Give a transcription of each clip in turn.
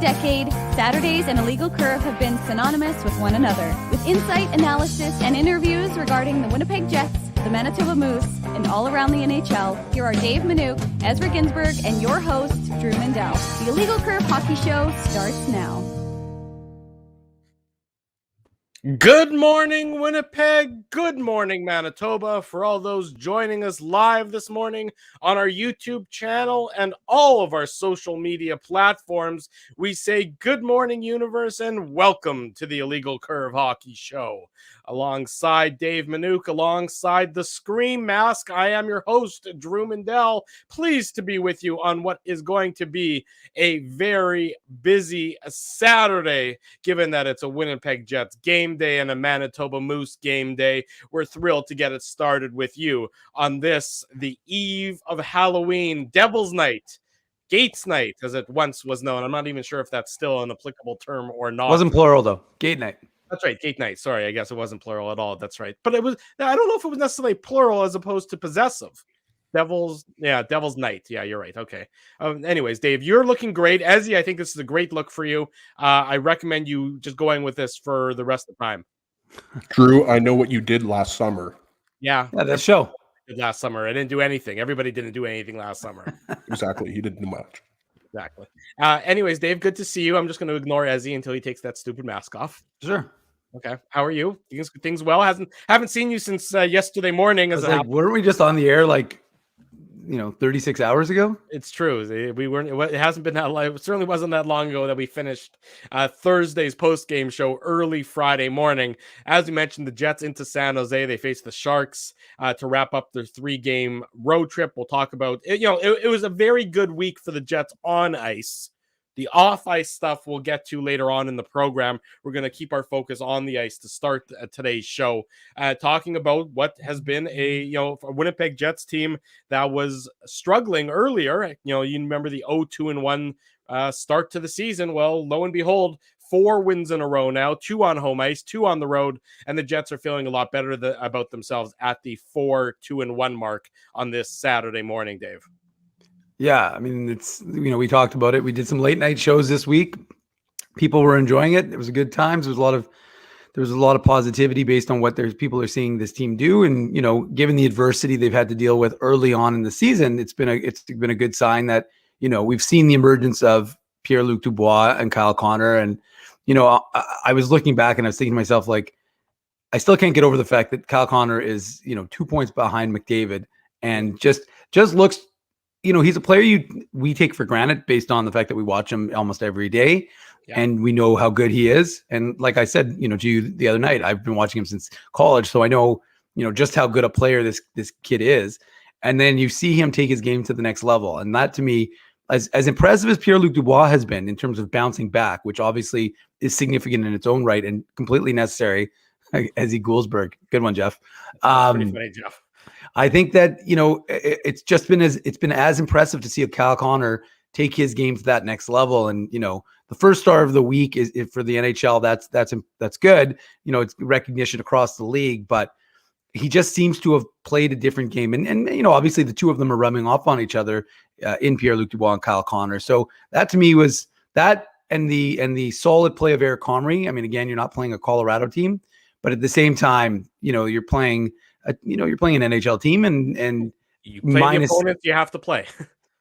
decade, Saturdays and Illegal Curve have been synonymous with one another. With insight, analysis, and interviews regarding the Winnipeg Jets, the Manitoba Moose, and all around the NHL, here are Dave Manouk, Ezra Ginsburg, and your host, Drew Mindell. The Illegal Curve Hockey Show starts now. Good morning, Winnipeg. Good morning, Manitoba. For all those joining us live this morning on our YouTube channel and all of our social media platforms, we say good morning, universe, and welcome to the Illegal Curve Hockey Show. Alongside Dave Manouk, alongside the Scream Mask, I am your host, Drew Mindell. Pleased to be with you on what is going to be a very busy Saturday, given that it's a Winnipeg Jets game day and a Manitoba Moose game day. We're thrilled to get it started with you on this, the eve of Halloween, Devil's Night, Gates Night, as it once was known. I'm not even sure if that's still an applicable term or not. Wasn't plural, though. Gate Night. That's right, Gate Night. Sorry, I guess it wasn't plural at all. That's right. But it was, I don't know if it was necessarily plural as opposed to possessive. Devil's Night. Yeah, you're right. Okay. Anyways, Dave, you're looking great. Ezzy, I think this is a great look for you. I recommend you just going with this for the rest of the time. Drew, I know what you did last summer. Yeah, that show. Last summer, I didn't do anything. Everybody didn't do anything last summer. Exactly. He didn't do much. Exactly. Anyways, Dave, good to see you. I'm just going to ignore Ezzy until he takes that stupid mask off. Sure. Okay. How are you? Things well? Haven't seen you since yesterday morning. Weren't we just on the air 36 hours ago? It's true. We weren't. It hasn't been that long. It certainly wasn't that long ago that we finished Thursday's post-game show early Friday morning. As we mentioned, the Jets into San Jose. They face the Sharks to wrap up their 3-game road trip. We'll talk about it. It was a very good week for the Jets on ice. The off-ice stuff we'll get to later on in the program. We're going to keep our focus on the ice to start today's show, talking about what has been a Winnipeg Jets team that was struggling earlier. You remember the 0-2-1 start to the season. Well, lo and behold, 4 wins in a row now, 2 on home ice, 2 on the road, and the Jets are feeling a lot better about themselves at the 4-2-1 mark on this Saturday morning, Dave. Yeah, I mean, it's, we talked about it. We did some late night shows this week. People were enjoying it. It was a good time. There was a lot of positivity based on what people are seeing this team do. And, given the adversity they've had to deal with early on in the season, it's been a good sign that, we've seen the emergence of Pierre-Luc Dubois and Kyle Connor. And, I was looking back and I was thinking to myself, I still can't get over the fact that Kyle Connor is, 2 points behind McDavid and just looks, he's a player we take for granted based on the fact that we watch him almost every day. Yeah. And we know how good he is. And like I said, to you the other night, I've been watching him since college. So I know, just how good a player this kid is. And then you see him take his game to the next level. And that, to me, as impressive as Pierre-Luc Dubois has been in terms of bouncing back, which obviously is significant in its own right and completely necessary, as Gouldsberg. Good one, Jeff. Pretty funny, Jeff. I think that, it's been as impressive to see a Kyle Connor take his game to that next level. And, the first star of the week is for the NHL. That's good. It's recognition across the league, but he just seems to have played a different game. And obviously the two of them are rubbing off on each other in Pierre-Luc Dubois and Kyle Connor. So that to me was that and the solid play of Eric Comrie. I mean, again, you're not playing a Colorado team, but at the same time, you're playing an NHL team and you play the opponents you have to play.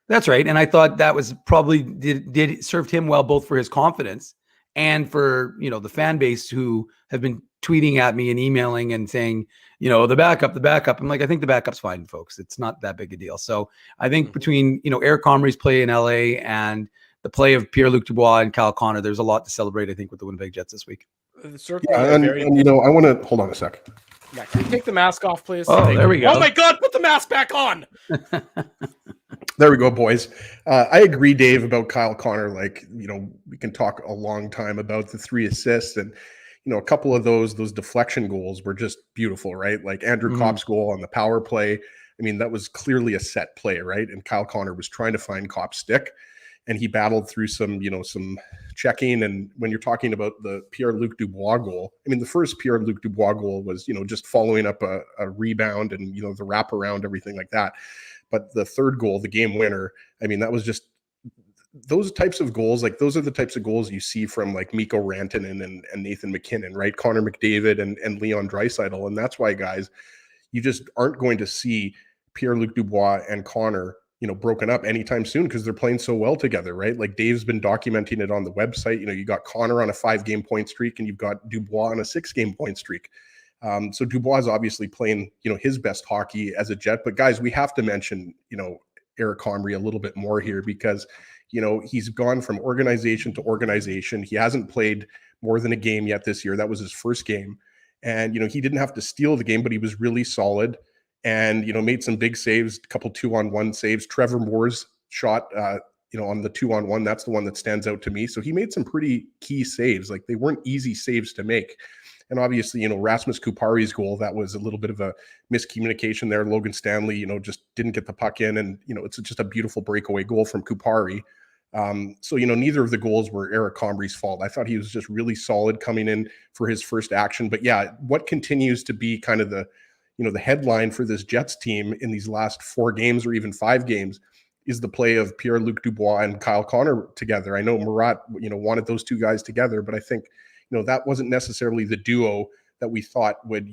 That's right. And I thought that was probably did served him well, both for his confidence and for, the fan base who have been tweeting at me and emailing and saying, the backup. I'm like, I think the backup's fine, folks. It's not that big a deal. So I think between, Eric Comrie's play in LA and the play of Pierre-Luc Dubois and Kyle Connor, there's a lot to celebrate, I think, with the Winnipeg Jets this week. Yeah, and I want to hold on a sec. Yeah, can you take the mask off, please? Oh, there we go. Oh my God, put the mask back on. There we go, boys. I agree, Dave, about Kyle Connor. We can talk a long time about the 3 assists and, a couple of those deflection goals were just beautiful, right? Like Andrew Kopp's goal on the power play. I mean, that was clearly a set play, right? And Kyle Connor was trying to find Kopp's stick, and he battled through some checking. And when you're talking about the Pierre-Luc Dubois goal, I mean, the first Pierre-Luc Dubois goal was, just following up a rebound and, the wraparound, everything like that. But the third goal, the game winner, I mean, that was just those types of goals, like those are the types of goals you see from like Mikko Rantanen and Nathan McKinnon, right? Connor McDavid and Leon Draisaitl. And that's why, guys, you just aren't going to see Pierre-Luc Dubois and Connor, broken up anytime soon because they're playing so well together, right? Like Dave's been documenting it on the website. You got Connor on a 5-game point streak and you've got Dubois on a 6-game point streak. So Dubois is obviously playing, his best hockey as a Jet. But guys, we have to mention, Eric Comrie a little bit more here because, he's gone from organization to organization. He hasn't played more than a game yet this year. That was his first game. And, he didn't have to steal the game, but he was really solid and, made some big saves, a couple 2-on-1 saves. Trevor Moore's shot, on the 2-on-1, that's the one that stands out to me. So he made some pretty key saves. Like they weren't easy saves to make. And obviously, Rasmus Kupari's goal, that was a little bit of a miscommunication there. Logan Stanley, just didn't get the puck in. And, it's just a beautiful breakaway goal from Kupari. So, neither of the goals were Eric Comrie's fault. I thought he was just really solid coming in for his first action. But yeah, what continues to be kind of the headline for this Jets team in these last 4 games or even 5 games is the play of Pierre-Luc Dubois and Kyle Connor together. I know Murat, wanted those 2 guys together, but I think, that wasn't necessarily the duo that we thought would,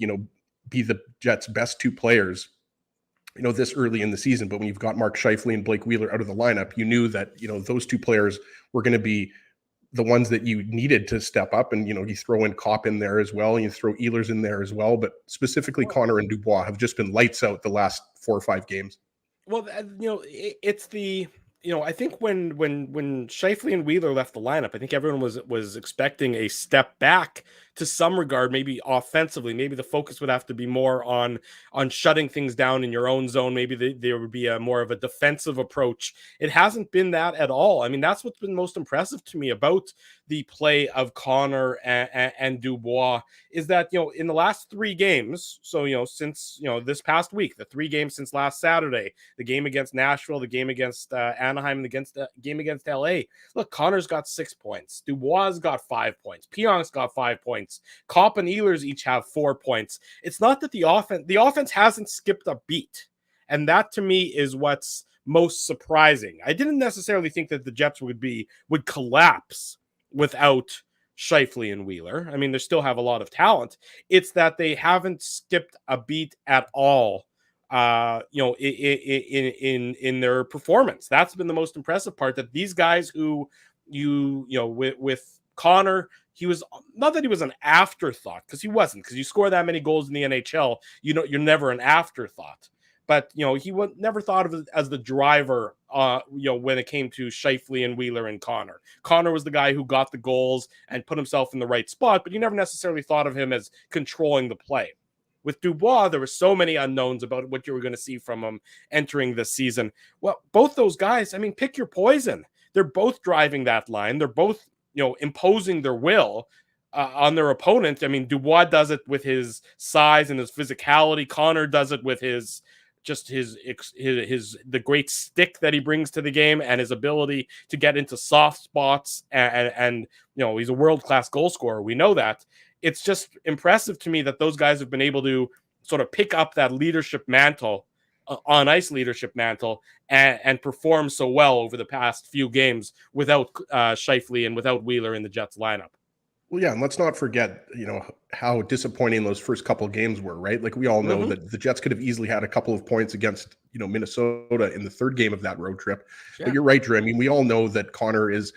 be the Jets' best 2 players, this early in the season. But when you've got Mark Scheifele and Blake Wheeler out of the lineup, you knew that, those 2 players were going to be the ones that you needed to step up. And, you throw in Kopp in there as well, and you throw Ehlers in there as well. But specifically, Connor and Dubois have just been lights out the last 4 or 5 games. Well, it's the, I think when Scheifele and Wheeler left the lineup, I think everyone was expecting a step back to some regard, maybe offensively. Maybe the focus would have to be more on shutting things down in your own zone. Maybe there would be a more of a defensive approach. It hasn't been that at all. I mean, that's what's been most impressive to me about the play of Connor and Dubois is that, in the last 3 games, so, since, this past week, the 3 games since last Saturday, the game against Nashville, the game against Anaheim, and the game against LA, look, Connor's got 6 points. Dubois got 5 points. Pionk's got 5 points. Kopp and Ehlers each have 4 points. It's not that the offense hasn't skipped a beat. And that to me is what's most surprising. I didn't necessarily think that the Jets would collapse without Scheifele and Wheeler. I mean, they still have a lot of talent. It's that they haven't skipped a beat at all, in their performance. That's been the most impressive part, that these guys who with Connor, he was not that he was an afterthought, because he wasn't, because you score that many goals in the NHL, you're never an afterthought. But, he was never thought of as the driver, when it came to Scheifele and Wheeler and Connor. Connor was the guy who got the goals and put himself in the right spot, but you never necessarily thought of him as controlling the play. With Dubois, there were so many unknowns about what you were going to see from him entering this season. Well, both those guys, I mean, pick your poison. They're both driving that line. They're both, imposing their will on their opponent. I mean, Dubois does it with his size and his physicality. Connor does it with the great stick that he brings to the game and his ability to get into soft spots. And he's a world-class goal scorer. We know that. It's just impressive to me that those guys have been able to sort of pick up that leadership mantle, on-ice leadership mantle, and perform so well over the past few games without Scheifele and without Wheeler in the Jets lineup. Well, yeah, and let's not forget, how disappointing those first couple of games were, right? Like we all know that the Jets could have easily had a couple of points against, Minnesota in the 3rd game of that road trip. Yeah. But you're right, Drew. I mean, we all know that Connor is,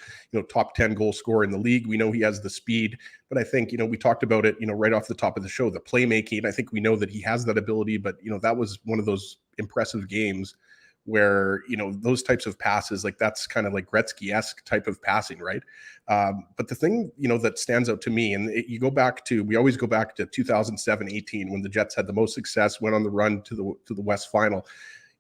top 10 goal scorer in the league. We know he has the speed, but I think, we talked about it, right off the top of the show, the playmaking. I think we know that he has that ability, but, that was one of those impressive games where, those types of passes, like that's kind of like Gretzky-esque type of passing, right? But the thing, that stands out to me, and we always go back to 2007-18 when the Jets had the most success, went on the run to the West Final.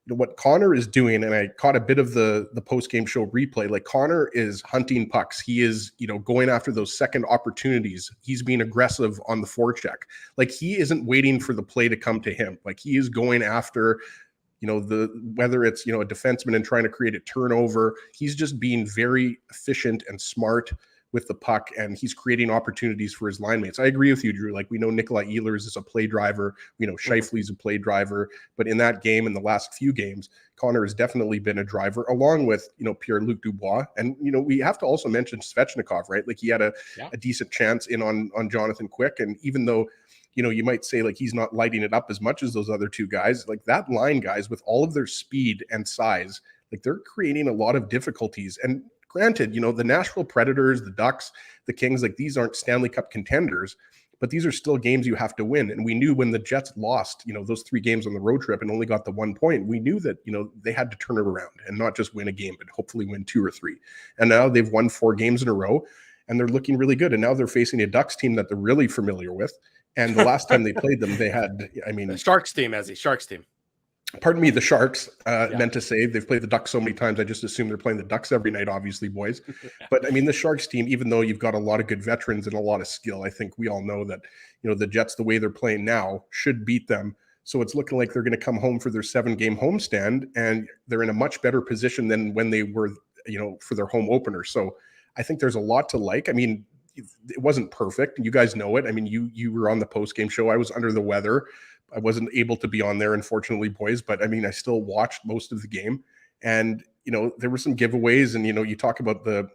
What Connor is doing, and I caught a bit of the post-game show replay, like Connor is hunting pucks. He is, going after those second opportunities. He's being aggressive on the forecheck. Like he isn't waiting for the play to come to him. Like he is going after, whether it's, a defenseman and trying to create a turnover. He's just being very efficient and smart with the puck, and he's creating opportunities for his line mates. I agree with you, Drew. Like, we know Nikolai Ehlers is a play driver. We know Scheifele's a play driver. But in that game, in the last few games, Connor has definitely been a driver, along with, Pierre-Luc Dubois. And, we have to also mention Svechnikov, right? Like, he had a decent chance in on Jonathan Quick. And even though, you might say like he's not lighting it up as much as those other two guys, like that line guys with all of their speed and size, like they're creating a lot of difficulties. And granted, the Nashville Predators, the Ducks, the Kings, like these aren't Stanley Cup contenders, but these are still games you have to win. And we knew when the Jets lost, those 3 games on the road trip and only got the 1 point, we knew that, they had to turn it around and not just win a game, but hopefully win 2 or 3. And now they've won 4 games in a row and they're looking really good. And now they're facing a Ducks team that they're really familiar with. And the last time they played them, they had, the Sharks team, Sharks team. Pardon me, the Sharks, meant to say. They've played the Ducks so many times, I just assume they're playing the Ducks every night, obviously, boys. But, the Sharks team, even though you've got a lot of good veterans and a lot of skill, I think we all know that, the Jets, the way they're playing now, should beat them. So it's looking like they're going to come home for their 7-game homestand, and they're in a much better position than when they were, for their home opener. So I think there's a lot to like. It wasn't perfect. You guys know it. You were on the post-game show. I was under the weather. I wasn't able to be on there, unfortunately, boys, but I still watched most of the game. And, there were some giveaways, and, you talk about the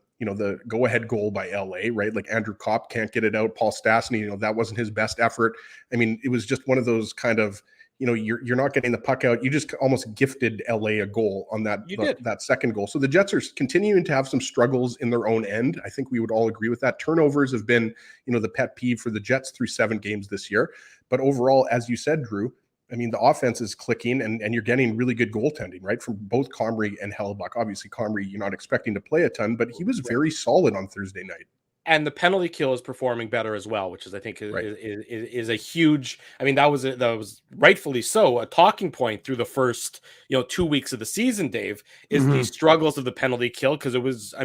go-ahead goal by LA, right? Like Andrew Kopp can't get it out. Paul Stastny, that wasn't his best effort. It was just one of those kind of, you're not getting the puck out. You just almost gifted LA a goal on that second goal. So the Jets are continuing to have some struggles in their own end. I think we would all agree with that. Turnovers have been, the pet peeve for the Jets through 7 games this year. But overall, as you said, Drew, the offense is clicking and you're getting really good goaltending, right? From both Comrie and Hellebuck. Obviously, Comrie, you're not expecting to play a ton, but he was very solid on Thursday night. And the penalty kill is performing better as well, which is, I think, is a huge. That was rightfully so a talking point through the first 2 weeks of the season. Dave, is the struggles of the penalty kill, because it was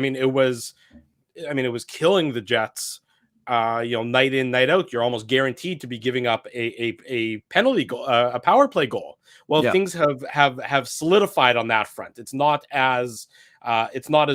killing the Jets. Night in, night out, you're almost guaranteed to be giving up a penalty goal, a power play goal. Well, things have solidified on that front. It's not as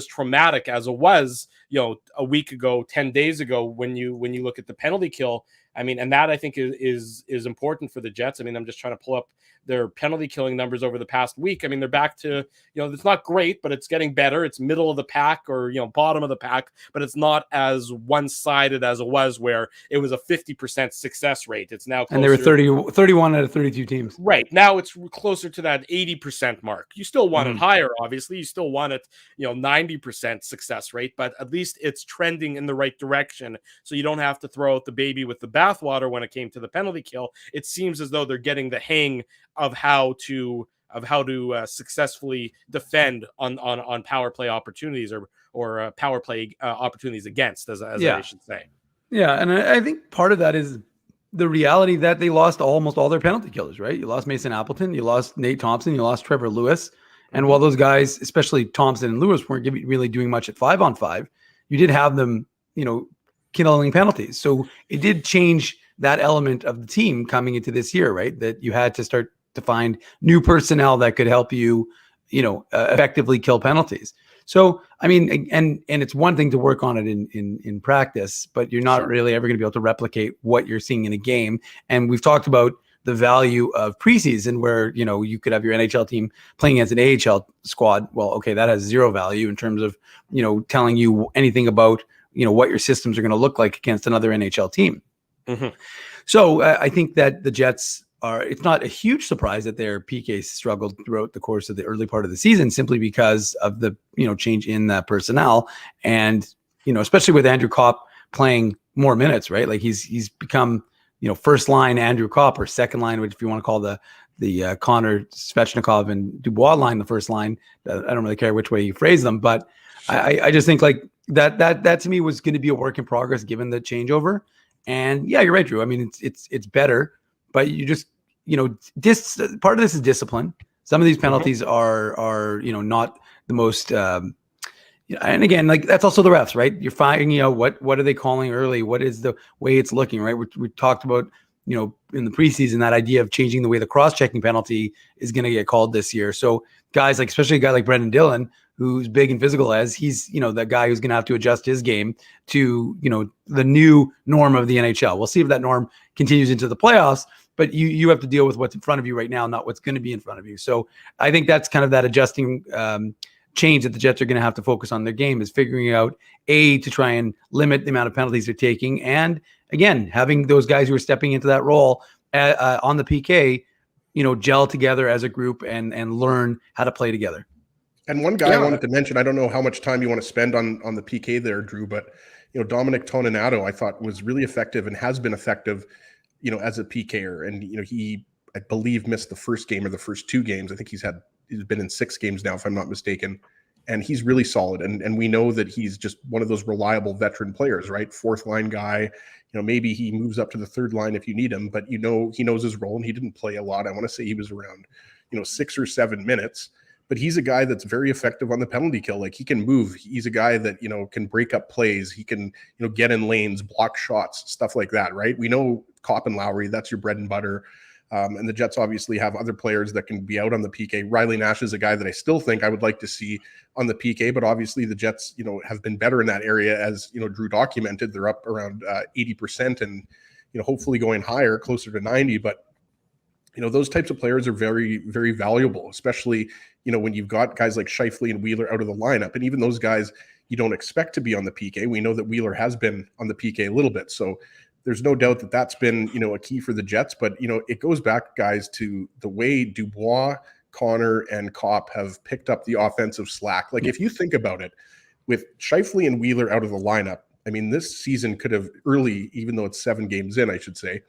traumatic as it was, a week ago, 10 days ago, when you look at the penalty kill. And that I think is important for the Jets. I'm just trying to pull up their penalty killing numbers over the past week. They're back to, it's not great, but it's getting better. It's middle of the pack or, bottom of the pack, but it's not as one-sided as it was, where it was a 50% success rate. It's now closer, and there were 31 out of 32 teams. Right. Now it's closer to that 80% mark. You still want it higher, obviously. You still want it, 90% success rate, but at least it's trending in the right direction. So you don't have to throw out the baby with the bathwater when it came to the penalty kill. It seems as though they're getting the hang of how to successfully defend on power play opportunities or power play opportunities against, as I should say. Yeah, and I think part of that is the reality that they lost almost all their penalty killers, right? You lost Mason Appleton, you lost Nate Thompson, you lost Trevor Lewis. And while those guys, especially Thompson and Lewis, weren't really doing much at 5-on-5, you did have them, killing penalties. So it did change that element of the team coming into this year, right? That you had to start to find new personnel that could help you, effectively kill penalties. So, and it's one thing to work on it in practice, but you're not really ever going to be able to replicate what you're seeing in a game. And we've talked about the value of preseason, where, you could have your NHL team playing against an AHL squad. Well, okay, that has zero value in terms of, telling you anything about, what your systems are going to look like against another NHL team. So I think that the Jets it's not a huge surprise that their PK struggled throughout the course of the early part of the season, simply because of the, change in that personnel. And, especially with Andrew Kopp playing more minutes, right? Like he's become, first line Andrew Kopp, or second line, which if you want to call the Connor, Svechnikov and Dubois line the first line. I don't really care which way you phrase them, but I just think like that to me was going to be a work in progress given the changeover. And yeah, you're right, Drew. It's better, but you just, part of this is discipline. Some of these penalties are not the most, and again, like that's also the refs, right? You're finding, what are they calling early? What is the way it's looking, right? We talked about, in the preseason, that idea of changing the way the cross-checking penalty is going to get called this year. So guys, like, especially a guy like Brendan Dillon, who's big and physical as, he's, that guy who's going to have to adjust his game to, the new norm of the NHL. We'll see if that norm continues into the playoffs, but you have to deal with what's in front of you right now, not what's going to be in front of you. So I think that's kind of that adjusting change that the Jets are going to have to focus on their game, is figuring out to try and limit the amount of penalties they're taking. And again, having those guys who are stepping into that role on the PK, gel together as a group and learn how to play together. And one guy I wanted to mention, I don't know how much time you want to spend on the PK there, Drew, but Dominic Toninato, I thought was really effective and has been effective, as a PKer. And he, I believe, missed the first game or the first two games. I think he's been in 6 games now, if I'm not mistaken. And he's really solid. And we know that he's just one of those reliable veteran players, right? 4th line guy. Maybe he moves up to the 3rd line if you need him, but he knows his role, and he didn't play a lot. I want to say he was around 6 or 7 minutes. But he's a guy that's very effective on the penalty kill. Like, he can move. He's a guy that, can break up plays. He can, get in lanes, block shots, stuff like that, right? We know Kopp and Lowry, that's your bread and butter. And the Jets obviously have other players that can be out on the PK. Riley Nash is a guy that I still think I would like to see on the PK, but obviously the Jets, have been better in that area, as, Drew documented. They're up around 80% and, hopefully going higher, closer to 90. But, those types of players are very, very valuable, especially, when you've got guys like Scheifele and Wheeler out of the lineup. And even those guys you don't expect to be on the PK. We know that Wheeler has been on the PK a little bit. So there's no doubt that that's been, a key for the Jets. But, it goes back, guys, to the way Dubois, Connor, and Kopp have picked up the offensive slack. Like, if you think about it, with Scheifele and Wheeler out of the lineup, I mean, this season could have early, even though it's 7 games in, I should say,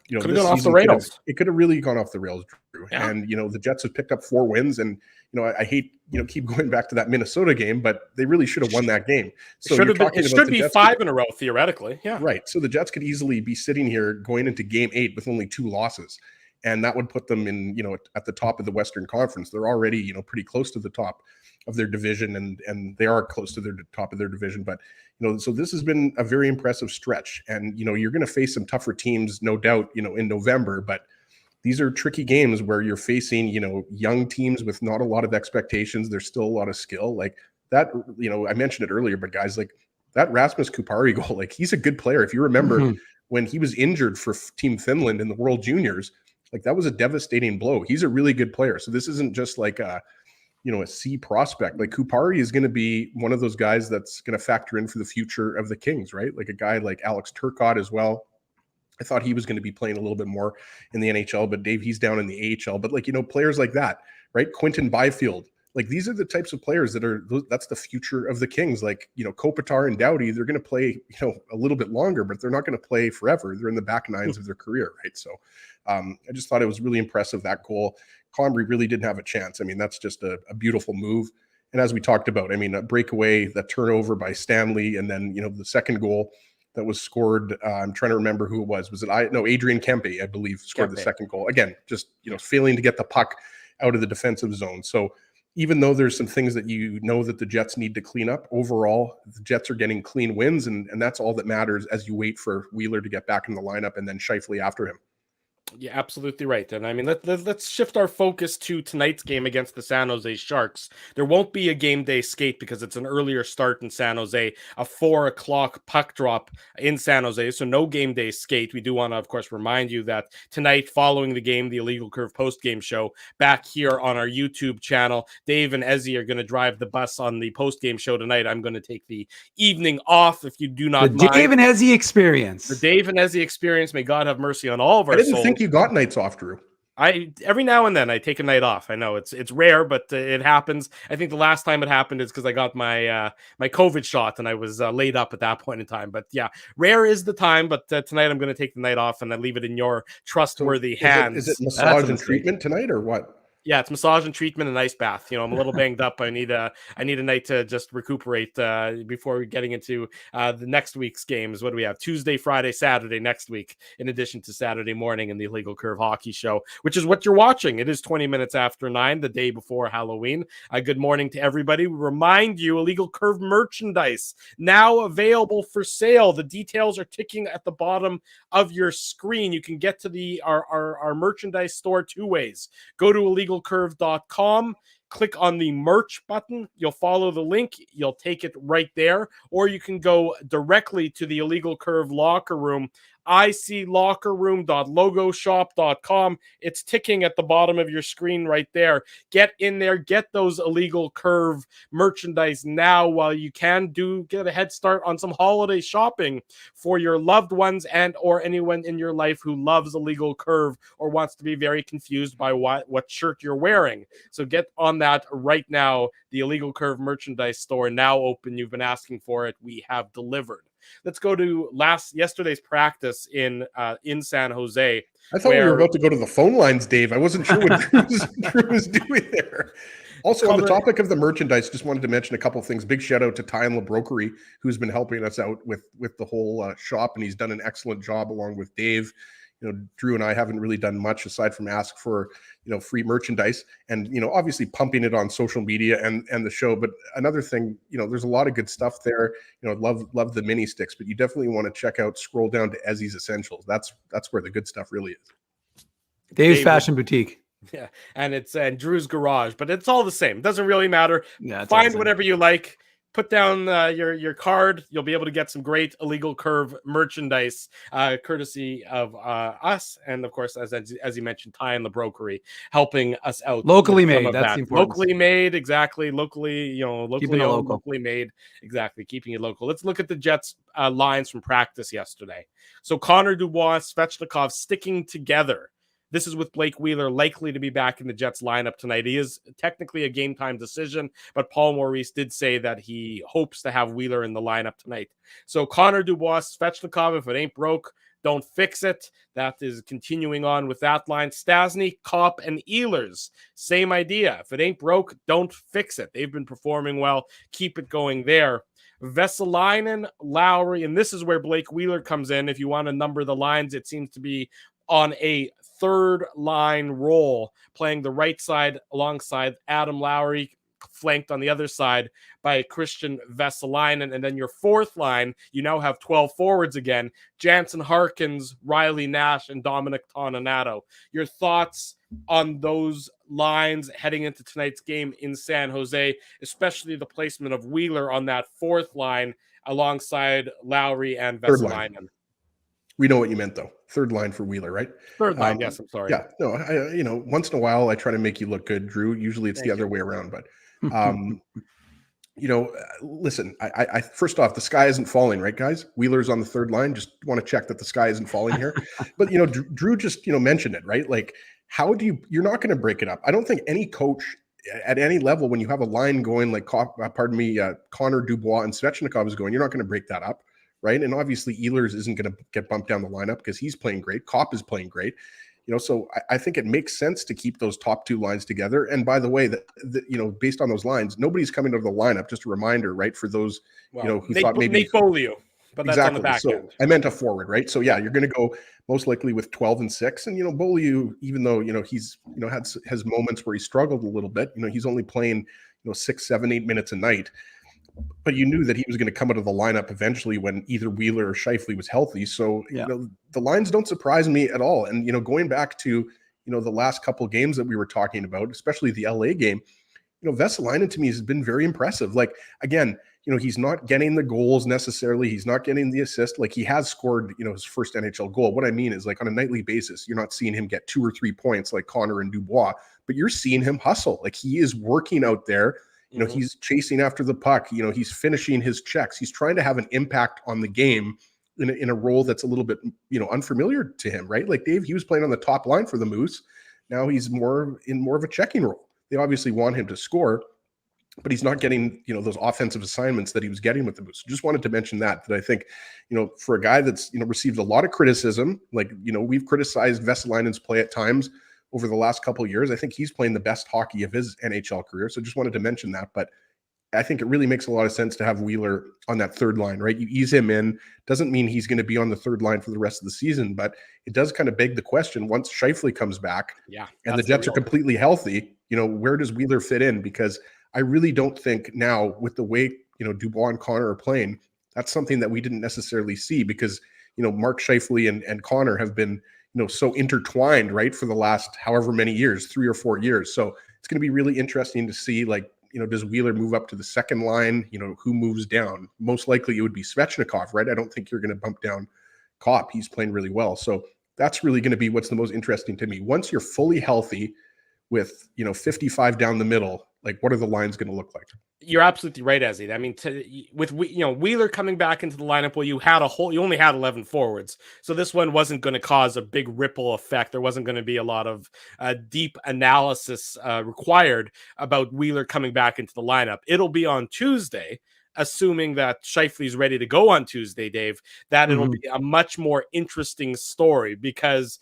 could have gone off the rails. It could have really gone off the rails, Drew. Yeah. And, the Jets have picked up 4 wins. And, I hate, keep going back to that Minnesota game, but they really should have won that game. So it should be 5 in a row, theoretically. Yeah. Right. So the Jets could easily be sitting here going into game 8 with only 2 losses. And that would put them in, at the top of the Western Conference. They're already, pretty close to the top of their division, and they are close to the top of their division. But, so this has been a very impressive stretch. And, you're going to face some tougher teams, no doubt, in November. But these are tricky games where you're facing, young teams with not a lot of expectations. There's still a lot of skill like that. I mentioned it earlier, but guys, like that Rasmus Kupari goal, like, he's a good player. If you remember when he was injured for Team Finland in the World Juniors, like, that was a devastating blow. He's a really good player. So this isn't just like a C prospect. Like, Kupari is going to be one of those guys that's going to factor in for the future of the Kings, right? Like a guy like Alex Turcotte as well. I thought he was going to be playing a little bit more in the NHL, but Dave, he's down in the AHL. But like, players like that, right? Quentin Byfield, like, these are the types of players that's the future of the Kings. Like, Kopitar and Doughty, they're going to play, a little bit longer, but they're not going to play forever. They're in the back nines of their career, right? So I just thought it was really impressive, that goal. Comrie really didn't have a chance. I mean, that's just a beautiful move. And as we talked about, I mean, a breakaway, the turnover by Stanley, and then, the second goal that was scored. I'm trying to remember who it was. Was it Adrian Kempe, I believe, scored the second goal. Again, just, failing to get the puck out of the defensive zone. So even though there's some things that that the Jets need to clean up, overall, the Jets are getting clean wins, and that's all that matters as you wait for Wheeler to get back in the lineup and then Scheifele after him. Yeah, absolutely right. And I mean, let's shift our focus to tonight's game against the San Jose Sharks. There won't be a game day skate because it's an earlier start in San Jose, a 4:00 puck drop in San Jose. So no game day skate. We do want to, of course, remind you that tonight, following the game, the Illegal Curve post-game show back here on our YouTube channel, Dave and Ezzy are going to drive the bus on the post-game show tonight. I'm going to take the evening off, if you do not mind. The Dave and Ezzy experience. The Dave and Ezzy experience. May God have mercy on all of our souls. You got nights off, Drew. Every now and then I take a night off. I know it's rare, but it happens. I think the last time it happened is because I got my my COVID shot and I was laid up at that point in time. But yeah, rare is the time. But tonight I'm going to take the night off and then leave it in your trustworthy hands. Is it massage and treatment tonight or what? Yeah, it's massage and treatment and ice bath. I'm a little banged up. I need a night to just recuperate before getting into the next week's games. What do we have? Tuesday, Friday, Saturday next week, in addition to Saturday morning in the Illegal Curve Hockey Show, which is what you're watching. It is 20 minutes after 9, the day before Halloween. Good morning to everybody. We remind you, Illegal Curve merchandise now available for sale. The details are ticking at the bottom of your screen. You can get to our merchandise store 2 ways. Go to illegalcurve.com. click on the merch button. You'll follow the link. You'll take it right there. Or you can go directly to the Illegal Curve locker room, iclockerroom.logoshop.com. It's ticking at the bottom of your screen right there. Get in there, get those Illegal Curve merchandise now while you can. Get a head start on some holiday shopping for your loved ones and or anyone in your life who loves Illegal Curve or wants to be very confused by what shirt you're wearing. So get on that right now. The Illegal Curve merchandise store now open. You've been asking for it. We have delivered. Let's go to yesterday's practice in San Jose. I thought we were about to go to the phone lines, Dave. I wasn't sure what Drew was doing there. Also, on the topic of the merchandise, just wanted to mention a couple of things. Big shout out to Ty and LaBrokery, who's been helping us out with the whole shop, and he's done an excellent job along with Dave. Drew and I haven't really done much aside from ask for, free merchandise and, obviously pumping it on social media and the show. But another thing, there's a lot of good stuff there. Love the mini sticks, but you definitely want to scroll down to Ezzy's Essentials. That's where the good stuff really is. Dave's Fashion Boutique. Yeah. And it's Drew's Garage, but it's all the same. It doesn't really matter. Yeah, find whatever you like. Put down your card. You'll be able to get some great Illegal Curve merchandise, courtesy of us, and of course, as you mentioned, Ty and LaBrokery helping us out. Locally made. That's the important. Locally made, exactly. Locally keeping it local. Locally made, exactly. Keeping it local. Let's look at the Jets lines from practice yesterday. So Connor Dubois, Svechnikov sticking together. This is with Blake Wheeler likely to be back in the Jets lineup tonight. He is technically a game time decision, but Paul Maurice did say that he hopes to have Wheeler in the lineup tonight. So Connor Dubois, Svechnikov, if it ain't broke, don't fix it. That is continuing on with that line. Stasny, Kopp, and Ehlers, same idea. If it ain't broke, don't fix it. They've been performing well. Keep it going there. Vesalainen, Lowry, and this is where Blake Wheeler comes in. If you want to number the lines, it seems to be on a third line role, playing the right side alongside Adam Lowry, flanked on the other side by Christian Vesalainen. And then your fourth line, you now have 12 forwards again, Jansen Harkins, Riley Nash, and Dominic Toninato. Your thoughts on those lines heading into tonight's game in San Jose, especially the placement of Wheeler on that fourth line alongside Lowry and Vesalainen? We know what you meant, though. Third line for Wheeler, right? Third line, yes, I'm sorry. Yeah, no, once in a while I try to make you look good, Drew. Usually it's the other way around, but listen, I first off, the sky isn't falling, right, guys? Wheeler's on the third line. Just want to check that the sky isn't falling here. But Drew just mentioned it, right? Like, you're not going to break it up. I don't think any coach at any level, when you have a line going like Connor Dubois and Svechnikov is going, you're not going to break that up. Right. And obviously Ehlers isn't going to get bumped down the lineup because he's playing great. Kopp is playing great. So I think it makes sense to keep those top two lines together. And by the way, based on those lines, nobody's coming to the lineup. Just a reminder, right? For those, who thought maybe Nate Beaulieu, but that's on the back end. I meant a forward, right? So yeah, you're going to go most likely with 12 and 6. And, Beaulieu, even though, he's, has moments where he struggled a little bit, he's only playing, 6, 7, 8 minutes a night. But you knew that he was going to come out of the lineup eventually when either Wheeler or Scheifele was healthy. So, the lines don't surprise me at all. And, going back to, the last couple of games that we were talking about, especially the LA game, Vesalainen to me has been very impressive. Like, again, he's not getting the goals necessarily. He's not getting the assist. Like, he has scored, his first NHL goal. What I mean is, like, on a nightly basis, you're not seeing him get 2 or 3 points like Connor and Dubois, but you're seeing him hustle. Like, he is working out there. He's chasing after the puck. He's finishing his checks. He's trying to have an impact on the game in a role that's a little bit, unfamiliar to him, right? Like Dave, he was playing on the top line for the Moose. Now he's more of a checking role. They obviously want him to score, but he's not getting, those offensive assignments that he was getting with the Moose. Just wanted to mention that I think, for a guy that's, received a lot of criticism, like, we've criticized Vesalainen's play at times over the last couple of years. I think he's playing the best hockey of his NHL career. So just wanted to mention that. But I think it really makes a lot of sense to have Wheeler on that third line, right? You ease him in. Doesn't mean he's going to be on the third line for the rest of the season, but it does kind of beg the question once Scheifele comes back and the Jets are completely healthy, where does Wheeler fit in? Because I really don't think now with the way, Dubois and Connor are playing, that's something that we didn't necessarily see because, Mark Scheifele and Connor have been, so intertwined, right, for the last however many years, 3 or 4 years. So it's going to be really interesting to see, like, does Wheeler move up to the second line? Who moves down? Most likely it would be Svechnikov, right? I don't think you're going to bump down Kopp. He's playing really well. So that's really going to be what's the most interesting to me. Once you're fully healthy with, 55 down the middle, like, what are the lines going to look like? You're absolutely right, Ezzy. I mean, with Wheeler coming back into the lineup, well, you only had 11 forwards, so this one wasn't going to cause a big ripple effect. There wasn't going to be a lot of deep analysis required about Wheeler coming back into the lineup. It'll be on Tuesday, assuming that Scheifele's ready to go on Tuesday, Dave. That it'll be a much more interesting story because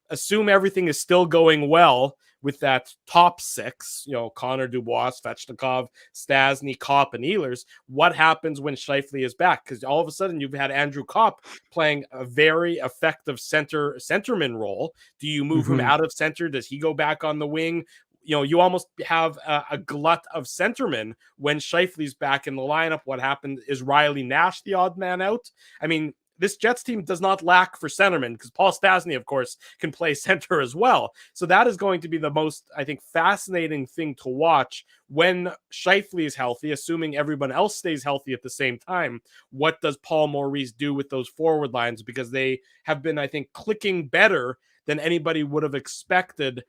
assume everything is still going well with that top six, Connor, Dubois, Svechnikov, Stastny, Kopp, and Ehlers. What happens when Scheifele is back? Because all of a sudden you've had Andrew Kopp playing a very effective centerman role. Do you move him out of center? Does he go back on the wing? You almost have a glut of centermen when Scheifele's back in the lineup. What happened? Is Riley Nash the odd man out? I mean, this Jets team does not lack for centermen because Paul Stastny, of course, can play center as well. So that is going to be the most, I think, fascinating thing to watch when Scheifele is healthy, assuming everyone else stays healthy at the same time. What does Paul Maurice do with those forward lines? Because they have been, I think, clicking better than anybody would have expected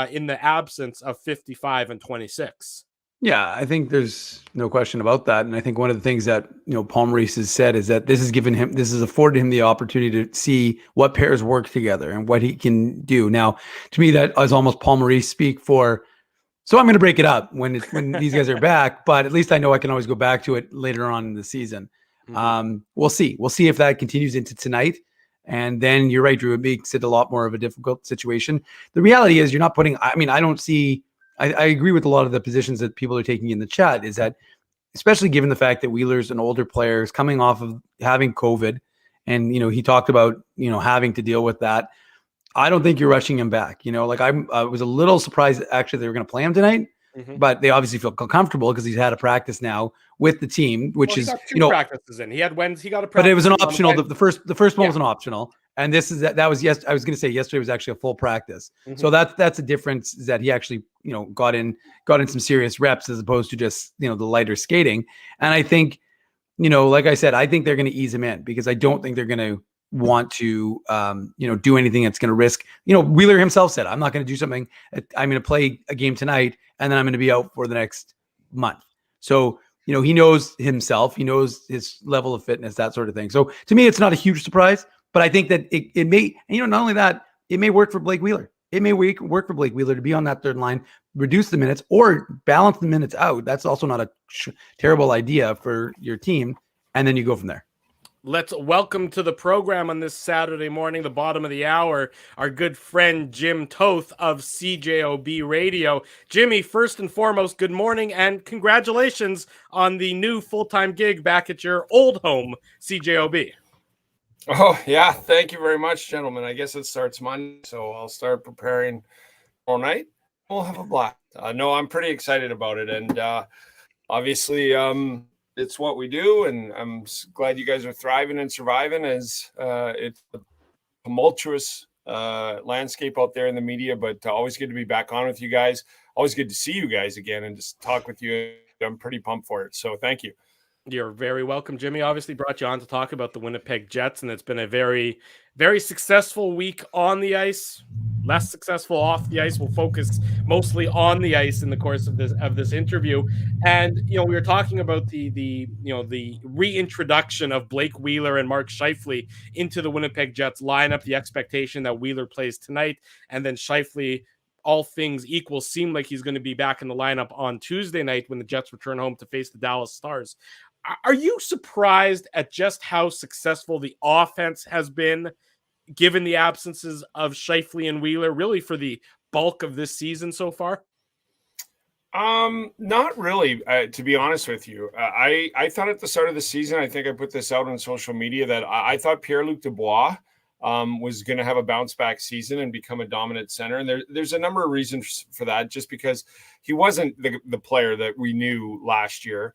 in the absence of 55 and 26. Yeah, I think there's no question about that. And I think one of the things that, Paul Maurice has said is that this has afforded him the opportunity to see what pairs work together and what he can do. Now, to me, that is almost Paul Maurice speak for, so I'm going to break it up when these guys are back, but at least I know I can always go back to it later on in the season. We'll see. We'll see if that continues into tonight. And then you're right, Drew, it makes it a lot more of a difficult situation. The reality is you're not putting, I agree with a lot of the positions that people are taking in the chat, is that especially given the fact that Wheeler's an older player, is coming off of having COVID, and he talked about having to deal with that. I don't think you're rushing him back. I was a little surprised actually they were going to play him tonight, but they obviously feel comfortable because he's had a practice now with the team, which is practices in. He got a practice, but it was an optional. The first one was an optional. And this is that was yes. I was going to say yesterday was actually a full practice. So that's a difference, is that he actually got in some serious reps as opposed to just the lighter skating. And I think like I said, I think they're going to ease him in because I don't think they're going to want to do anything that's going to risk. Wheeler himself said, I'm not going to do something. I'm going to play a game tonight and then I'm going to be out for the next month. So he knows himself. He knows his level of fitness, that sort of thing. So to me, it's not a huge surprise. But I think that it may, not only that, it may work for Blake Wheeler. It may work for Blake Wheeler to be on that third line, reduce the minutes, or balance the minutes out. That's also not a terrible idea for your team. And then you go from there. Let's welcome to the program on this Saturday morning, the bottom of the hour, our good friend Jim Toth of CJOB Radio. Jimmy, first and foremost, good morning and congratulations on the new full-time gig back at your old home, CJOB. Oh, yeah. Thank you very much, gentlemen. I guess it starts Monday, so I'll start preparing all night. We'll have a blast. No, I'm pretty excited about it. And obviously, it's what we do. And I'm glad you guys are thriving and surviving as it's a tumultuous landscape out there in the media. But always good to be back on with you guys. Always good to see you guys again and just talk with you. I'm pretty pumped for it. So thank you. You're very welcome, Jimmy. Obviously brought you on to talk about the Winnipeg Jets, and it's been a very, very successful week on the ice, less successful off the ice. We'll focus mostly on the ice in the course of this interview. And we were talking about the reintroduction of Blake Wheeler and Mark Scheifele into the Winnipeg Jets lineup, the expectation that Wheeler plays tonight, and then Scheifele, all things equal, seem like he's going to be back in the lineup on Tuesday night when the Jets return home to face the Dallas Stars. Are you surprised at just how successful the offense has been, given the absences of Scheifele and Wheeler, really for the bulk of this season so far? Not really, to be honest with you. I thought at the start of the season, I think I put this out on social media, that I thought Pierre-Luc Dubois was going to have a bounce back season and become a dominant center. And there's a number of reasons for that, just because he wasn't the player that we knew last year.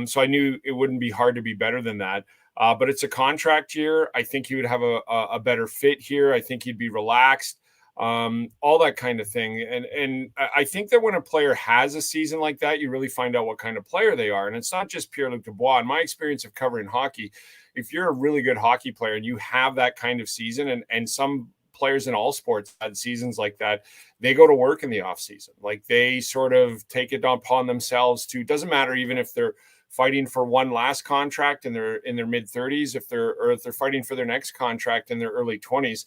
So I knew it wouldn't be hard to be better than that. But it's a contract year. I think he would have a better fit here. I think he'd be relaxed. all that kind of thing. And I think that when a player has a season like that, you really find out what kind of player they are. And it's not just Pierre-Luc Dubois. In my experience of covering hockey, if you're a really good hockey player and you have that kind of season, and some players in all sports had seasons like that, they go to work in the off season. Like they sort of take it upon themselves to, doesn't matter even if they're fighting for one last contract and they're in their mid 30s, if they're fighting for their next contract in their early 20s.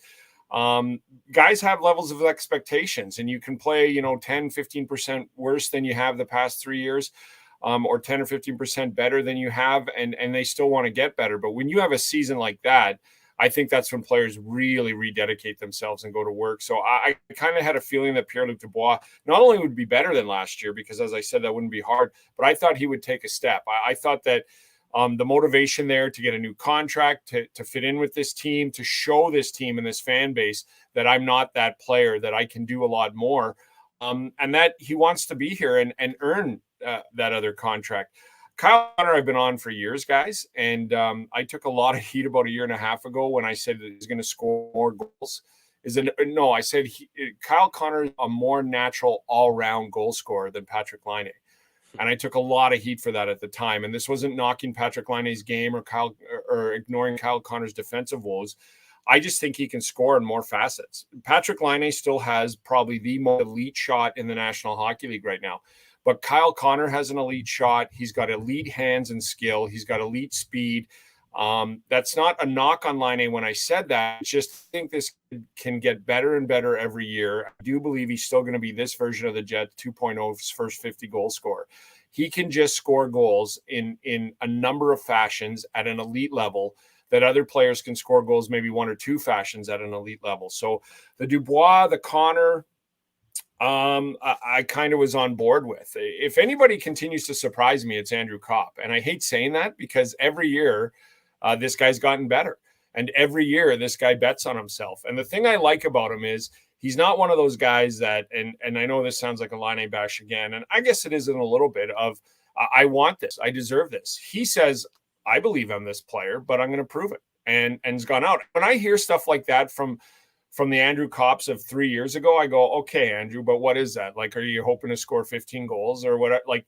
Guys have levels of expectations, and you can play, 10, 15% worse than you have the past 3 years, or 10 or 15% better than you have. And they still want to get better. But when you have a season like that, I think that's when players really rededicate themselves and go to work. So I kind of had a feeling that Pierre-Luc Dubois not only would be better than last year, because as I said, that wouldn't be hard, but I thought he would take a step. I thought that the motivation there to get a new contract, to fit in with this team, to show this team and this fan base that I'm not that player, that I can do a lot more, and that he wants to be here and earn that other contract. Kyle Connor, I've been on for years, guys, and I took a lot of heat about a year and a half ago when I said that he's going to score more goals. I said Kyle Connor is a more natural all-round goal scorer than Patrik Laine. And I took a lot of heat for that at the time. And this wasn't knocking Patrik Laine's game or ignoring Kyle Connor's defensive woes. I just think he can score in more facets. Patrik Laine still has probably the most elite shot in the National Hockey League right now. But Kyle Connor has an elite shot. He's got elite hands and skill. He's got elite speed. That's not a knock on Laine when I said that. I just think this can get better and better every year. I do believe he's still going to be this version of the Jet 2.0's first 50 goal scorer. He can just score goals in a number of fashions at an elite level that other players can score goals maybe one or two fashions at an elite level. So the Dubois, the Connor, I kind of was on board with. If anybody continues to surprise me, it's Andrew Kopp. And I hate saying that because every year this guy's gotten better. And every year this guy bets on himself. And the thing I like about him is he's not one of those guys that, and I know this sounds like a Laine bash again, and I guess it is in a little bit of, I want this, I deserve this. He says, I believe I'm this player, but I'm going to prove it. And it's gone out. When I hear stuff like that from the Andrew Kopps of 3 years ago, I go, okay, Andrew, but what is that? Like, are you hoping to score 15 goals or what? Like,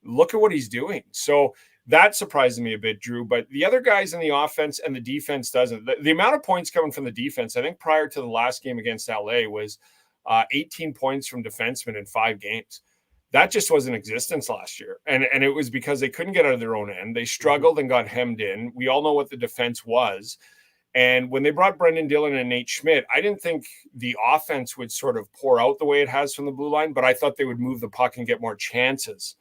look at what he's doing. So that surprised me a bit, Drew. But the other guys in the offense and the defense doesn't. The amount of points coming from the defense, I think prior to the last game against LA was 18 points from defensemen in 5 games. That just wasn't in existence last year. And it was because they couldn't get out of their own end. They struggled and got hemmed in. We all know what the defense was. And when they brought Brendan Dillon and Nate Schmidt, I didn't think the offense would sort of pour out the way it has from the blue line, but I thought they would move the puck and get more chances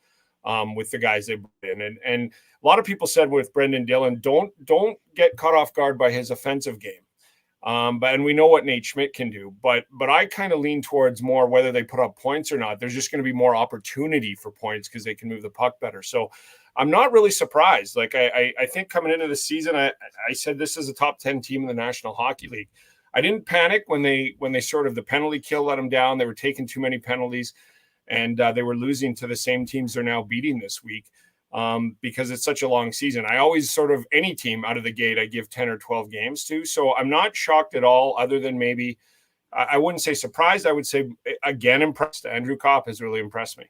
with the guys they brought in. And a lot of people said with Brendan Dillon, don't get caught off guard by his offensive game. And we know what Nate Schmidt can do, but I kind of lean towards more whether they put up points or not. There's just going to be more opportunity for points because they can move the puck better. So I'm not really surprised. Like I think coming into the season, I said this is a top 10 team in the National Hockey League. I didn't panic when they sort of the penalty kill let them down. They were taking too many penalties, and they were losing to the same teams they're now beating this week. Because it's such a long season. I always sort of, any team out of the gate, I give 10 or 12 games to. So I'm not shocked at all, other than maybe, I wouldn't say surprised. I would say, again, impressed. Andrew Kopp has really impressed me.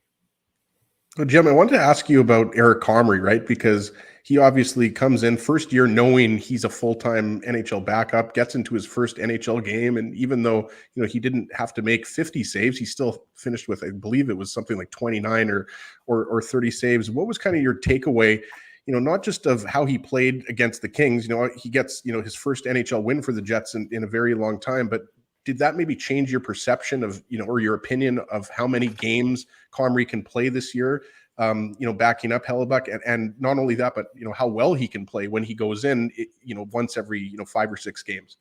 Well, Jim, I wanted to ask you about Eric Comrie, right? Because he obviously comes in first year knowing he's a full-time NHL backup, gets into his first NHL game. And even though, he didn't have to make 50 saves, he still finished with, I believe it was something like 29 or 30 saves. What was kind of your takeaway, not just of how he played against the Kings, he gets, his first NHL win for the Jets in a very long time, but did that maybe change your perception of, or your opinion of how many games Comrie can play this year, backing up Hellebuck, and not only that, but, how well he can play when he goes in, once every, 5 or 6 games?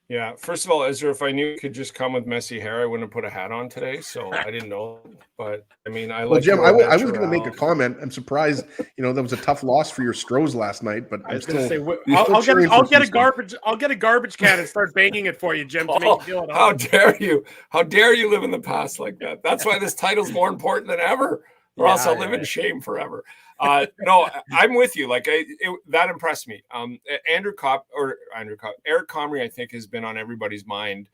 Yeah. First of all, Ezra, if I knew you could just come with messy hair, I wouldn't have put a hat on today. So I didn't know. But I mean, Well, Jim, I was going to make a comment. I'm surprised, that was a tough loss for your Stros last night. But I was going to say, I'll get a garbage can and start banging it for you, Jim. To make you feel at home. How dare you? How dare you live in the past like that? That's why this title's more important than ever. Or else I'll live in shame forever. No, I'm with you. Like that impressed me. Eric Comrie, I think, has been on everybody's mind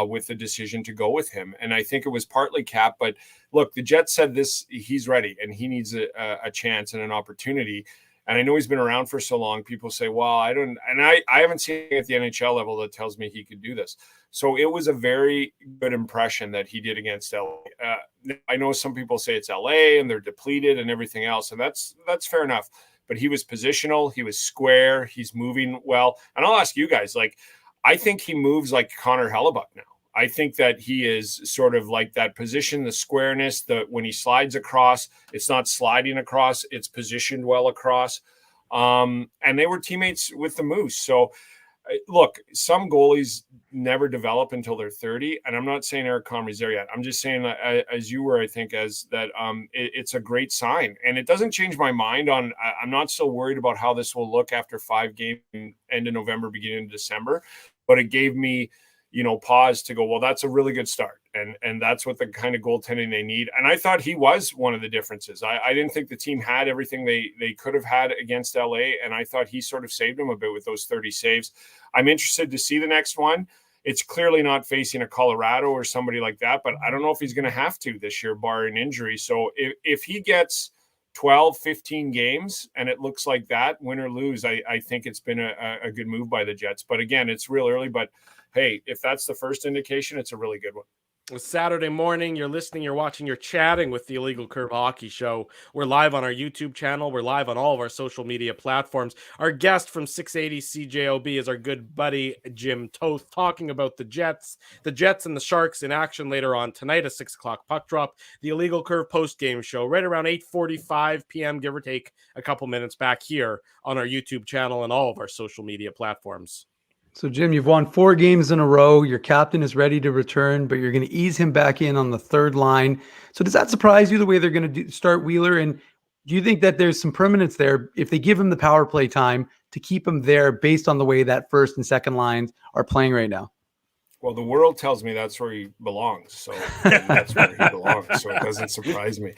with the decision to go with him. And I think it was partly Cap, but look, the Jets said he's ready and he needs a chance and an opportunity. And I know he's been around for so long. People say, well, I haven't seen it at the NHL level that tells me he could do this. So it was a very good impression that he did against LA. I know some people say it's LA and they're depleted and everything else. And that's fair enough. But he was positional. He was square. He's moving well. And I'll ask you guys, I think he moves like Connor Hellebuck now. I think that he is sort of like that position, the squareness, when he slides across, it's not sliding across, it's positioned well across. And they were teammates with the Moose. So, look, some goalies never develop until they're 30. And I'm not saying Eric Comrie's there yet. I'm just saying, as you were, I think, as that it's a great sign. And it doesn't change my mind on, I'm not so worried about how this will look after 5 games, end of November, beginning of December. But it gave me, pause to go, well, that's a really good start. And that's what the kind of goaltending they need. And I thought he was one of the differences. I didn't think the team had everything they could have had against LA. And I thought he sort of saved them a bit with those 30 saves. I'm interested to see the next one. It's clearly not facing a Colorado or somebody like that, but I don't know if he's going to have to this year, barring injury. So if he gets 12, 15 games and it looks like that, win or lose, I think it's been a good move by the Jets. But again, it's real early, but hey, if that's the first indication, it's a really good one. It's Saturday morning. You're listening, you're watching, you're chatting with the Illegal Curve Hockey Show. We're live on our YouTube channel. We're live on all of our social media platforms. Our guest from 680 CJOB is our good buddy, Jim Toth, talking about the Jets and the Sharks in action later on tonight, a 6 o'clock puck drop. The Illegal Curve post-game show right around 8:45 p.m., give or take a couple minutes back here on our YouTube channel and all of our social media platforms. So, Jim, you've won 4 games in a row. Your captain is ready to return, but you're going to ease him back in on the third line. So does that surprise you the way they're going to start Wheeler? And do you think that there's some permanence there if they give him the power play time to keep him there based on the way that first and second lines are playing right now? Well, the world tells me that's where he belongs. So that's where he belongs. So it doesn't surprise me.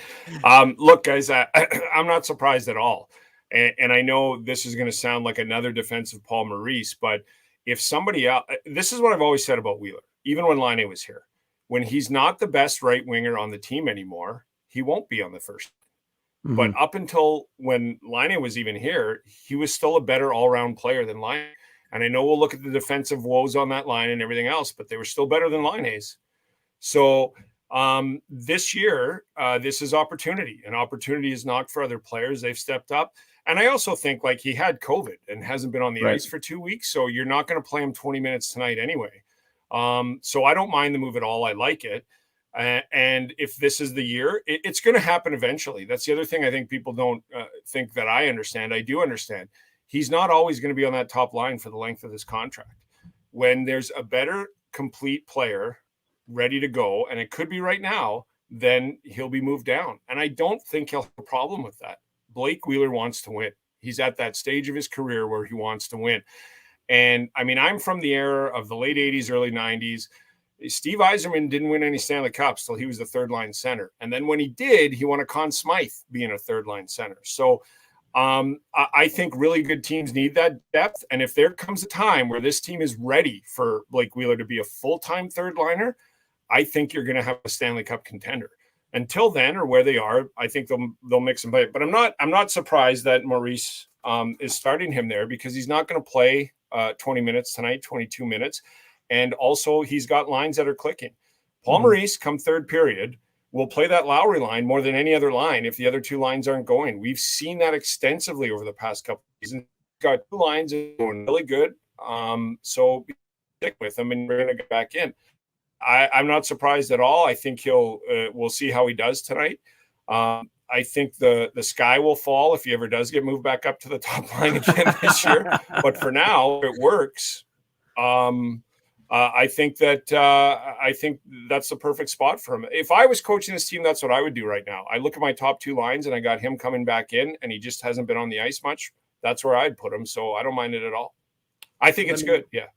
Look, guys, I'm not surprised at all. And I know this is going to sound like another defensive Paul Maurice, but if somebody else, this is what I've always said about Wheeler, even when Laine was here, when he's not the best right winger on the team anymore, he won't be on the first. Mm-hmm. But up until when Laine was even here, he was still a better all-around player than Laine. And I know we'll look at the defensive woes on that line and everything else, but they were still better than Laine's. So this year, this is opportunity. And opportunity is knocked for other players. They've stepped up. And I also think he had COVID and hasn't been on the ice for 2 weeks. So you're not going to play him 20 minutes tonight anyway. So I don't mind the move at all. I like it. And if this is the year, it's going to happen eventually. That's the other thing I think people don't think that I understand. I do understand. He's not always going to be on that top line for the length of this contract. When there's a better complete player ready to go, and it could be right now, then he'll be moved down. And I don't think he'll have a problem with that. Blake Wheeler wants to win. He's at that stage of his career where he wants to win. And I mean, I'm from the era of the late 80s, early 90s. Steve Yzerman didn't win any Stanley Cups till he was the third line center. And then when he did, he won a Conn Smythe being a third line center. So I think really good teams need that depth. And if there comes a time where this team is ready for Blake Wheeler to be a full-time third liner, I think you're going to have a Stanley Cup contender. Until then, or where they are, I think they'll mix and play. But I'm not surprised that Maurice is starting him there because he's not going to play 20 minutes tonight, 22 minutes. And also he's got lines that are clicking. Paul Maurice, come third period, will play that Lowry line more than any other line if the other 2 lines aren't going. We've seen that extensively over the past couple of seasons. He's got 2 lines going really good. So stick with him and we're going to get back in. I'm not surprised at all. I think we'll see how he does tonight. I think the sky will fall if he ever does get moved back up to the top line again this year. But for now, if it works. I think that's the perfect spot for him. If I was coaching this team, that's what I would do right now. I look at my top 2 lines and I got him coming back in and he just hasn't been on the ice much. That's where I'd put him. So I don't mind it at all. I think it's good. Yeah.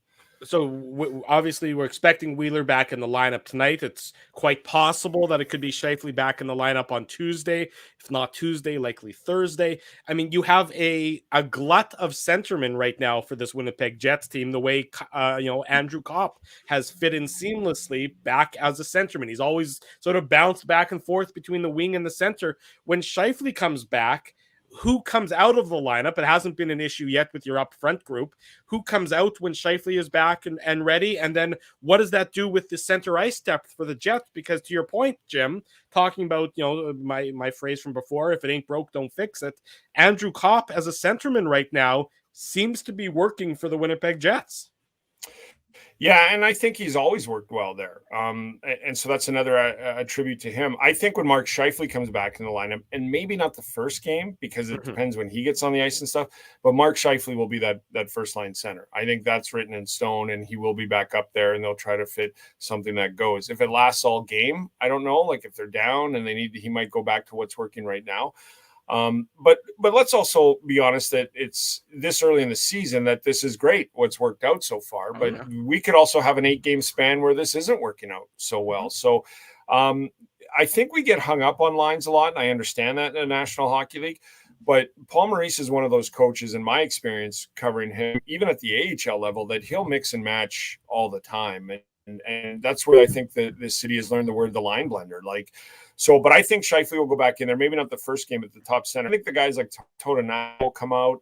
So obviously we're expecting Wheeler back in the lineup tonight. It's quite possible that it could be Scheifele back in the lineup on Tuesday. If not Tuesday, likely Thursday. I mean, you have a glut of centermen right now for this Winnipeg Jets team, the way, Andrew Kopp has fit in seamlessly back as a centerman. He's always sort of bounced back and forth between the wing and the center. When Scheifele comes back, who comes out of the lineup? It hasn't been an issue yet with your up front group. Who comes out when Scheifele is back and ready? And then what does that do with the center ice depth for the Jets? Because to your point, Jim, talking about, my phrase from before, if it ain't broke, don't fix it. Andrew Kopp as a centerman right now seems to be working for the Winnipeg Jets. Yeah, and I think he's always worked well there. And so that's another attribute to him. I think when Mark Scheifele comes back in the lineup, and maybe not the first game because it depends when he gets on the ice and stuff, but Mark Scheifele will be that first line center. I think that's written in stone, and he will be back up there, and they'll try to fit something that goes. If it lasts all game, I don't know. Like if they're down and he might go back to what's working right now. But let's also be honest that it's this early in the season that this is great what's worked out so far, but we could also have an 8-game span where this isn't working out so well. So I think we get hung up on lines a lot, and I understand that in the National Hockey League, but Paul Maurice is one of those coaches in my experience covering him, even at the AHL level, that he'll mix and match all the time. And that's where I think that the city has learned the word, the line blender. But I think Scheifele will go back in there. Maybe not the first game at the top center. I think the guys like Toth will come out.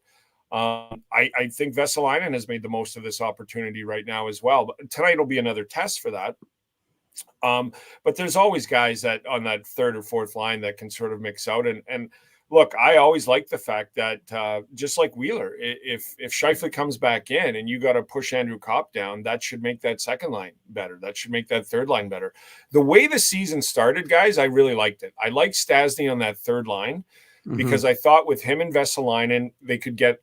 I think Vesalainen has made the most of this opportunity right now as well. But tonight will be another test for that. But there's always guys that on that third or fourth line that can sort of mix out. And look, I always like the fact that just like Wheeler, if Scheifele comes back in and you got to push Andrew Kopp down, that should make that second line better. That should make that third line better. The way the season started, guys, I really liked it. I liked Stastny on that third line because I thought with him and Vesalainen, they could get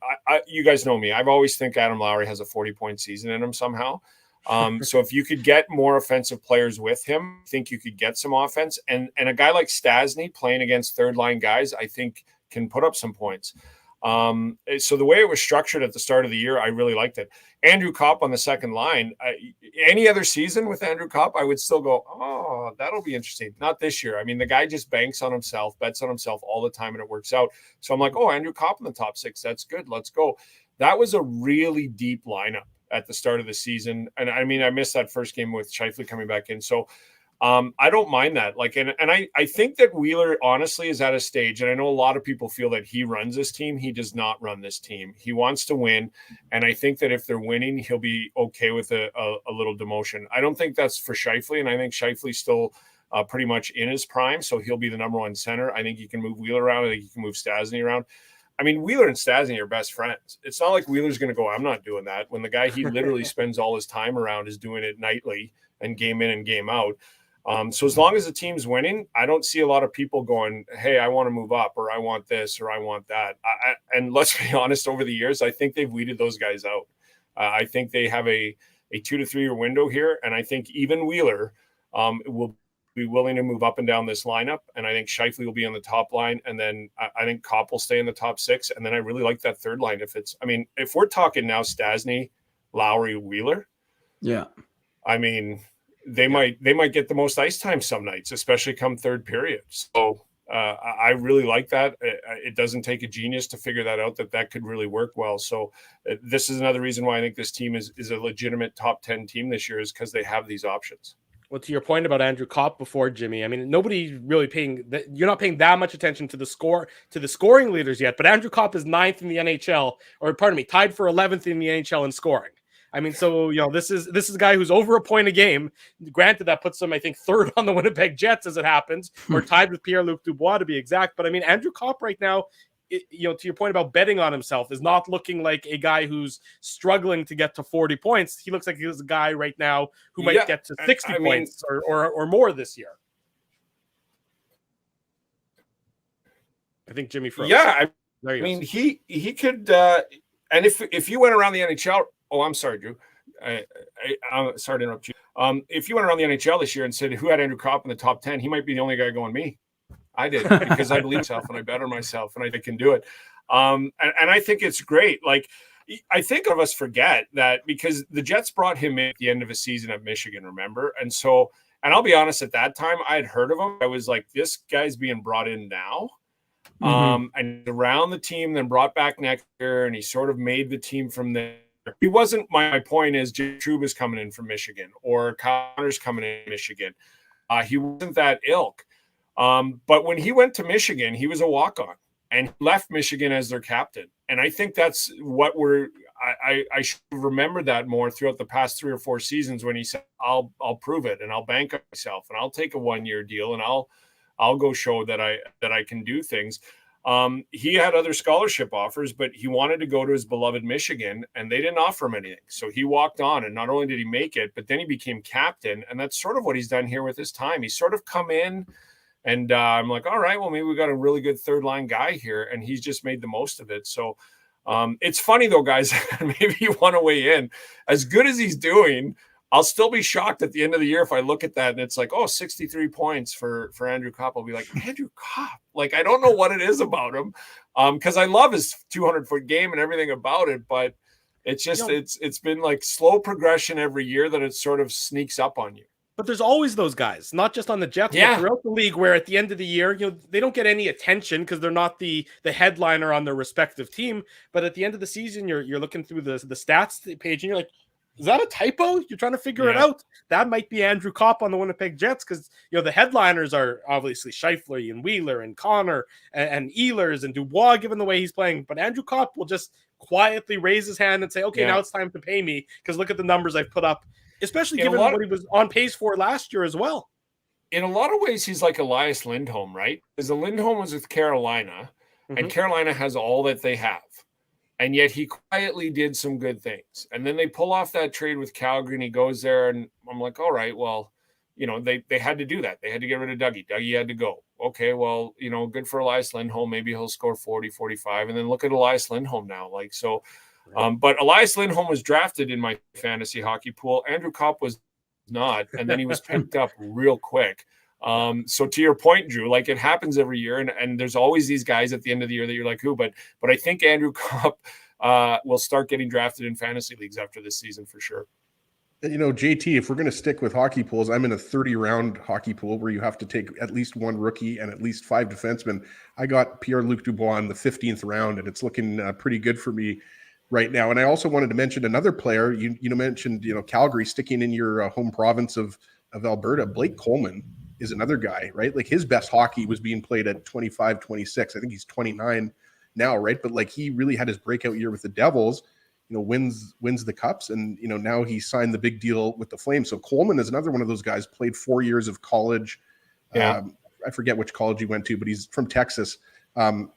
you guys know me. I've always think Adam Lowry has a 40-point season in him somehow. So if you could get more offensive players with him, I think you could get some offense. And a guy like Stastny playing against third line guys, I think can put up some points. So the way it was structured at the start of the year, I really liked it. Andrew Kopp on the second line, any other season with Andrew Kopp, I would still go, oh, that'll be interesting. Not this year. I mean, the guy just banks on himself, bets on himself all the time, and it works out. So I'm like, oh, Andrew Kopp in the top 6. That's good. Let's go. That was a really deep lineup at the start of the season. And I mean, I missed that first game with Scheifele coming back in. So I don't mind that. And I think that Wheeler honestly is at a stage, and I know a lot of people feel that he runs this team. He does not run this team. He wants to win. And I think that if they're winning, he'll be okay with a little demotion. I don't think that's for Scheifele. And I think Scheifele's still pretty much in his prime. So he'll be the number one center. I think you can move Wheeler around. I think you can move Stastny around. I mean, Wheeler and Stastny are best friends. It's not like Wheeler's going to go, I'm not doing that, when the guy he literally spends all his time around is doing it nightly and game in and game out. So as long as the team's winning, I don't see a lot of people going, hey, I want to move up, or I want this, or I want that. And let's be honest, over the years, I think they've weeded those guys out. I think they have a 2 to 3 year window here. And I think even Wheeler will be willing to move up and down this lineup. And I think Scheifele will be on the top line. And then I think Kopp will stay in the top 6. And then I really like that third line. If we're talking now Stastny, Lowry, Wheeler. Yeah. I mean, they might get the most ice time some nights, especially come third period. So I really like that. It doesn't take a genius to figure that out, that could really work well. So this is another reason why I think this team is a legitimate top 10 team this year, is because they have these options. Well, to your point about Andrew Kopp before, Jimmy, I mean, nobody's really you're not paying that much attention to the scoring leaders yet, but Andrew Kopp is 9th in the NHL, or pardon me, tied for 11th in the NHL in scoring. I mean, so, this is a guy who's over a point a game. Granted, that puts him, I think, 3rd on the Winnipeg Jets as it happens, or tied with Pierre-Luc Dubois to be exact. But I mean, Andrew Kopp right now, to your point about betting on himself, is not looking like a guy who's struggling to get to 40 points. He looks like he's a guy right now who might get to 60 points or more this year. I think Jimmy froze. Yeah, I mean, he could, and if you went around the NHL, I'm sorry, Drew. I'm sorry to interrupt you. If you went around the NHL this year and said who had Andrew Kopp in the top 10, he might be the only guy going me. I did, because I believe myself and I bet on myself and I can do it. And I think it's great. Like, I think of us forget that because the Jets brought him in at the end of a season at Michigan, remember? And so, and I'll be honest, at that time, I had heard of him. I was like, this guy's being brought in now. And around the team, then brought back next year, and he sort of made the team from there. He wasn't, my point is, Jim Trouba's coming in from Michigan, or Connor's coming in from Michigan. He wasn't that ilk. But when he went to Michigan, he was a walk-on, and he left Michigan as their captain. And I think that's what I should remember that more throughout the past 3 or 4 seasons, when he said, I'll prove it, and I'll bank on myself, and I'll take a 1-year deal, and I'll go show that I can do things. He had other scholarship offers, but he wanted to go to his beloved Michigan, and they didn't offer him anything. So he walked on, and not only did he make it, but then he became captain. And that's sort of what he's done here with his time. He's sort of come in, and I'm like, all right, well, maybe we got a really good third line guy here, and he's just made the most of it. So it's funny though, guys, maybe you want to weigh in. As good as he's doing, I'll still be shocked at the end of the year if I look at that and it's like, 63 points for Andrew Kopp. I'll be like, Andrew Kopp? Like, I don't know what it is about him, because I love his 200-foot game and everything about it, but it's just it's been like slow progression every year that it sort of sneaks up on you. But there's always those guys, not just on the Jets, but throughout the league, where at the end of the year, they don't get any attention because they're not the headliner on their respective team. But at the end of the season, you're looking through the stats page and you're like, is that a typo? You're trying to figure it out. That might be Andrew Kopp on the Winnipeg Jets, because the headliners are obviously Scheifele and Wheeler and Connor and Ehlers and Dubois, given the way he's playing. But Andrew Kopp will just quietly raise his hand and say, okay, now it's time to pay me, because look at the numbers I've put up, especially given what he was on pace for last year as well. In a lot of ways, he's like Elias Lindholm, right? Because the Lindholm was with Carolina, and Carolina has all that they have. And yet he quietly did some good things. And then they pull off that trade with Calgary, and he goes there, and I'm like, all right, well, they had to do that. They had to get rid of Dougie. Dougie had to go. Okay, well, good for Elias Lindholm. Maybe he'll score 40, 45. And then look at Elias Lindholm now. Like, so, but Elias Lindholm was drafted in my fantasy hockey pool. Andrew Kopp was not. And then he was picked up real quick. So to your point, Drew, like, it happens every year, and there's always these guys at the end of the year that you're like, who? But I think Andrew Kopp will start getting drafted in fantasy leagues after this season for sure. JT, if we're going to stick with hockey pools, I'm in a 30-round hockey pool where you have to take at least one rookie and at least 5 defensemen. I got Pierre-Luc Dubois in the 15th round, and it's looking pretty good for me right now. And I also wanted to mention another player. You mentioned Calgary, sticking in your home province of Alberta. Blake Coleman is another guy, right? Like, his best hockey was being played at 25, 26. I think he's 29 now, right? But like, he really had his breakout year with the Devils, wins the cups, and now he signed the big deal with the Flames. So Coleman is another one of those guys, played 4 years of college. I forget which college he went to, but he's from Texas. And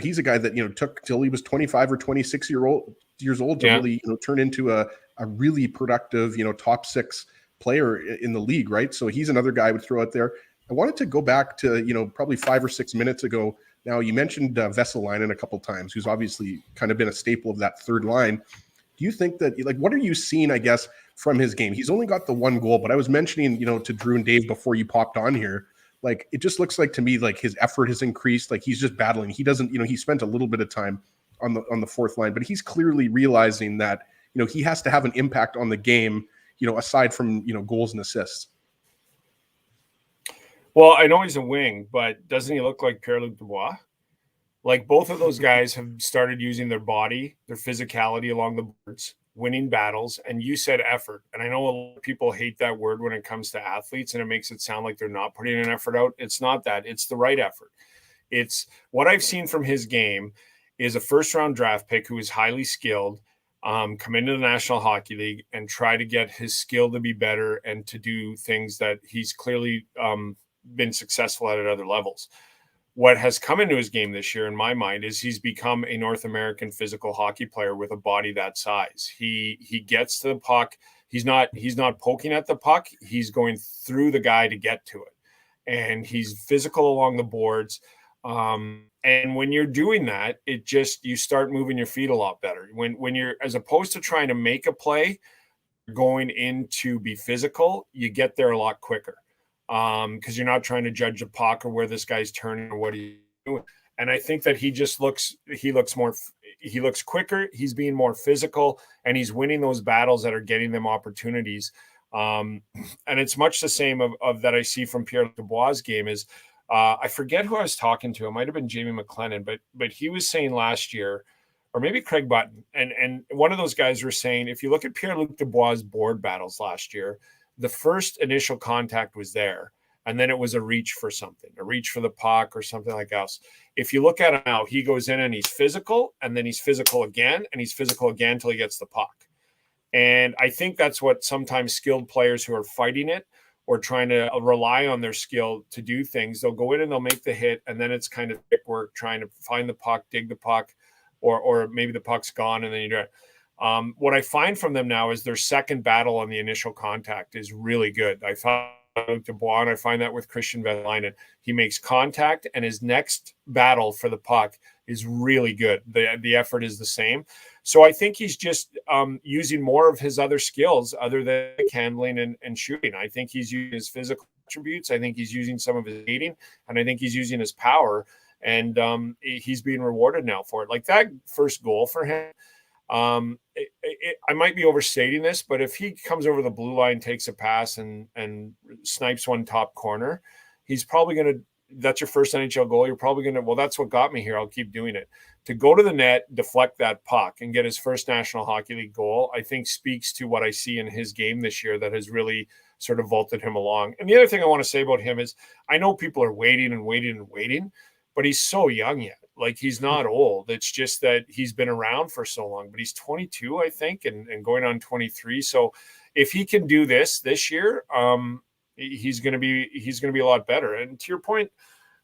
he's a guy that took till he was 25 or 26 years old to really turn into a really productive top 6 player in the league, right? So he's another guy I would throw out there. I wanted to go back to probably 5 or 6 minutes ago. Now, you mentioned Vesalainen a couple times, who's obviously kind of been a staple of that third line. Do you think that, like, what are you seeing, I guess, from his game? He's only got the 1 goal, but I was mentioning, to Drew and Dave before you popped on here, like, it just looks like to me like his effort has increased. Like, he's just battling. He doesn't, he spent a little bit of time on the fourth line, but he's clearly realizing that, he has to have an impact on the game, aside from, goals and assists. Well, I know he's a wing, but doesn't he look like Pierre-Luc Dubois? Like, both of those guys have started using their body, their physicality along the boards, winning battles, and you said effort. And I know a lot of people hate that word when it comes to athletes, and it makes it sound like they're not putting an effort out. It's not that. It's the right effort. It's what I've seen from his game is a first-round draft pick who is highly skilled, come into the National Hockey League and try to get his skill to be better and to do things that he's clearly been successful at other levels. What has come into his game this year, in my mind, is he's become a North American physical hockey player with a body that size. He gets to the puck. He's not poking at the puck. He's going through the guy to get to it. And he's physical along the boards. And when you're doing that, you start moving your feet a lot better. When you're, as opposed to trying to make a play, going in to be physical, you get there a lot quicker. Because you're not trying to judge the puck or where this guy's turning or what he's doing. And I think that he looks quicker. He's being more physical, and he's winning those battles that are getting them opportunities. And it's much the same of that I see from Pierre Dubois' game is I forget who I was talking to. It might have been Jamie McLennan, but he was saying last year, or maybe Craig Button, and one of those guys were saying, if you look at Pierre-Luc Dubois' board battles last year, the first initial contact was there, and then it was a reach for something, a reach for the puck or something like else. If you look at him now, he goes in and he's physical, and then he's physical again, and he's physical again until he gets the puck. And I think that's what sometimes skilled players who are fighting it or trying to rely on their skill to do things, they'll go in and they'll make the hit, and then it's kind of thick work trying to find the puck, dig the puck, or maybe the puck's gone and then you do it. What I find from them now is their second battle on the initial contact is really good. I found Dubois, and I find that with Christian Vesalainen. He makes contact, and his next battle for the puck is really good. The effort is the same. So I think he's just using more of his other skills other than handling and shooting. I think he's using his physical attributes. I think he's using some of his skating, and I think he's using his power. And he's being rewarded now for it. Like that first goal for him, I might be overstating this, but if he comes over the blue line, takes a pass and snipes one top corner, he's probably going to, that's your first NHL goal. You're probably going to, well, that's what got me here. I'll keep doing it. To go to the net, deflect that puck and get his first National Hockey League goal, I think speaks to what I see in his game this year that has really sort of vaulted him along. And the other thing I want to say about him is I know people are waiting and waiting and waiting, but he's so young yet. Like, he's not old. It's just that he's been around for so long, but he's 22, I think, and going on 23. So if he can do this year, he's going to be a lot better. And to your point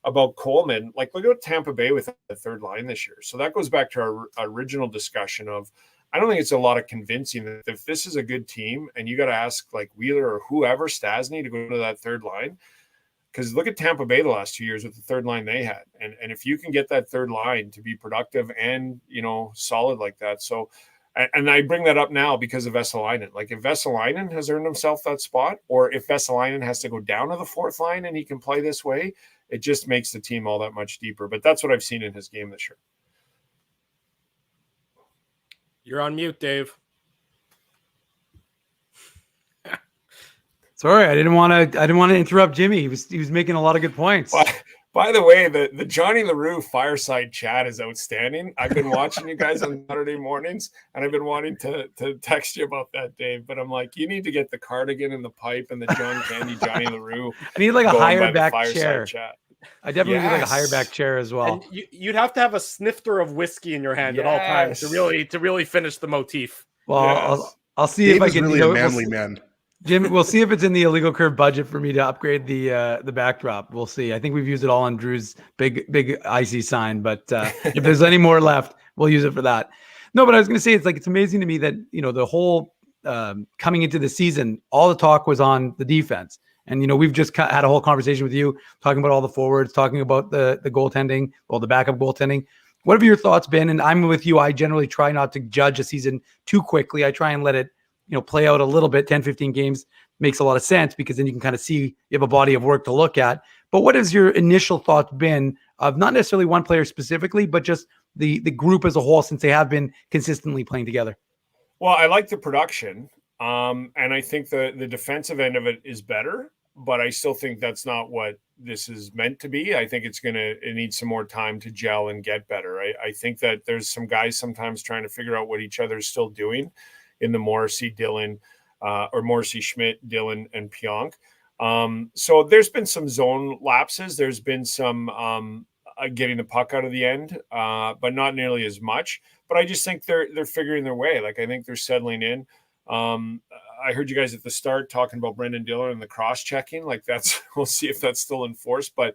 about Coleman, like, look at Tampa Bay with the third line this year. So that goes back to our original discussion of, I don't think it's a lot of convincing that if this is a good team and you got to ask like Wheeler or whoever, Stasny, to go to that third line. Because look at Tampa Bay the last 2 years with the third line they had. And if you can get that third line to be productive and, solid like that. So, and I bring that up now because of Vesalainen. Like, if Vesalainen has earned himself that spot, or if Vesalainen has to go down to the fourth line and he can play this way, it just makes the team all that much deeper. But that's what I've seen in his game this year. You're on mute, Dave. Sorry, I didn't want to interrupt Jimmy. He was making a lot of good points. By the way, the Johnny LaRue fireside chat is outstanding. I've been watching you guys on Saturday mornings, and I've been wanting to text you about that, Dave. But I'm like, you need to get the cardigan and the pipe and the John Candy Johnny LaRue. I need like a higher back chair. Chat. I definitely need like a higher back chair as well. And you'd have to have a snifter of whiskey in your hand at all times to really finish the motif. Well, I'll see Dave if I can. Really a manly man. Jim, we'll see if it's in the illegal curve budget for me to upgrade the backdrop. We'll see. I think we've used it all on Drew's big icy sign, but if there's any more left, we'll use it for that. No, but I was going to say, it's amazing to me that, the whole coming into the season, all the talk was on the defense. And, we've just had a whole conversation with you talking about all the forwards, talking about the goaltending, the backup goaltending. What have your thoughts been? And I'm with you. I generally try not to judge a season too quickly. I try and let it play out a little bit. 10, 15 games makes a lot of sense because then you can kind of see you have a body of work to look at. But what has your initial thoughts been of not necessarily one player specifically, but just the group as a whole since they have been consistently playing together? Well, I like the production. And I think the defensive end of it is better, but I still think that's not what this is meant to be. I think it needs some more time to gel and get better. I think that there's some guys sometimes trying to figure out what each other is still doing in the Morrissey, Dillon, or Morrissey, Schmidt, Dillon, and Pionk. So there's been some zone lapses. There's been some getting the puck out of the end, but not nearly as much. But I just think they're figuring their way. Like, I think they're settling in. I heard you guys at the start talking about Brendan Dillon and the cross-checking. Like, we'll see if that's still enforced. But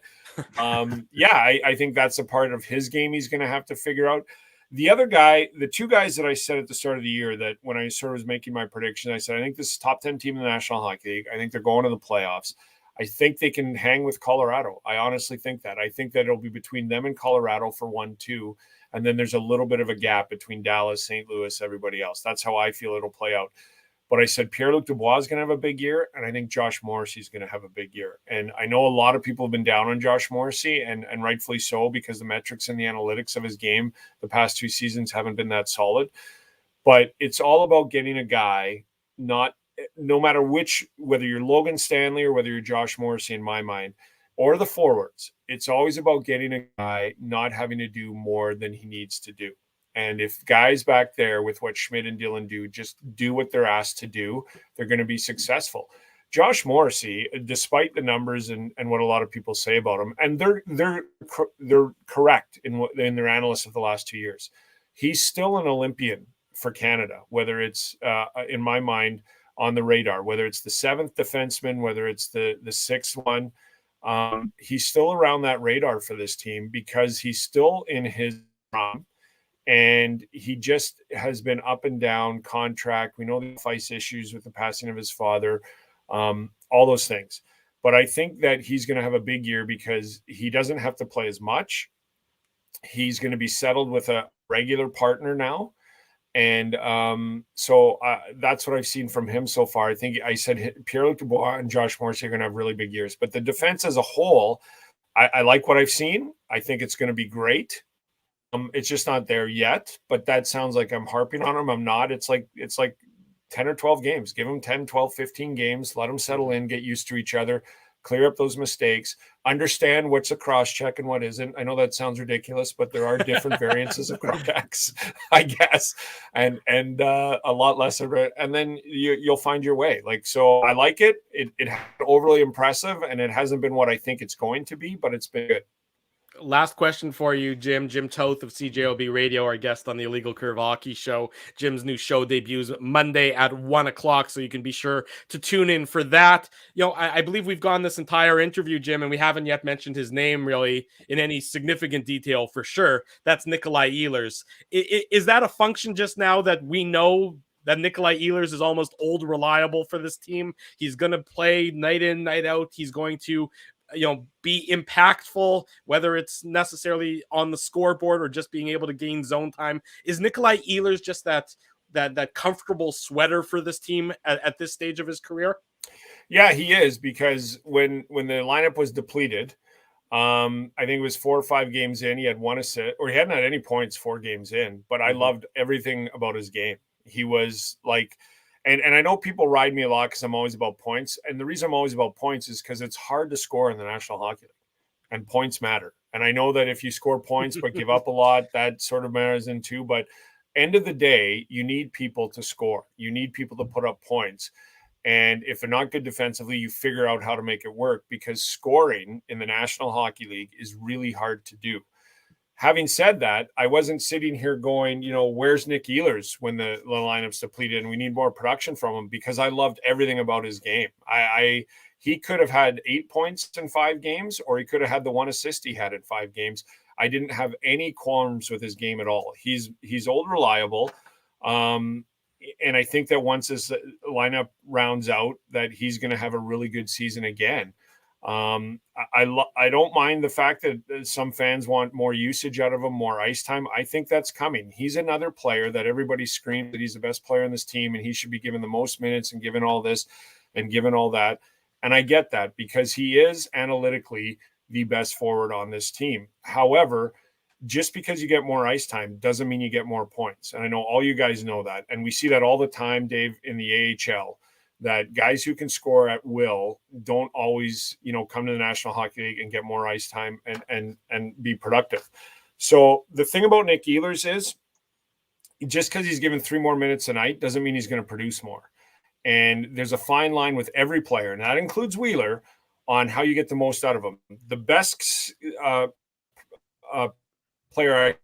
I think that's a part of his game he's going to have to figure out. The other guy, the two guys that I said at the start of the year that when I sort of was making my prediction, I said, I think this is top 10 team in the National Hockey League. I think they're going to the playoffs. I think they can hang with Colorado. I honestly think that. I think that it'll be between them and Colorado for 1-2. And then there's a little bit of a gap between Dallas, St. Louis, everybody else. That's how I feel it'll play out. But I said Pierre-Luc Dubois is going to have a big year, and I think Josh Morrissey is going to have a big year. And I know a lot of people have been down on Josh Morrissey, and rightfully so, because the metrics and the analytics of his game the past 2 seasons haven't been that solid. But it's all about getting a guy, no matter whether you're Logan Stanley or whether you're Josh Morrissey in my mind, or the forwards, it's always about getting a guy not having to do more than he needs to do. And if guys back there with what Schmidt and Dillon do, just do what they're asked to do, they're going to be successful. Josh Morrissey, despite the numbers and what a lot of people say about him, and they're correct in their analysis of the last 2 years, he's still an Olympian for Canada, whether it's, in my mind, on the radar, whether it's the 7th defenseman, whether it's the 6th one. He's still around that radar for this team because he's still in his prime. And he just has been up and down contract. We know the ice issues with the passing of his father, all those things. But I think that he's going to have a big year because he doesn't have to play as much. He's going to be settled with a regular partner now. And so that's what I've seen from him so far. I think I said Pierre-Luc Dubois and Josh Morrissey are going to have really big years. But the defense as a whole, I like what I've seen. I think it's going to be great. It's just not there yet, but that sounds like I'm harping on him. I'm not. It's like 10 or 12 games. Give them 10, 12, 15 games. Let them settle in, get used to each other, clear up those mistakes, understand what's a cross check and what isn't. I know that sounds ridiculous, but there are different variances of cross checks, I guess, and a lot less of it. And then you'll find your way. So I like it. It overly impressive, and it hasn't been what I think it's going to be, but it's been good. Last question for you, Jim. Jim Toth of CJOB Radio, our guest on the Illegal Curve Hockey Show. Jim's new show debuts Monday at 1 o'clock, so you can be sure to tune in for that. I believe we've gone this entire interview, Jim, and we haven't yet mentioned his name really in any significant detail for sure. That's Nikolai Ehlers. Is that a function just now that we know that Nikolai Ehlers is almost old reliable for this team? He's going to play night in, night out. He's going to be impactful, whether it's necessarily on the scoreboard or just being able to gain zone time. Is Nikolai Ehlers just that comfortable sweater for this team at this stage of his career? Yeah, he is, because when the lineup was depleted, I think it was 4 or 5 games in, he had 1 assist, or he hadn't had any points 4 games in, but I loved everything about his game. He was like, and I know people ride me a lot because I'm always about points. And the reason I'm always about points is because it's hard to score in the National Hockey League, and points matter. And I know that if you score points but give up a lot, that sort of matters in too. But end of the day, you need people to score. You need people to put up points. And if they're not good defensively, you figure out how to make it work, because scoring in the National Hockey League is really hard to do. Having said that, I wasn't sitting here going, where's Nick Ehlers when the lineup's depleted and we need more production from him, because I loved everything about his game. He could have had 8 points in 5 games, or he could have had the 1 assist he had in 5 games. I didn't have any qualms with his game at all. He's old reliable. And I think that once this lineup rounds out, that he's going to have a really good season again. I don't mind the fact that some fans want more usage out of him, more ice time. I think that's coming. He's another player that everybody screams that he's the best player on this team and he should be given the most minutes and given all this and given all that. And I get that, because he is analytically the best forward on this team. However, just because you get more ice time doesn't mean you get more points. And I know all you guys know that. And we see that all the time, Dave, in the AHL. That guys who can score at will don't always, come to the National Hockey League and get more ice time and be productive. So the thing about Nick Ehlers is, just because he's given 3 more minutes a night doesn't mean he's going to produce more. And there's a fine line with every player, and that includes Wheeler, on how you get the most out of him. The best player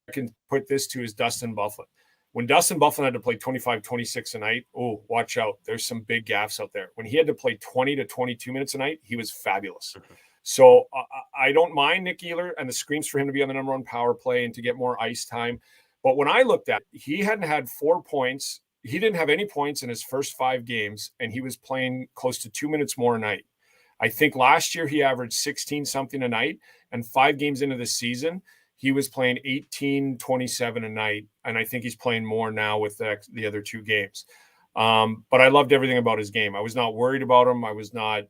I can put this to is Dustin Byfuglien. When Dustin Byfuglien had to play 25, 26 a night, oh, watch out. There's some big gaffes out there. When he had to play 20 to 22 minutes a night, he was fabulous. So I don't mind Nick Ehlers and the screams for him to be on the number 1 power play and to get more ice time. But when I looked at it, he hadn't had 4 points. He didn't have any points in his first 5 games, and he was playing close to 2 minutes more a night. I think last year he averaged 16-something a night, and 5 games into the season, he was playing 18, 27 a night, and I think he's playing more now with the other 2 games. But I loved everything about his game. I was not worried about him. I was not,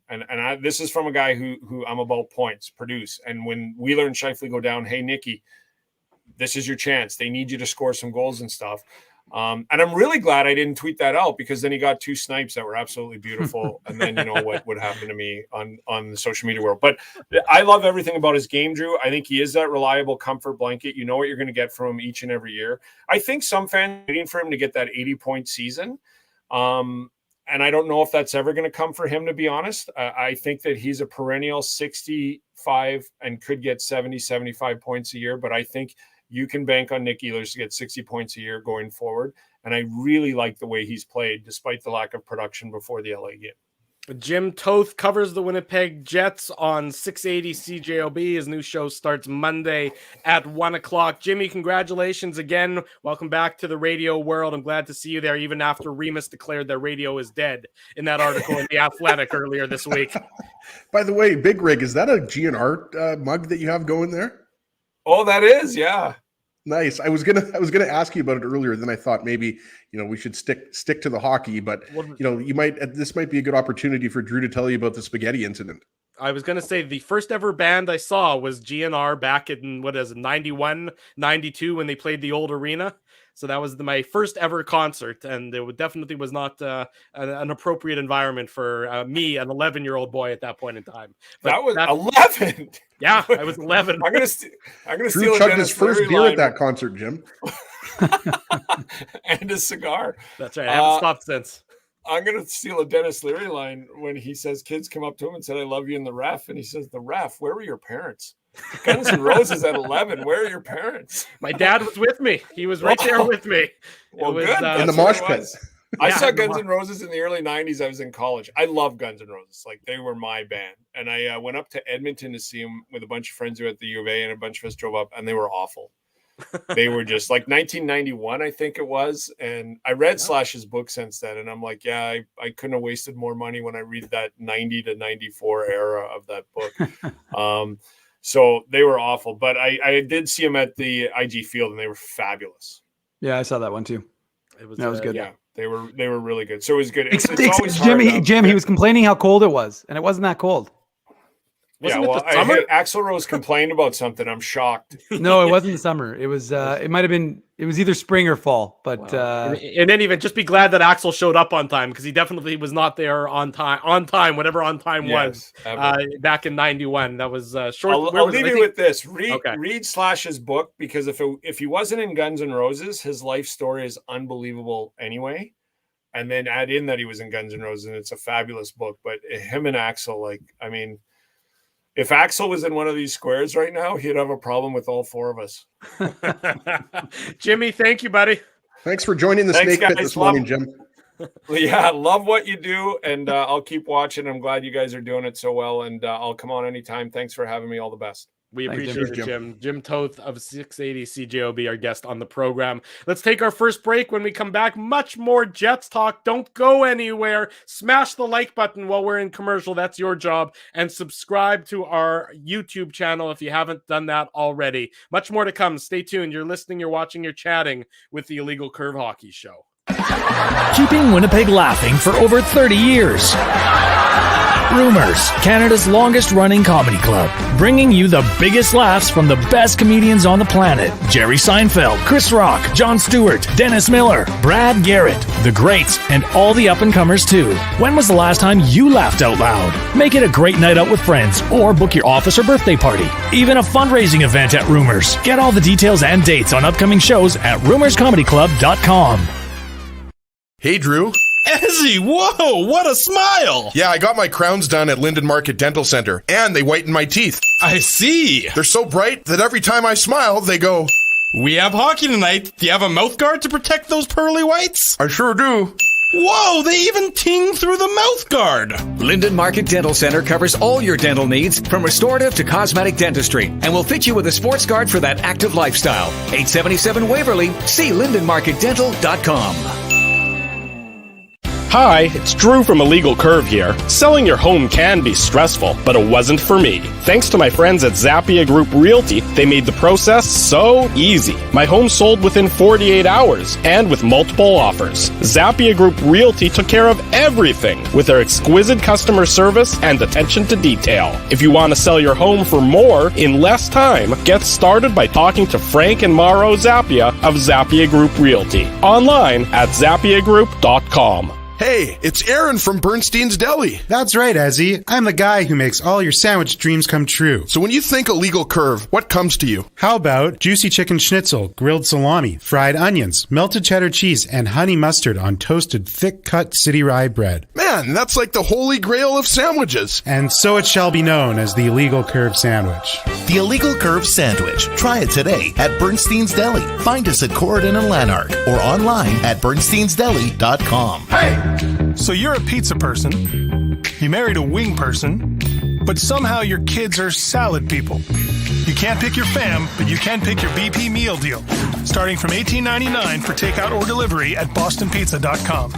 this is from a guy who I'm about points, produce. And when Wheeler and Scheifele go down, hey, Nicky, this is your chance. They need you to score some goals and stuff. And I'm really glad I didn't tweet that out, because then he got 2 snipes that were absolutely beautiful. And then, what would happen to me on the social media world. But I love everything about his game, Drew. I think he is that reliable comfort blanket. You know what you're going to get from him each and every year. I think some fans are waiting for him to get that 80-point season. And I don't know if that's ever going to come for him, to be honest. I think that he's a perennial 65 and could get 70, 75 points a year. But I think you can bank on Nick Ehlers to get 60 points a year going forward. And I really like the way he's played, despite the lack of production before the LA game. Jim Toth covers the Winnipeg Jets on 680 CJOB. His new show starts Monday at 1 o'clock. Jimmy, congratulations again. Welcome back to the radio world. I'm glad to see you there, even after Remus declared that radio is dead in that article in The Athletic earlier this week. By the way, Big Rig, is that a GNR mug that you have going there? Oh, that is, yeah. Nice. I was gonna ask you about it earlier. Then I thought maybe we should stick to the hockey. But this might be a good opportunity for Drew to tell you about the spaghetti incident. I was gonna say the first ever band I saw was GNR back in 91, 92 when they played the old arena. So that was my first ever concert, and it definitely was not an appropriate environment for me, an 11-year-old boy at that point in time. But that was 11. Yeah, I was 11. I'm gonna Drew steal chugged Dennis his first Leary beer line. at that concert, Jim. And a cigar. That's right. I haven't stopped since. I'm going to steal a Dennis Leary line when he says kids come up to him and said, "I love you," in the ref. And he says, "The ref, where were your parents?" Guns N' Roses at 11. Where are your parents? My dad was with me. He was right there with me. Well, was, good. In the mosh pit. I saw Guns N' Roses in the early 90s. I was in college. I love Guns N' Roses. Like, they were my band. And I went up to Edmonton to see them with a bunch of friends who were at the U of A, and a bunch of us drove up, and they were awful. They were just like 1991, I think it was. And I read Slash's book since then. And I'm like, yeah, I couldn't have wasted more money when I read that 90 to 94 era of that book. So they were awful. But I did see them at the IG Field, and they were fabulous. Yeah, I saw that one too. That was good. Yeah, they were really good. So it was good. It's always Jim, he was complaining how cold it was, and it wasn't that cold. Wasn't well, it the summer? Axl Rose complained about something. I'm shocked. No, it wasn't the summer. It was. It might have been. It was either spring or fall. But and then even just be glad that Axl showed up on time, because he definitely was not there on time. Whatever on time was back in 91. That was short. I'll leave you with this. Read Slash's book, because if he wasn't in Guns N' Roses, his life story is unbelievable anyway. And then add in that he was in Guns N' Roses, and it's a fabulous book. But him and Axl, if Axl was in one of these squares right now, he'd have a problem with all four of us. Jimmy, thank you, buddy. Thanks for joining the Snake Pit this morning, Jim. Yeah, love what you do, and I'll keep watching. I'm glad you guys are doing it so well, and I'll come on anytime. Thanks for having me. All the best. We appreciate it, Jim. Jim Toth of 680 CJOB, our guest on the program. Let's take our first break. When we come back, much more Jets talk. Don't go anywhere. Smash the like button while we're in commercial. That's your job. And subscribe to our YouTube channel if you haven't done that already. Much more to come. Stay tuned. You're listening, you're watching, you're chatting with the Illegal Curve Hockey Show. Keeping Winnipeg laughing for over 30 years. Rumors, Canada's longest-running comedy club, bringing you the biggest laughs from the best comedians on the planet. Jerry Seinfeld, Chris Rock, Jon Stewart, Dennis Miller, Brad Garrett, the greats, and all the up-and-comers too. When was the last time you laughed out loud? Make it a great night out with friends, or book your office or birthday party. Even a fundraising event at Rumors. Get all the details and dates on upcoming shows at rumorscomedyclub.com. Hey, Drew. Ezzy, whoa, what a smile! Yeah, I got my crowns done at Linden Market Dental Center, and they whiten my teeth. I see. They're so bright that every time I smile, they go... We have hockey tonight. Do you have a mouth guard to protect those pearly whites? I sure do. Whoa, they even ting through the mouth guard. Linden Market Dental Center covers all your dental needs, from restorative to cosmetic dentistry, and will fit you with a sports guard for that active lifestyle. 877 Waverly. See LindenMarketDental.com. Hi, it's Drew from Illegal Curve here. Selling your home can be stressful, but it wasn't for me. Thanks to my friends at Zappia Group Realty, they made the process so easy. My home sold within 48 hours and with multiple offers. Zappia Group Realty took care of everything with their exquisite customer service and attention to detail. If you want to sell your home for more in less time, get started by talking to Frank and Mauro Zappia of Zappia Group Realty. Online at zappiagroup.com. Hey, it's Aaron from Bernstein's Deli. That's right, Ezzy. I'm the guy who makes all your sandwich dreams come true. So when you think Illegal Curve, what comes to you? How about juicy chicken schnitzel, grilled salami, fried onions, melted cheddar cheese, and honey mustard on toasted, thick-cut city rye bread? Man, that's like the holy grail of sandwiches. And so it shall be known as the Illegal Curve Sandwich. The Illegal Curve Sandwich. Try it today at Bernstein's Deli. Find us at Corridon and Lanark or online at bernsteinsdeli.com. Hey! So you're a pizza person, you married a wing person, but somehow your kids are salad people. You can't pick your fam, but you can pick your BP meal deal. Starting from $18.99 for takeout or delivery at bostonpizza.com.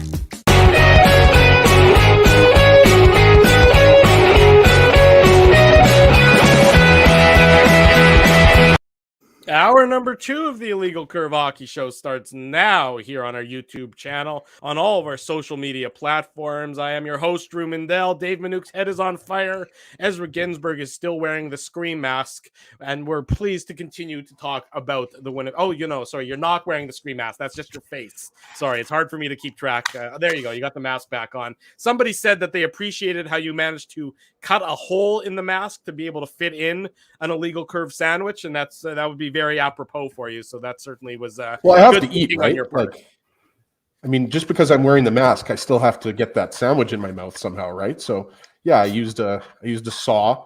Hour number 2 of the Illegal Curve Hockey Show starts now here on our YouTube channel, on all of our social media platforms. I am your host, Drew Mindell. Dave Minuke's head is on fire. Ezra Ginsburg is still wearing the Scream mask, and we're pleased to continue to talk about the winner. Oh, sorry, you're not wearing the Scream mask. That's just your face. Sorry, it's hard for me to keep track. There you go. You got the mask back on. Somebody said that they appreciated how you managed to cut a hole in the mask to be able to fit in an Illegal Curve sandwich, and that would be very apropos for you. So that certainly was well, I have good to eat, on right? your part. Like, I mean, just because I'm wearing the mask, I still have to get that sandwich in my mouth somehow, right? So yeah, I used a saw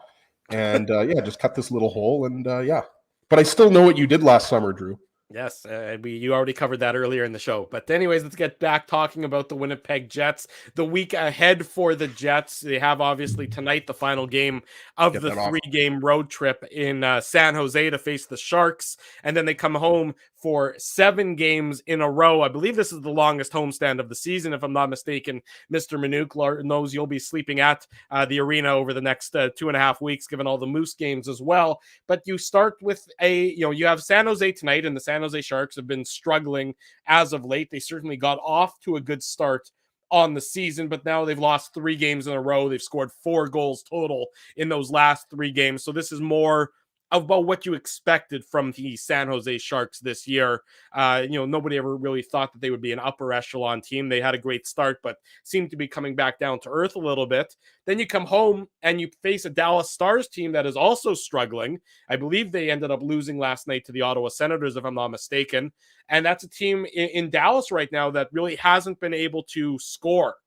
and just cut this little hole, and but I still know what you did last summer, Drew. Yes, you already covered that earlier in the show. But anyways, let's get back talking about the Winnipeg Jets. The week ahead for the Jets, they have obviously tonight the final game of the 3-game road trip in San Jose to face the Sharks. And then they come home for 7 games in a row. I believe this is the longest homestand of the season, if I'm not mistaken. Mr. Minuk knows you'll be sleeping at the arena over the next 2.5 weeks, given all the Moose games as well. But you start with you have San Jose tonight, and the San Jose Sharks have been struggling as of late. They certainly got off to a good start on the season, but now they've lost 3 games in a row. They've scored 4 goals total in those last 3 games. So this is more about what you expected from the San Jose Sharks this year. Nobody ever really thought that they would be an upper echelon team. They had a great start, but seemed to be coming back down to earth a little bit. Then you come home and you face a Dallas Stars team that is also struggling. I believe they ended up losing last night to the Ottawa Senators, if I'm not mistaken. And that's a team in Dallas right now that really hasn't been able to score.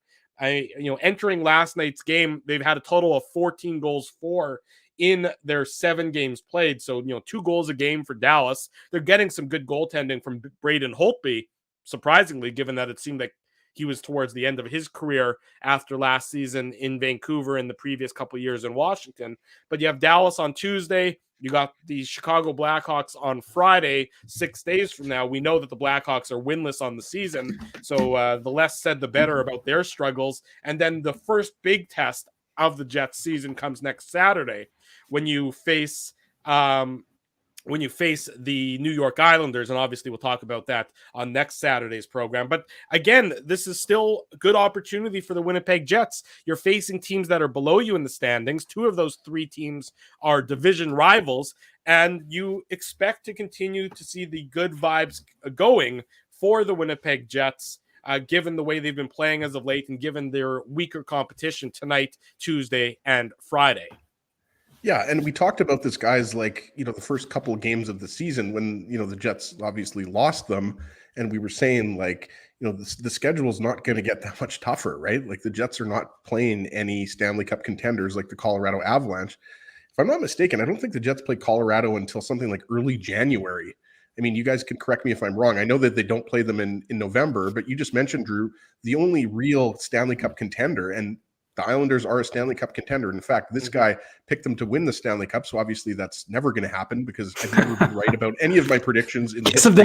Entering last night's game, they've had a total of 14 goals for in their 7 games played. So, 2 goals a game for Dallas. They're getting some good goaltending from Braden Holtby, surprisingly, given that it seemed like he was towards the end of his career after last season in Vancouver and the previous couple years in Washington. But you have Dallas on Tuesday. You got the Chicago Blackhawks on Friday, 6 days from now. We know that the Blackhawks are winless on the season. So the less said, the better about their struggles. And then the first big test of the Jets season comes next Saturday, when you face the New York Islanders, and obviously we'll talk about that on next Saturday's program. But again, this is still a good opportunity for the Winnipeg Jets. You're facing teams that are below you in the standings. 2 of those 3 teams are division rivals, and you expect to continue to see the good vibes going for the Winnipeg Jets, given the way they've been playing as of late and given their weaker competition tonight, Tuesday, and Friday. Yeah, and we talked about this, guys, like, the first couple of games of the season when, the Jets obviously lost them, and we were saying, like, the schedule is not going to get that much tougher, right? Like, the Jets are not playing any Stanley Cup contenders like the Colorado Avalanche. If I'm not mistaken, I don't think the Jets play Colorado until something like early January. I mean, you guys can correct me if I'm wrong. I know that they don't play them in November, but you just mentioned, Drew, the only real Stanley Cup contender, and the Islanders are a Stanley Cup contender. In fact, this guy picked them to win the Stanley Cup, so obviously that's never going to happen because I've never been right about any of my predictions in the history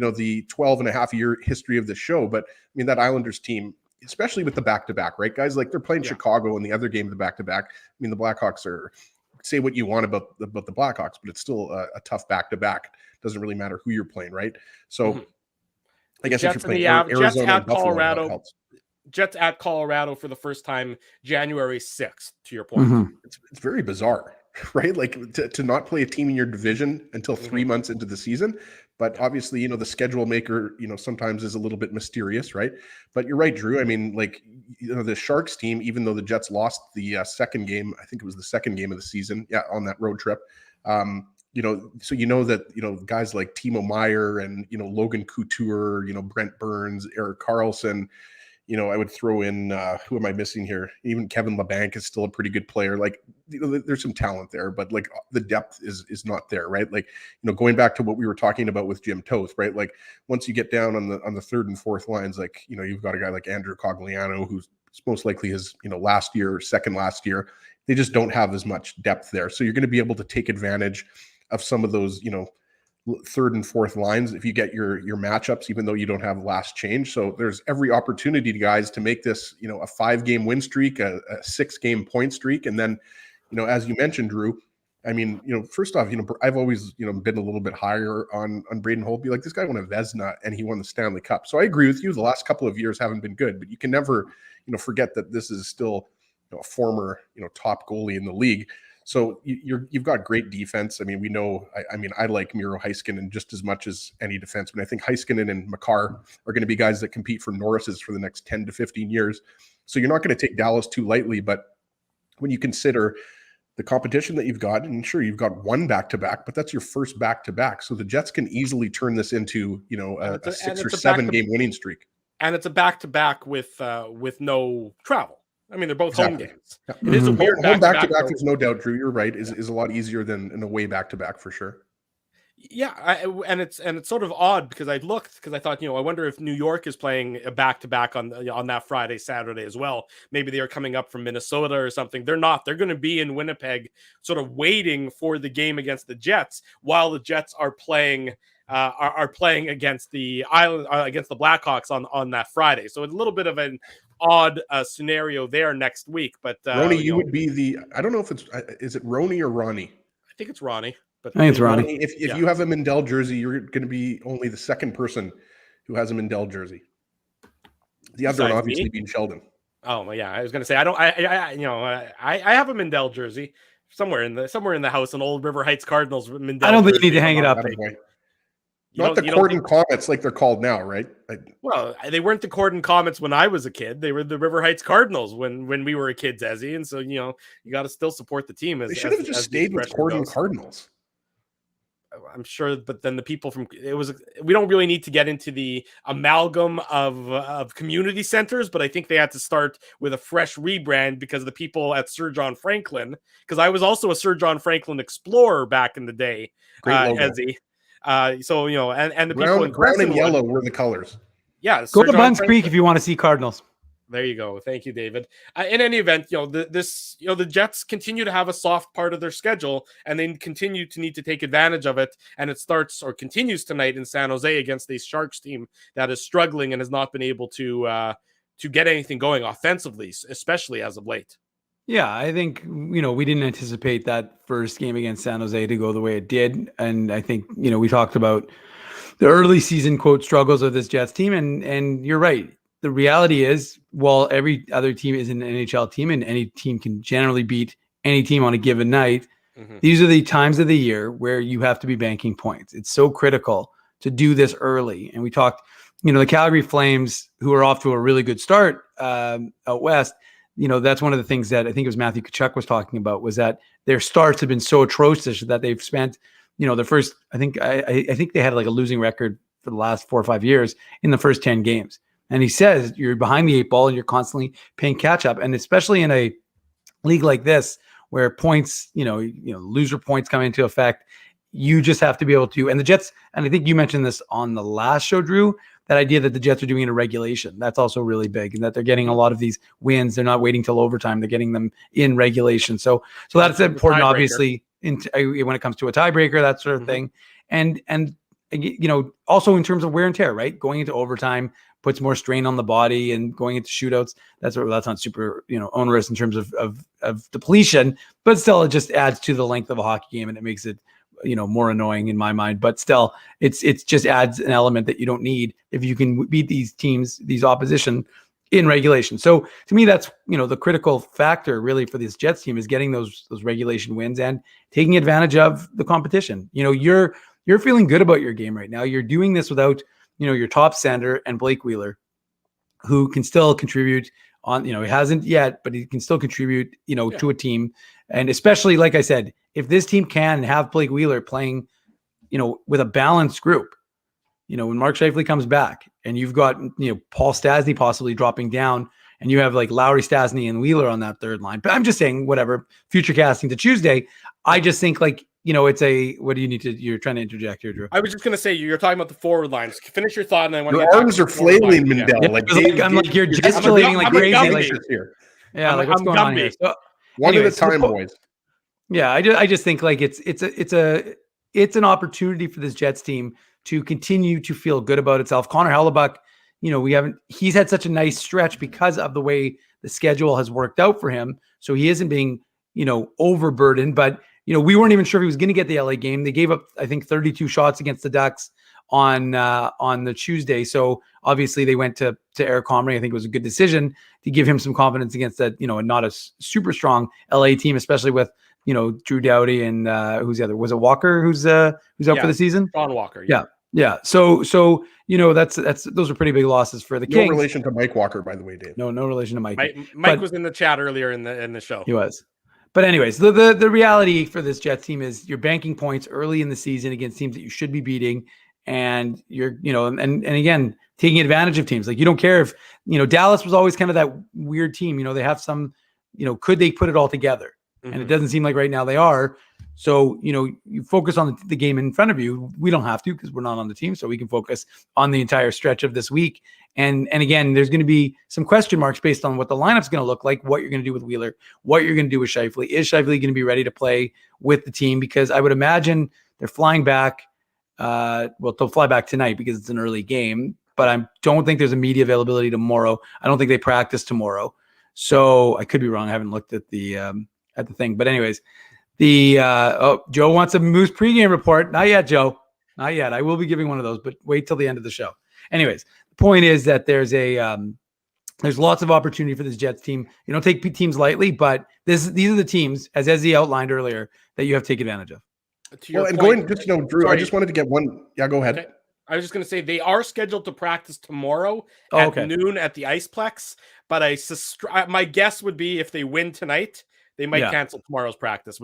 of the 12 and a half year history of the show. But I mean, that Islanders team, especially with the back-to-back, right, guys? Like they're playing Chicago in the other game of the back-to-back. I mean, the Blackhawks are, say what you want about the Blackhawks, but it's still a tough back-to-back. Doesn't really matter who you're playing, right? So I guess if you're playing Arizona and Buffalo, that helps. Jets at Colorado for the first time January 6th, to your point. It's very bizarre, right? Like to not play a team in your division until 3 months into the season. But obviously, the schedule maker, sometimes is a little bit mysterious, right? But you're right, Drew. I mean, like, the Sharks team, even though the Jets lost the second game, I think it was the second game of the season, on that road trip. So that, guys like Timo Meier and, Logan Couture, Brent Burns, Erik Karlsson, I would throw in, who am I missing here? Even Kevin LeBanc is still a pretty good player. Like, there's some talent there, but like the depth is not there, right? Like, going back to what we were talking about with Jim Toth, right? Like once you get down on the third and fourth lines, like, you've got a guy like Andrew Cogliano, who's most likely his, last year or second last year. They just don't have as much depth there. So you're going to be able to take advantage of some of those, third and fourth lines if you get your matchups, even though you don't have last change. So there's every opportunity, guys, to make this, a 5-game win streak, a 6-game point streak. And then, as you mentioned, Drew, I mean, first off, I've always, been a little bit higher on Braden Holtby. Like, this guy won a Vezina and he won the Stanley Cup. So I agree with you. The last couple of years haven't been good, but you can never, forget that this is still a former, top goalie in the league. So you've got great defense. I mean, we know, I like Miro Heiskanen just as much as any defenseman. I think Heiskanen and Makar are going to be guys that compete for Norris's for the next 10 to 15 years. So you're not going to take Dallas too lightly, but when you consider the competition that you've got, and sure, you've got one back-to-back, but that's your first back-to-back. So the Jets can easily turn this into, a 6 or 7 game winning streak. And it's a back-to-back with no travel. I mean, they're both home games. Yeah. It is a weird back-to-back. There's no doubt, Drew. You're right. Is a lot easier than an away back-to-back for sure. Yeah, and it's sort of odd because I looked because I thought, I wonder if New York is playing a back-to-back on that Friday, Saturday as well. Maybe they are coming up from Minnesota or something. They're not. They're going to be in Winnipeg, sort of waiting for the game against the Jets while the Jets are playing. Are playing against the Blackhawks on that Friday. So it's a little bit of an odd scenario there next week. But Ronnie, you would be I don't know if is it Ronnie or Ronnie? I think it's Ronnie. But I think it's Ronnie. If you have a Mindell jersey, you're going to be only the second person who has a Mindell jersey. The other one obviously being Sheldon. Oh well, yeah, I was going to say I have a Mindell jersey somewhere in the house, an old River Heights Cardinals Mindell. I don't think you need to hang it up. Not the Corden Comets like they're called now, right? Well, they weren't the Corden Comets when I was a kid. They were the River Heights Cardinals when we were a kid, Desi. And so, you got to still support the team. They should have just stayed with Corden Cardinals. I'm sure, but then the people we don't really need to get into the amalgam of community centers, but I think they had to start with a fresh rebrand because of the people at Sir John Franklin, because I was also a Sir John Franklin Explorer back in the day, Ezzy. So and the people in brown and yellow were the colors. Yeah, go to Buns Creek if you want to see Cardinals. There you go. Thank you, David. In any event, the Jets continue to have a soft part of their schedule, and they continue to need to take advantage of it. And it starts or continues tonight in San Jose against the Sharks team that is struggling and has not been able to get anything going offensively, especially as of late. Yeah, I think, we didn't anticipate that first game against San Jose to go the way it did. And I think, we talked about the early season, quote, struggles of this Jets team. And you're right. The reality is, while every other team is an NHL team and any team can generally beat any team on a given night, these are the times of the year where you have to be banking points. It's so critical to do this early. And we talked, the Calgary Flames, who are off to a really good start out west, that's one of the things that I think it was Matthew Tkachuk was talking about, was that their starts have been so atrocious that they've spent, the first, I think they had like a losing record for the last 4 or 5 years in the first 10 games. And he says you're behind the 8 ball and you're constantly paying catch up. And especially in a league like this, where points, loser points come into effect, you just have to be able to, and the Jets, and I think you mentioned this on the last show, Drew, that idea that the Jets are doing it in regulation. That's also really big, and that they're getting a lot of these wins. They're not waiting till overtime. They're getting them in regulation. So that's important, obviously, when it comes to a tiebreaker, that sort of thing. And also in terms of wear and tear, right? Going into overtime puts more strain on the body, and going into shootouts, that's not super, onerous in terms of depletion, but still it just adds to the length of a hockey game, and it makes it, more annoying in my mind. But still, it's just adds an element that you don't need if you can beat these teams, these opposition in regulation. So to me, that's, the critical factor really for this Jets team is getting those regulation wins and taking advantage of the competition. You're feeling good about your game right now. You're doing this without, your top center and Blake Wheeler, who can still contribute on, he hasn't yet, but he can still contribute, to a team. And especially, like I said, if this team can have Blake Wheeler playing, with a balanced group, when Mark Scheifele comes back and you've got, Paul Stastny possibly dropping down, and you have like Lowry, Stastny, and Wheeler on that third line. But I'm just saying, whatever, future casting to Tuesday, I just think what do you need to, you're trying to interject here, Drew? I was just going to say, you're talking about the forward lines. Finish your thought, and then your arms are flailing, Mindell. You're gesticulating like crazy. Here. Yeah, what's going on here? So, one at a time, boys. Yeah, I just think it's an opportunity for this Jets team to continue to feel good about itself. Connor Hellebuck, he's had such a nice stretch because of the way the schedule has worked out for him. So he isn't being, overburdened, but we weren't even sure if he was going to get the LA game. They gave up, I think, 32 shots against the Ducks on the Tuesday. So obviously they went to Eric Comrie. I think it was a good decision to give him some confidence against that, not a super strong LA team, especially with, Drew Doughty and who's the other? Was it Walker who's out for the season? Sean Walker. Yeah. So that's those are pretty big losses for the Kings. No relation to Mike Walker, by the way, Dave. No relation to Mike. Mike was in the chat earlier in the show. He was. But anyways, the reality for this Jets team is you're banking points early in the season against teams that you should be beating, and you're and again taking advantage of teams. Like, you don't care if Dallas was always kind of that weird team. They have some could they put it all together? Mm-hmm. And it doesn't seem like right now they are. So, you focus on the game in front of you. We don't have to because we're not on the team. So we can focus on the entire stretch of this week. And again, there's going to be some question marks based on what the lineup's going to look like, what you're going to do with Wheeler, what you're going to do with Scheifele. Is Scheifele going to be ready to play with the team? Because I would imagine they're flying back. They'll fly back tonight because it's an early game. But I don't think there's a media availability tomorrow. I don't think they practice tomorrow. So I could be wrong. I haven't looked at the thing. But anyways, Joe wants a Moose pregame report. Not yet, Joe. Not yet. I will be giving one of those, but wait till the end of the show. Anyways, the point is that there's lots of opportunity for this Jets team. You don't take teams lightly, but these are the teams, as Ezzy outlined earlier, that you have to take advantage of. Drew, sorry. I just wanted to get one. Yeah, go ahead. Okay. I was just going to say they are scheduled to practice tomorrow at noon at the Iceplex, but my guess would be if they win tonight, they might cancel tomorrow's practice.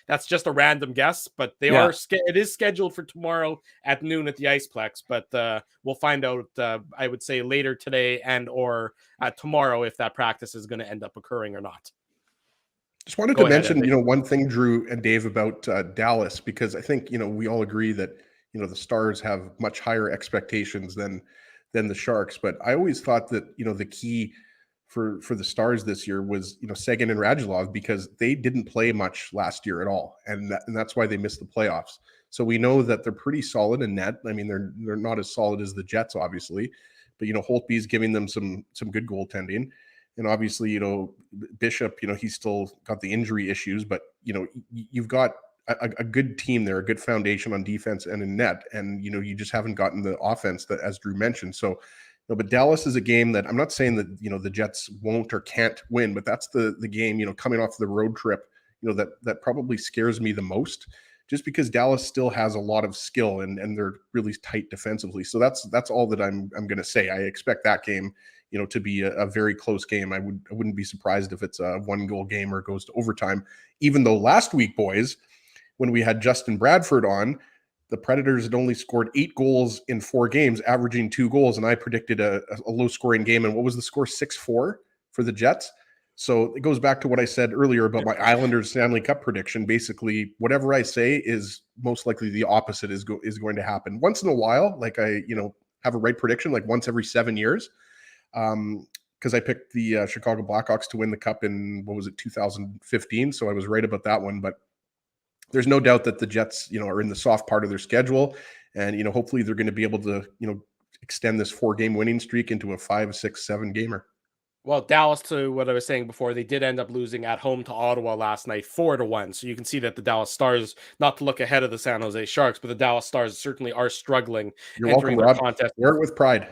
That's just a random guess, but it is scheduled for tomorrow at noon at the Iceplex, but we'll find out, I would say later today and or tomorrow if that practice is going to end up occurring or not. Just wanted to mention, one thing, Drew and Dave, about Dallas, because I think, we all agree that, the Stars have much higher expectations than the Sharks. But I always thought that, the key for the Stars this year was, Seguin and Radulov, because they didn't play much last year at all. And that's why they missed the playoffs. So we know that they're pretty solid in net. I mean, they're not as solid as the Jets, obviously, but, Holtby's giving them some good goaltending. And obviously, Bishop, he's still got the injury issues, but, you've got a good team there, a good foundation on defense and in net. And, you just haven't gotten the offense that, as Drew mentioned. So, but Dallas is a game that I'm not saying that, the Jets won't or can't win, but that's the game, coming off the road trip, that probably scares me the most, just because Dallas still has a lot of skill and they're really tight defensively. So that's all that I'm going to say. I expect that game, to be a very close game. I wouldn't be surprised if it's a 1-goal game or goes to overtime, even though last week, boys, when we had Justin Bradford on, the Predators had only scored 8 goals in 4 games, averaging 2 goals. And I predicted a low-scoring game. And what was the score? 6-4 for the Jets. So it goes back to what I said earlier about my Islanders Stanley Cup prediction. Basically, whatever I say is most likely the opposite is going to happen. Once in a while, like I, have a right prediction, like once every 7 years. Because I picked the Chicago Blackhawks to win the Cup in, 2015. So I was right about that one. But there's no doubt that the Jets, are in the soft part of their schedule, and hopefully they're going to be able to, extend this 4-game winning streak into a 5, 6, 7 gamer. Well, Dallas, to what I was saying before, they did end up losing at home to Ottawa last night, 4-1. So you can see that the Dallas Stars, not to look ahead of the San Jose Sharks, but the Dallas Stars certainly are struggling. You're welcome, Rob. Wear it with pride.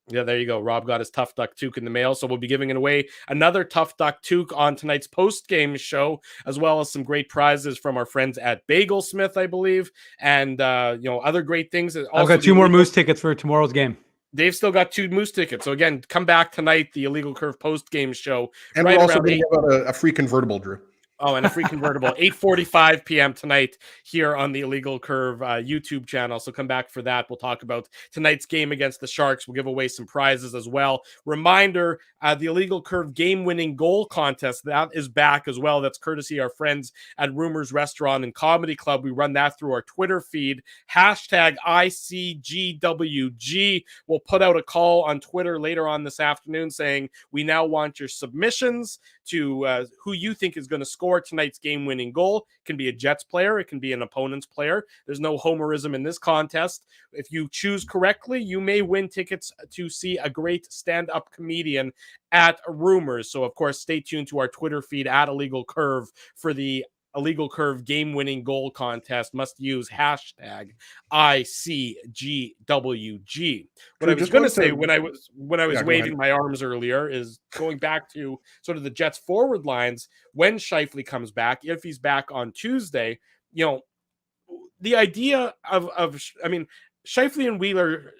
Yeah, there you go. Rob got his Tough Duck toque in the mail, so we'll be giving away another Tough Duck toque on tonight's post-game show, as well as some great prizes from our friends at Bagel Smith, I believe, and other great things. I've got 2 more Moose tickets for tomorrow's game. They've still got 2 Moose tickets. So again, come back tonight, the Illegal Curve post-game show. And we're also going to give a free convertible, Drew. Oh, and a free convertible, 8:45 p.m. tonight here on the Illegal Curve YouTube channel. So come back for that. We'll talk about tonight's game against the Sharks. We'll give away some prizes as well. Reminder, the Illegal Curve game-winning goal contest, that is back as well. That's courtesy our friends at Rumors Restaurant and Comedy Club. We run that through our Twitter feed. Hashtag ICGWG. We'll put out a call on Twitter later on this afternoon saying we now want your submissions to who you think is going to score tonight's game-winning goal. It can be a Jets player. It can be an opponent's player. There's no homerism in this contest. If you choose correctly, you may win tickets to see a great stand-up comedian at Rumors. So, of course, stay tuned to our Twitter feed at Illegal Curve for the Illegal Curve game-winning goal contest. Must use hashtag ICGWG. What I was going to say when I was waving my arms earlier is going back to sort of the Jets forward lines when Scheifele comes back, if he's back on Tuesday. The idea of Scheifele and Wheeler,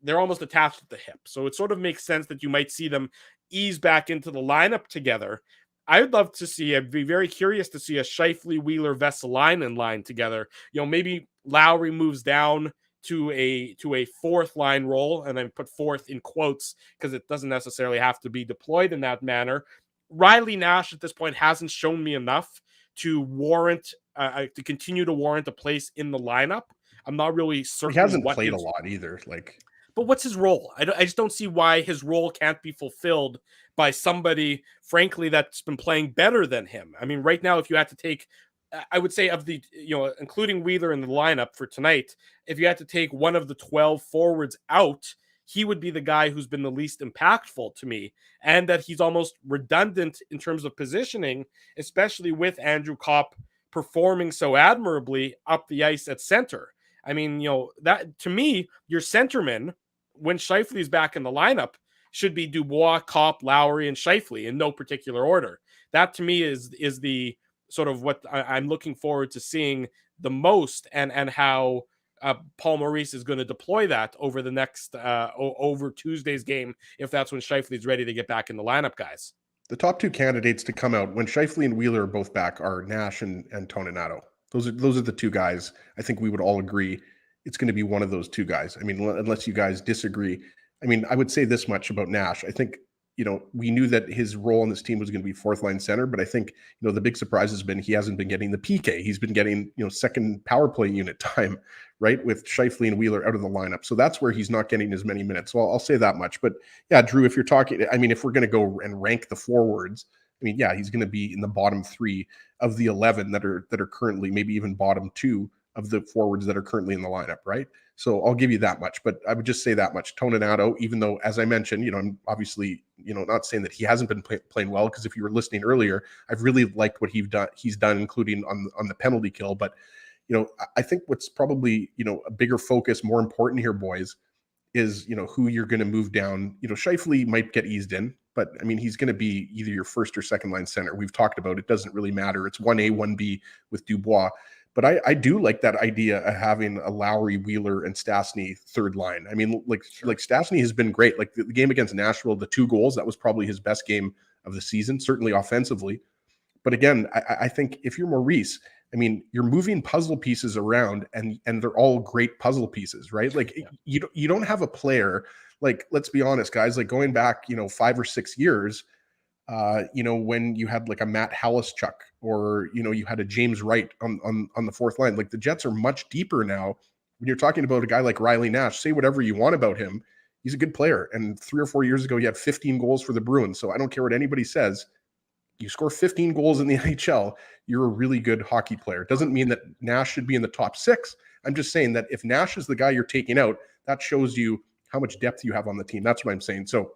they're almost attached at the hip, so it sort of makes sense that you might see them ease back into the lineup together. I'd love to see, I'd be very curious to see a Scheifele, Wheeler, VESALAINEN line together. Maybe Lowry moves down to a 4th line role, and then put 4th in quotes because it doesn't necessarily have to be deployed in that manner. Riley Nash at this point hasn't shown me enough to warrant, to continue to warrant a place in the lineup. I'm not really certain. He hasn't played a lot either. But what's his role? I just don't see why his role can't be fulfilled by somebody, frankly, that's been playing better than him. I mean, right now, if you had to take, I would say of the, including Wheeler in the lineup for tonight, if you had to take one of the 12 forwards out, he would be the guy who's been the least impactful to me, and that he's almost redundant in terms of positioning, especially with Andrew Kopp performing so admirably up the ice at center. I mean, that to me, your centerman, when Scheifele's back in the lineup, should be Dubois, Kopp, Lowry, and Scheifele in no particular order. That to me is the sort of what I'm looking forward to seeing the most, and how Paul Maurice is going to deploy that over the next over Tuesday's game, if that's when Scheifele's ready to get back in the lineup, guys. The top 2 candidates to come out when Scheifele and Wheeler are both back are Nash and Toninato. Those are the 2 guys. I think we would all agree it's going to be one of those 2 guys. I mean, unless you guys disagree. I mean, I would say this much about Nash. I think, we knew that his role on this team was going to be 4th line center, but I think, the big surprise has been he hasn't been getting the PK. He's been getting, second power play unit time, right? With Scheifele and Wheeler out of the lineup. So that's where he's not getting as many minutes. So I'll say that much. But yeah, Drew, if you're talking, I mean, if we're going to go and rank the forwards, I mean, yeah, he's going to be in the bottom 3 of the 11 that are currently, maybe even bottom 2 of the forwards that are currently in the lineup, right? So I'll give you that much, but I would just say that much. Toninato, even though, as I mentioned, I'm obviously, not saying that he hasn't been playing well, because if you were listening earlier, I've really liked what he's done, including on the penalty kill. But, I think what's probably, a bigger focus, more important here, boys, is, who you're going to move down. Scheifele might get eased in, but I mean, he's going to be either your 1st or 2nd line center. We've talked about it. Doesn't really matter. It's 1A, 1B with Dubois. But I do like that idea of having a Lowry, Wheeler, and Stastny 3rd line. I mean, like Stastny has been great. Like the game against Nashville, the 2 goals, that was probably his best game of the season, certainly offensively. But again, I think if you're Maurice, I mean, you're moving puzzle pieces around, and they're all great puzzle pieces, right? Like you don't have a player, like, let's be honest, guys, like going back, 5 or 6 years, when you had like a Matt Halischuk, or, you had a James Wright on the 4th line. Like the Jets are much deeper now. When you're talking about a guy like Riley Nash, say whatever you want about him, he's a good player. And 3 or 4 years ago, he had 15 goals for the Bruins. So I don't care what anybody says. you score 15 goals in the NHL, you're a really good hockey player. It doesn't mean that Nash should be in the top 6. I'm just saying that if Nash is the guy you're taking out, that shows you how much depth you have on the team. That's what I'm saying. So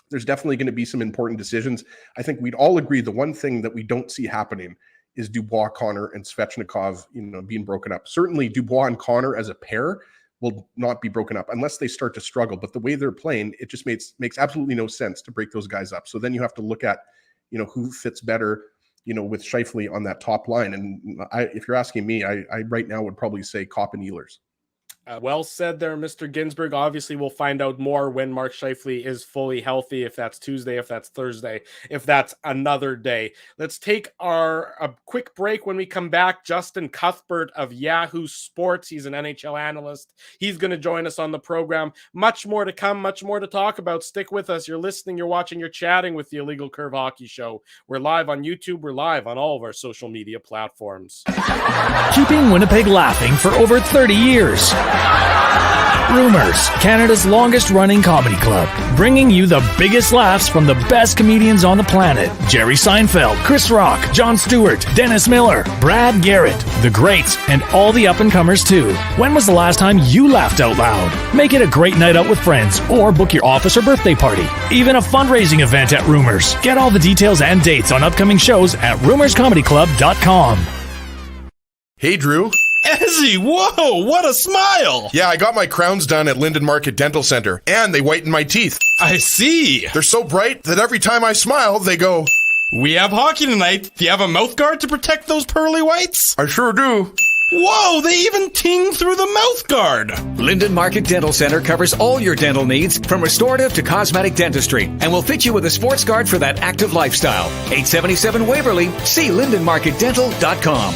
there's definitely going to be some important decisions. I think we'd all agree the one thing that we don't see happening is Dubois, Connor, and Svechnikov, being broken up. Certainly Dubois and Connor as a pair will not be broken up unless they start to struggle. But the way they're playing, it just makes absolutely no sense to break those guys up. So then you have to look at, who fits better, with Scheifele on that top line. And if you're asking me, I right now would probably say Kopp and Ehlers. Well said there, Mr. Ginsburg. Obviously, we'll find out more when Mark Scheifele is fully healthy, if that's Tuesday, if that's Thursday, if that's another day. Let's take a quick break. When we come back, Justin Cuthbert of Yahoo Sports. He's an NHL analyst. He's going to join us on the program. Much more to come, much more to talk about. Stick with us. You're listening, you're watching, you're chatting with the Illegal Curve Hockey Show. We're live on YouTube. We're live on all of our social media platforms. Keeping Winnipeg laughing for over 30 years. Rumors, Canada's longest running comedy club, bringing you the biggest laughs from the best comedians on the planet. Jerry Seinfeld, Chris Rock, Jon Stewart, Dennis Miller, Brad Garrett, the greats, and all the up-and-comers too. When was the last time you laughed out loud? Make it a great night out with friends or book your office or birthday party. Even a fundraising event at Rumors. Get all the details and dates on upcoming shows at rumorscomedyclub.com. Hey, Drew. Ezzy, whoa, what a smile! Yeah, I got my crowns done at Linden Market Dental Center, and they whiten my teeth. I see. They're so bright that every time I smile, they go, "We have hockey tonight. Do you have a mouth guard to protect those pearly whites?" I sure do. Whoa, they even ting through the mouth guard. Linden Market Dental Center covers all your dental needs, from restorative to cosmetic dentistry, and will fit you with a sports guard for that active lifestyle. 877 Waverly. See lindenmarketdental.com.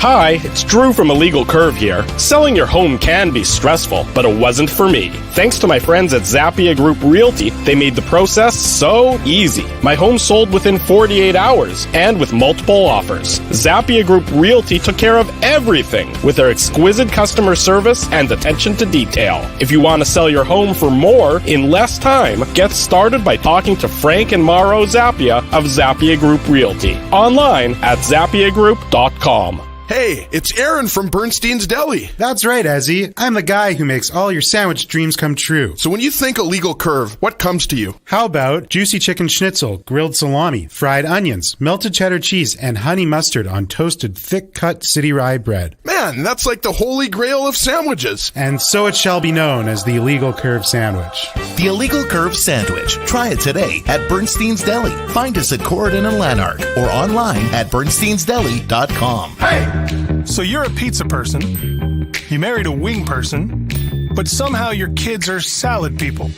Hi, it's Drew from Illegal Curve here. Selling your home can be stressful, but it wasn't for me. Thanks to my friends at Zappia Group Realty, they made the process so easy. My home sold within 48 hours and with multiple offers. Zappia Group Realty took care of everything with their exquisite customer service and attention to detail. If you want to sell your home for more in less time, get started by talking to Frank and Mauro Zappia of Zappia Group Realty. Online at zappiagroup.com. Hey, it's Aaron from Bernstein's Deli. That's right, Ezzy. I'm the guy who makes all your sandwich dreams come true. So when you think Illegal Curve, what comes to you? How about juicy chicken schnitzel, grilled salami, fried onions, melted cheddar cheese, and honey mustard on toasted thick-cut city rye bread? Man, that's like the holy grail of sandwiches. And so it shall be known as the Illegal Curve Sandwich. The Illegal Curve Sandwich. Try it today at Bernstein's Deli. Find us at Corridon and Lanark or online at bernsteinsdeli.com. Hey! So you're a pizza person, you married a wing person, but somehow your kids are salad people.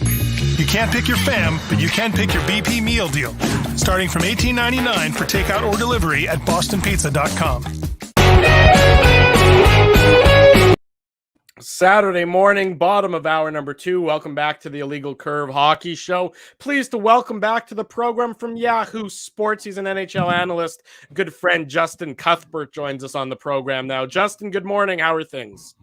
You can't pick your fam, but you can pick your BP meal deal. Starting from $18.99 for takeout or delivery at bostonpizza.com. Saturday morning, bottom of hour number 2. Welcome back to the Illegal Curve Hockey Show. Pleased to welcome back to the program from Yahoo Sports. He's an NHL analyst. Good friend Justin Cuthbert joins us on the program now. Justin, good morning. How are things?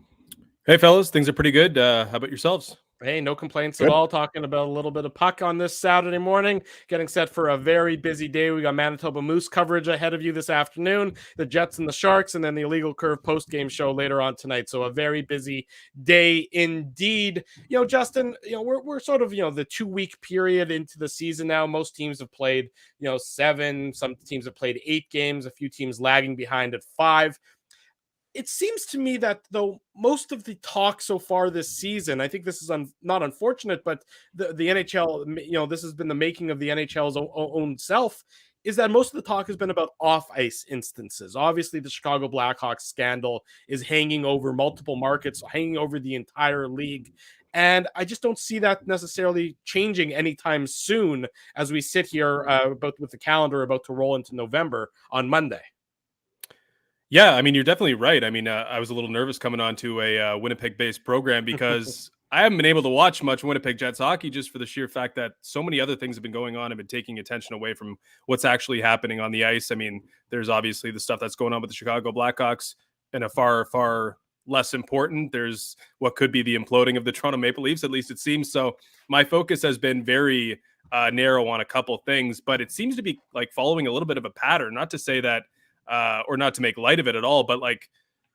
Hey, fellas. Things are pretty good. How about yourselves? Hey, no complaints at all. Talking about a little bit of puck on this Saturday morning. Getting set for a very busy day. We got Manitoba Moose coverage ahead of you this afternoon. The Jets and the Sharks, and then the Illegal Curve post-game show later on tonight. So a very busy day indeed. Justin, we're sort of, the 2-week period into the season now. Most teams have played, 7. Some teams have played 8 games. A few teams lagging behind at 5. It seems to me that though most of the talk so far this season, I think this is not unfortunate, but the NHL, this has been the making of the NHL's own self, is that most of the talk has been about off-ice instances. Obviously, the Chicago Blackhawks scandal is hanging over multiple markets, hanging over the entire league. And I just don't see that necessarily changing anytime soon as we sit here with the calendar about to roll into November on Monday. Yeah, I mean, you're definitely right. I mean, I was a little nervous coming on to a Winnipeg-based program because I haven't been able to watch much Winnipeg Jets hockey just for the sheer fact that so many other things have been going on and been taking attention away from what's actually happening on the ice. I mean, there's obviously the stuff that's going on with the Chicago Blackhawks and a far, far less important. There's what could be the imploding of the Toronto Maple Leafs, at least it seems. So my focus has been very narrow on a couple things, but it seems to be like following a little bit of a pattern. Not to say that, or not to make light of it at all, but like,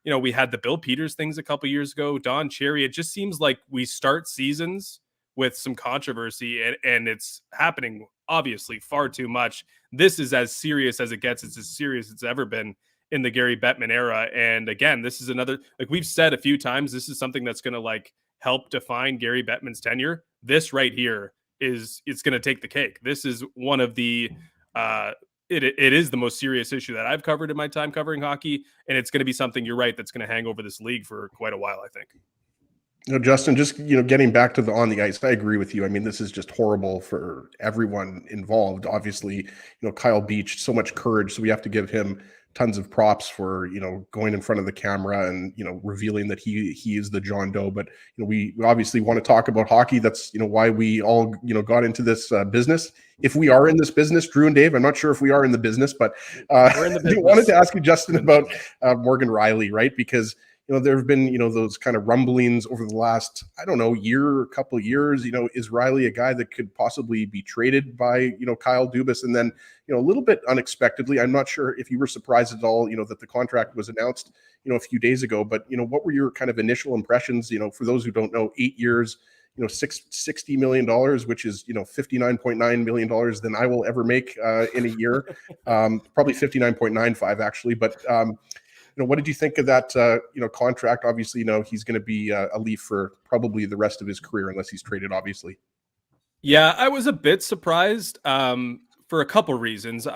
we had the Bill Peters things a couple years ago, Don Cherry. It just seems like we start seasons with some controversy, and it's happening obviously far too much. This is as serious as it gets. It's as serious as it's ever been in the Gary Bettman era. And again, this is another, like we've said a few times, this is something that's going to like help define Gary Bettman's tenure. This right here it's going to take the cake. This is one of the, it is the most serious issue that I've covered in my time covering hockey. And it's going to be something, you're right, that's going to hang over this league for quite a while, I think. Justin, just, getting back to the on the ice, I agree with you. I mean, this is just horrible for everyone involved. Obviously, Kyle Beach, so much courage. So we have to give him tons of props for, going in front of the camera and, revealing that he is the John Doe. But, we obviously want to talk about hockey. That's, why we all, got into this business. If we are in this business, Drew and Dave, I'm not sure if we are in the business, but we're in the business. I wanted to ask you, Justin, about Morgan Rielly, right? Because there have been, those kind of rumblings over the last, couple of years, is Rielly a guy that could possibly be traded by, Kyle Dubas? And then, a little bit unexpectedly, I'm not sure if you were surprised at all, that the contract was announced, a few days ago, but, what were your kind of initial impressions, for those who don't know, 8 years, $60 million, which is, $59.9 million than I will ever make in a year, probably 59.95 actually. But, what did you think of that, contract? Obviously, he's going to be a Leaf for probably the rest of his career, unless he's traded, obviously. Yeah, I was a bit surprised for a couple reasons.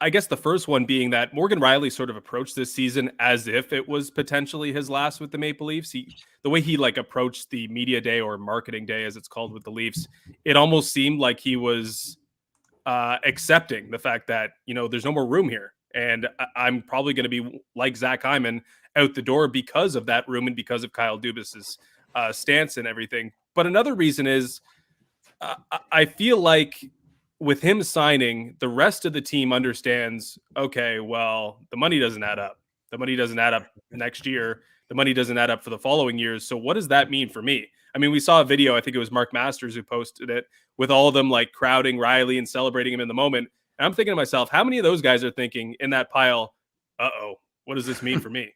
I guess the first one being that Morgan Rielly sort of approached this season as if it was potentially his last with the Maple Leafs. The way he like approached the media day, or marketing day, as it's called with the Leafs, it almost seemed like he was accepting the fact that, there's no more room here. And I'm probably going to be like Zach Hyman, out the door because of that room and because of Kyle Dubas's stance and everything. But another reason is I feel like with him signing, the rest of the team understands, okay, well, the money doesn't add up. The money doesn't add up next year. The money doesn't add up for the following years. So what does that mean for me? I mean, we saw a video, I think it was Mark Masters who posted it, with all of them like crowding Rielly and celebrating him in the moment. And I'm thinking to myself, how many of those guys are thinking in that pile, what does this mean for me?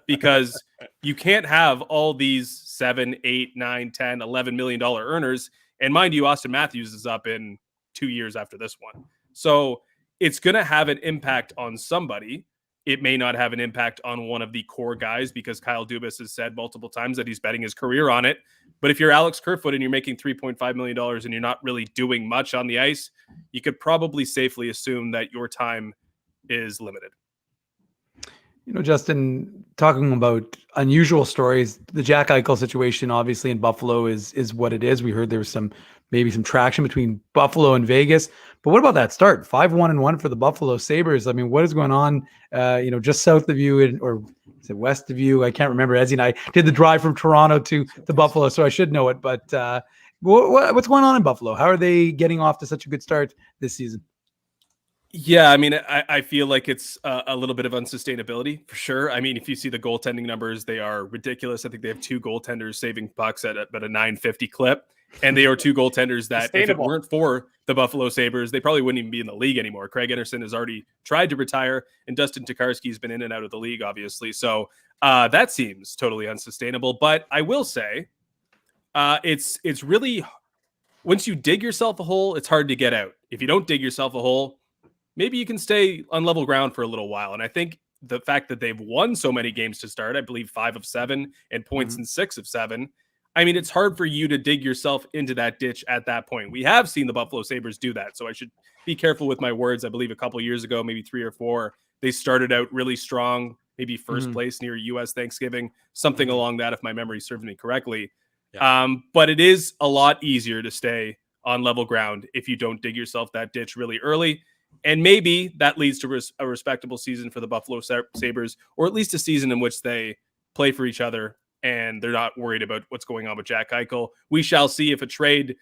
Because you can't have all these 7, 8, 9, 10, $11 million earners. And mind you, Austin Matthews is up in 2 years after this one. So it's going to have an impact on somebody. It may not have an impact on one of the core guys, because Kyle Dubas has said multiple times that he's betting his career on it. But if you're Alex Kerfoot and you're making $3.5 million and you're not really doing much on the ice, you could probably safely assume that your time is limited. Justin, talking about unusual stories, the Jack Eichel situation, obviously in Buffalo is what it is. We heard there was maybe some traction between Buffalo and Vegas, but what about that start? 5-1-1 for the Buffalo Sabres. I mean, what is going on? Just south of you, or is it west of you? I can't remember. Ezzy and I did the drive from Toronto to Buffalo, so I should know it. But what's going on in Buffalo? How are they getting off to such a good start this season? Yeah, I mean, I feel like it's a little bit of unsustainability for sure. I mean, if you see the goaltending numbers, they are ridiculous. I think they have 2 goaltenders saving pucks at about a 950 clip. And they are 2 goaltenders that, if it weren't for the Buffalo Sabres, they probably wouldn't even be in the league anymore. Craig Anderson has already tried to retire, and Dustin Tokarski has been in and out of the league, obviously. So that seems totally unsustainable. But I will say, it's really, once you dig yourself a hole, it's hard to get out. If you don't dig yourself a hole, maybe you can stay on level ground for a little while. And I think the fact that they've won so many games to start, I believe 5 of 7 and points in 6 of 7. I mean, it's hard for you to dig yourself into that ditch at that point. We have seen the Buffalo Sabres do that, so I should be careful with my words. I believe a couple years ago, maybe 3 or 4, they started out really strong, maybe first place near U.S. Thanksgiving, something along that, if my memory serves me correctly. Yeah. But it is a lot easier to stay on level ground if you don't dig yourself that ditch really early. And maybe that leads to a respectable season for the Buffalo Sabres, or at least a season in which they play for each other and they're not worried about what's going on with Jack Eichel. We shall see if a trade,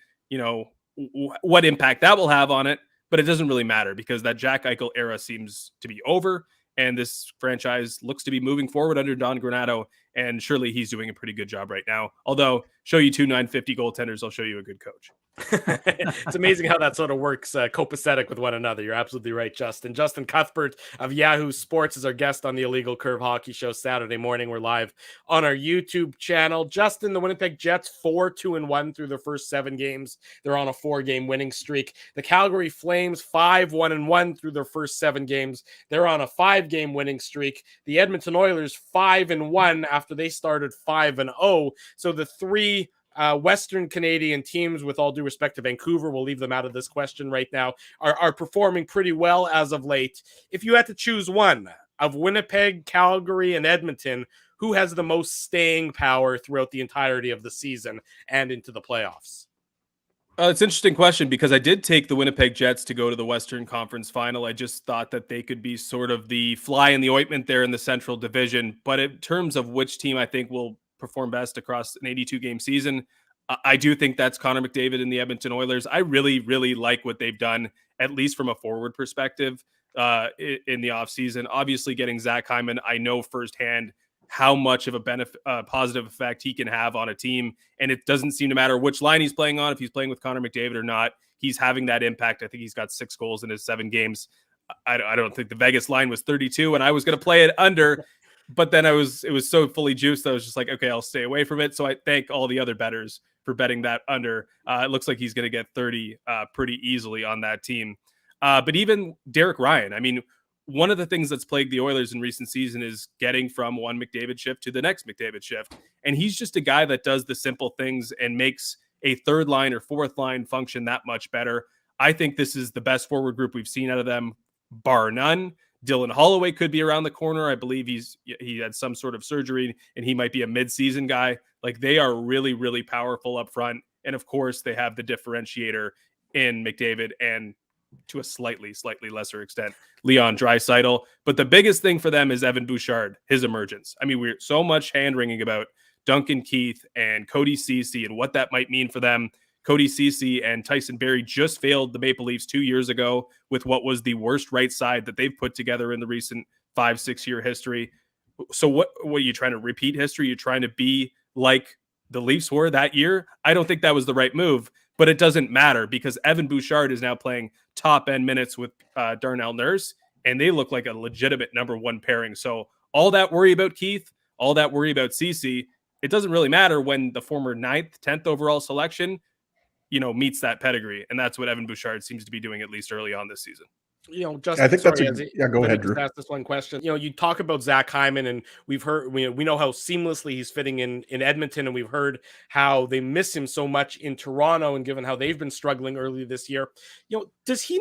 what impact that will have on it, but it doesn't really matter because that Jack Eichel era seems to be over, and this franchise looks to be moving forward under Don Granato, and surely he's doing a pretty good job right now. Although show you two 950 goaltenders, I'll show you a good coach. It's amazing how that sort of works copacetic with one another. You're absolutely right, Justin. Justin Cuthbert of Yahoo Sports is our guest on the Illegal Curve Hockey Show Saturday morning. We're live on our YouTube channel. Justin, the Winnipeg Jets 4-2-1 through their first 7 games. They're on a 4-game winning streak. The Calgary Flames 5-1-1 through their first 7 games. They're on a 5-game winning streak. The Edmonton Oilers 5-1 after they started 5-0. So the 3 Western Canadian teams, with all due respect to Vancouver, we'll leave them out of this question right now, are performing pretty well as of late. If you had to choose one of Winnipeg, Calgary, and Edmonton, who has the most staying power throughout the entirety of the season and into the playoffs? It's an interesting question because I did take the Winnipeg Jets to go to the Western Conference Final. I just thought that they could be sort of the fly in the ointment there in the Central Division. But in terms of which team I think will perform best across an 82-game season, I do think that's Connor McDavid and the Edmonton Oilers. I really, really like what they've done, at least from a forward perspective in the offseason. Obviously, getting Zach Hyman, I know firsthand how much of a positive effect he can have on a team. And it doesn't seem to matter which line he's playing on, if he's playing with Connor McDavid or not, he's having that impact. I think he's got 6 goals in his 7 games. I don't think the Vegas line was 32, and I was going to play it under. But then it was so fully juiced, I was just like, okay, I'll stay away from it. So I thank all the other bettors for betting that under. It looks like he's going to get 30 pretty easily on that team. But even Derek Ryan, I mean, one of the things that's plagued the Oilers in recent season is getting from one McDavid shift to the next McDavid shift. And he's just a guy that does the simple things and makes a third line or fourth line function that much better. I think this is the best forward group we've seen out of them, bar none. Dylan Holloway could be around the corner. I believe he had some sort of surgery and he might be a mid-season guy. Like, they are really, really powerful up front. And of course they have the differentiator in McDavid and, to a slightly lesser extent, Leon Draisaitl. But the biggest thing for them is Evan Bouchard, his emergence. I mean, we're so much hand-wringing about Duncan Keith and Cody Ceci and what that might mean for them. Cody Ceci and Tyson Barrie just failed the Maple Leafs 2 years ago with what was the worst right side that they've put together in the recent 5-6 year history. So what are you trying to repeat history? You're trying to be like the Leafs were that year? I don't think that was the right move, but it doesn't matter because Evan Bouchard is now playing top end minutes with Darnell Nurse, and they look like a legitimate number 1 pairing. So all that worry about Keith, all that worry about Ceci, it doesn't really matter when the former 9th, 10th overall selection, meets that pedigree. And that's what Evan Bouchard seems to be doing, at least early on this season. Justin, I think go ahead, Drew. Ask this one question. You talk about Zach Hyman, and we've heard, we know how seamlessly he's fitting in Edmonton, and we've heard how they miss him so much in Toronto, and given how they've been struggling early this year, does he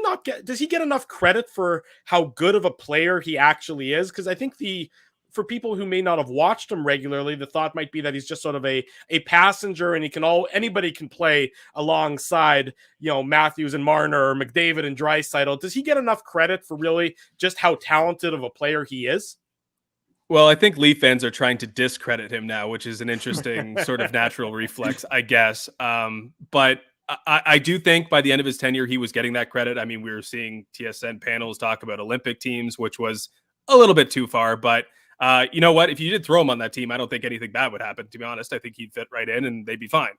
get enough credit for how good of a player he actually is? Because I think for people who may not have watched him regularly, the thought might be that he's just sort of a passenger, and anybody can play alongside, Matthews and Marner or McDavid and Draisaitl. Does he get enough credit for really just how talented of a player he is? Well, I think Leaf fans are trying to discredit him now, which is an interesting sort of natural reflex, I guess. But I do think by the end of his tenure, he was getting that credit. I mean, we were seeing TSN panels talk about Olympic teams, which was a little bit too far, but you know what? If you did throw him on that team, I don't think anything bad would happen, to be honest. I think he'd fit right in and they'd be fine.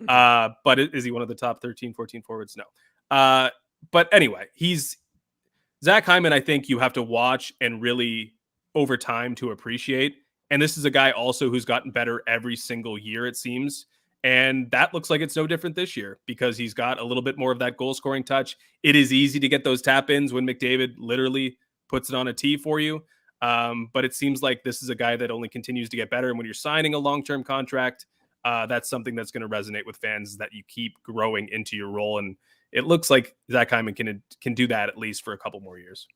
But is he one of the top 13, 14 forwards? No. But anyway, Zach Hyman, I think you have to watch and really over time to appreciate. And this is a guy also who's gotten better every single year, it seems. And that looks like it's no different this year because he's got a little bit more of that goal scoring touch. It is easy to get those tap ins when McDavid literally puts it on a tee for you. But it seems like this is a guy that only continues to get better. And when you're signing a long-term contract, that's something that's going to resonate with fans, is that you keep growing into your role. And it looks like Zach Hyman can do that at least for a couple more years.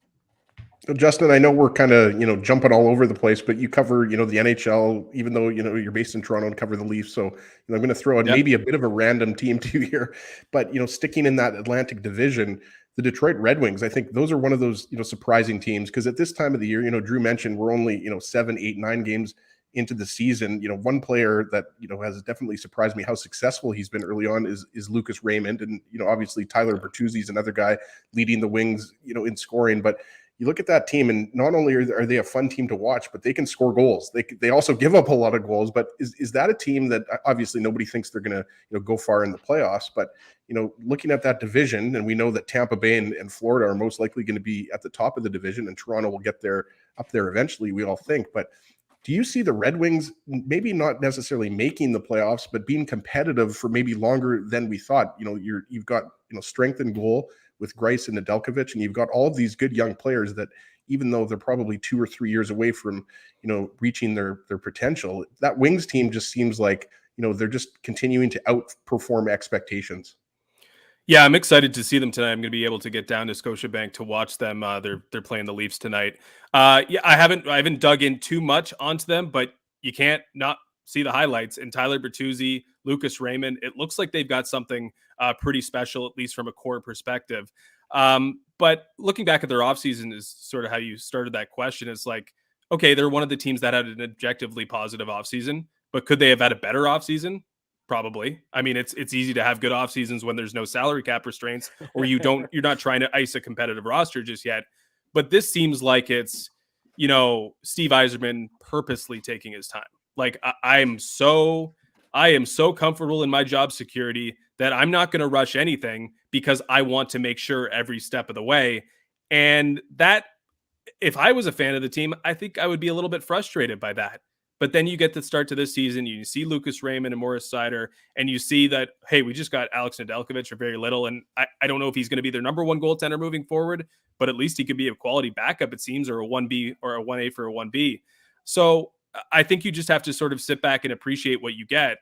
So Justin, I know we're kind of, jumping all over the place, but you cover, the NHL, even though, you're based in Toronto and cover the Leafs. So, I'm going to throw in maybe a bit of a random team to you here, but, sticking in that Atlantic division, the Detroit Red Wings, I think those are one of those, surprising teams, because at this time of the year, Drew mentioned we're only, 7, 8, 9 games into the season. One player that, has definitely surprised me how successful he's been early on is Lucas Raymond. And, obviously Tyler Bertuzzi is another guy leading the Wings, in scoring. But, you look at that team, and not only are they a fun team to watch, but they can score goals. They also give up a lot of goals. But is that a team that obviously nobody thinks they're going to go far in the playoffs? But looking at that division, and we know that Tampa Bay and Florida are most likely going to be at the top of the division, and Toronto will get up there eventually, we all think. But do you see the Red Wings maybe not necessarily making the playoffs, but being competitive for maybe longer than we thought? You've got strength in goal with Greiss and Nedeljkovic, and you've got all of these good young players that, even though they're probably 2 or 3 years away from reaching their potential, that Wings team just seems like they're just continuing to outperform expectations. Yeah, I'm excited to see them tonight. I'm going to be able to get down to Scotiabank to watch them. They're playing the Leafs tonight. Yeah, I haven't dug in too much onto them, but you can't not see the highlights. And Tyler Bertuzzi, Lucas Raymond, it looks like they've got something pretty special, at least from a core perspective. But looking back at their offseason is sort of how you started that question. It's like, okay, they're one of the teams that had an objectively positive offseason, but could they have had a better offseason? Probably. I mean, it's easy to have good off seasons when there's no salary cap restraints, or you're not trying to ice a competitive roster just yet. But this seems like it's, Steve Yzerman purposely taking his time. Like I am so comfortable in my job security that I'm not going to rush anything because I want to make sure every step of the way. And that, if I was a fan of the team, I think I would be a little bit frustrated by that. But then you get the start to this season, you see Lucas Raymond and Morris Seider, and you see that, hey, we just got Alex Nedeljkovic for very little. And I don't know if he's going to be their number one goaltender moving forward, but at least he could be a quality backup, it seems, or a 1B or a 1A for a 1B. So I think you just have to sort of sit back and appreciate what you get.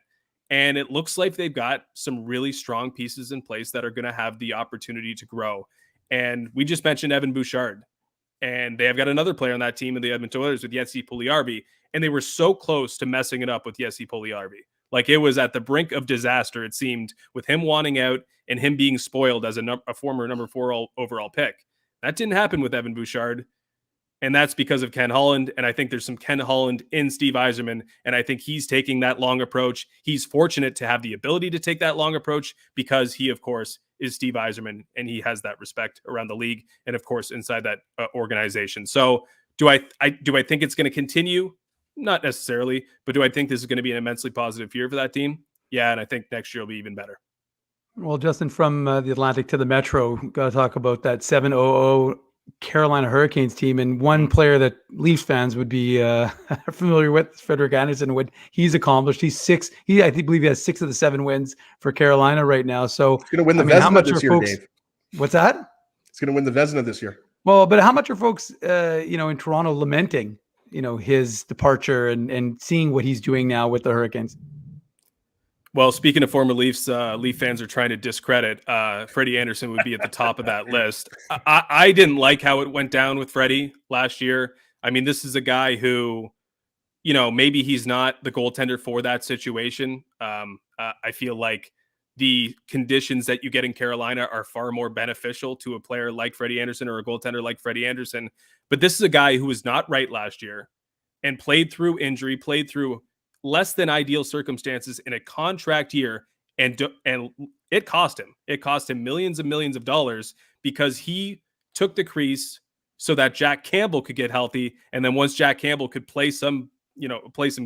And it looks like they've got some really strong pieces in place that are going to have the opportunity to grow. And we just mentioned Evan Bouchard. And they have got another player on that team in the Edmonton Oilers with Jesse Puljujarvi. And they were so close to messing it up with Jesse Puljujarvi. Like it was at the brink of disaster, it seemed, with him wanting out and him being spoiled as a former number 4 overall pick. That didn't happen with Evan Bouchard. And that's because of Ken Holland. And I think there's some Ken Holland in Steve Yzerman. And I think he's taking that long approach. He's fortunate to have the ability to take that long approach because he, of course, is Steve Yzerman, and he has that respect around the league and, of course, inside that organization. So do I think it's going to continue? Not necessarily, but do I think this is going to be an immensely positive year for that team? Yeah, and I think next year will be even better. Well, Justin, from the Atlantic to the Metro, got to talk about that 7-0 Carolina Hurricanes team, and one player that Leafs fans would be familiar with, Frederik Andersen. What he's accomplished, I believe he has 6 of the 7 wins for Carolina right now. So he's going to win the Vezina this year, folks, Dave. What's that? He's going to win the Vezina this year. Well, but how much are folks, in Toronto lamenting, his departure and seeing what he's doing now with the Hurricanes? Well, speaking of former Leafs, Leaf fans are trying to discredit Freddie Andersen would be at the top of that list. I didn't like how it went down with Freddie last year. I mean, this is a guy who, maybe he's not the goaltender for that situation. I feel like the conditions that you get in Carolina are far more beneficial to a player like Freddie Andersen or a goaltender like Freddie Andersen. But this is a guy who was not right last year and played through injury, played through less than ideal circumstances in a contract year. And it cost him. It cost him millions and millions of dollars because he took the crease so that Jack Campbell could get healthy. And then once Jack Campbell could play some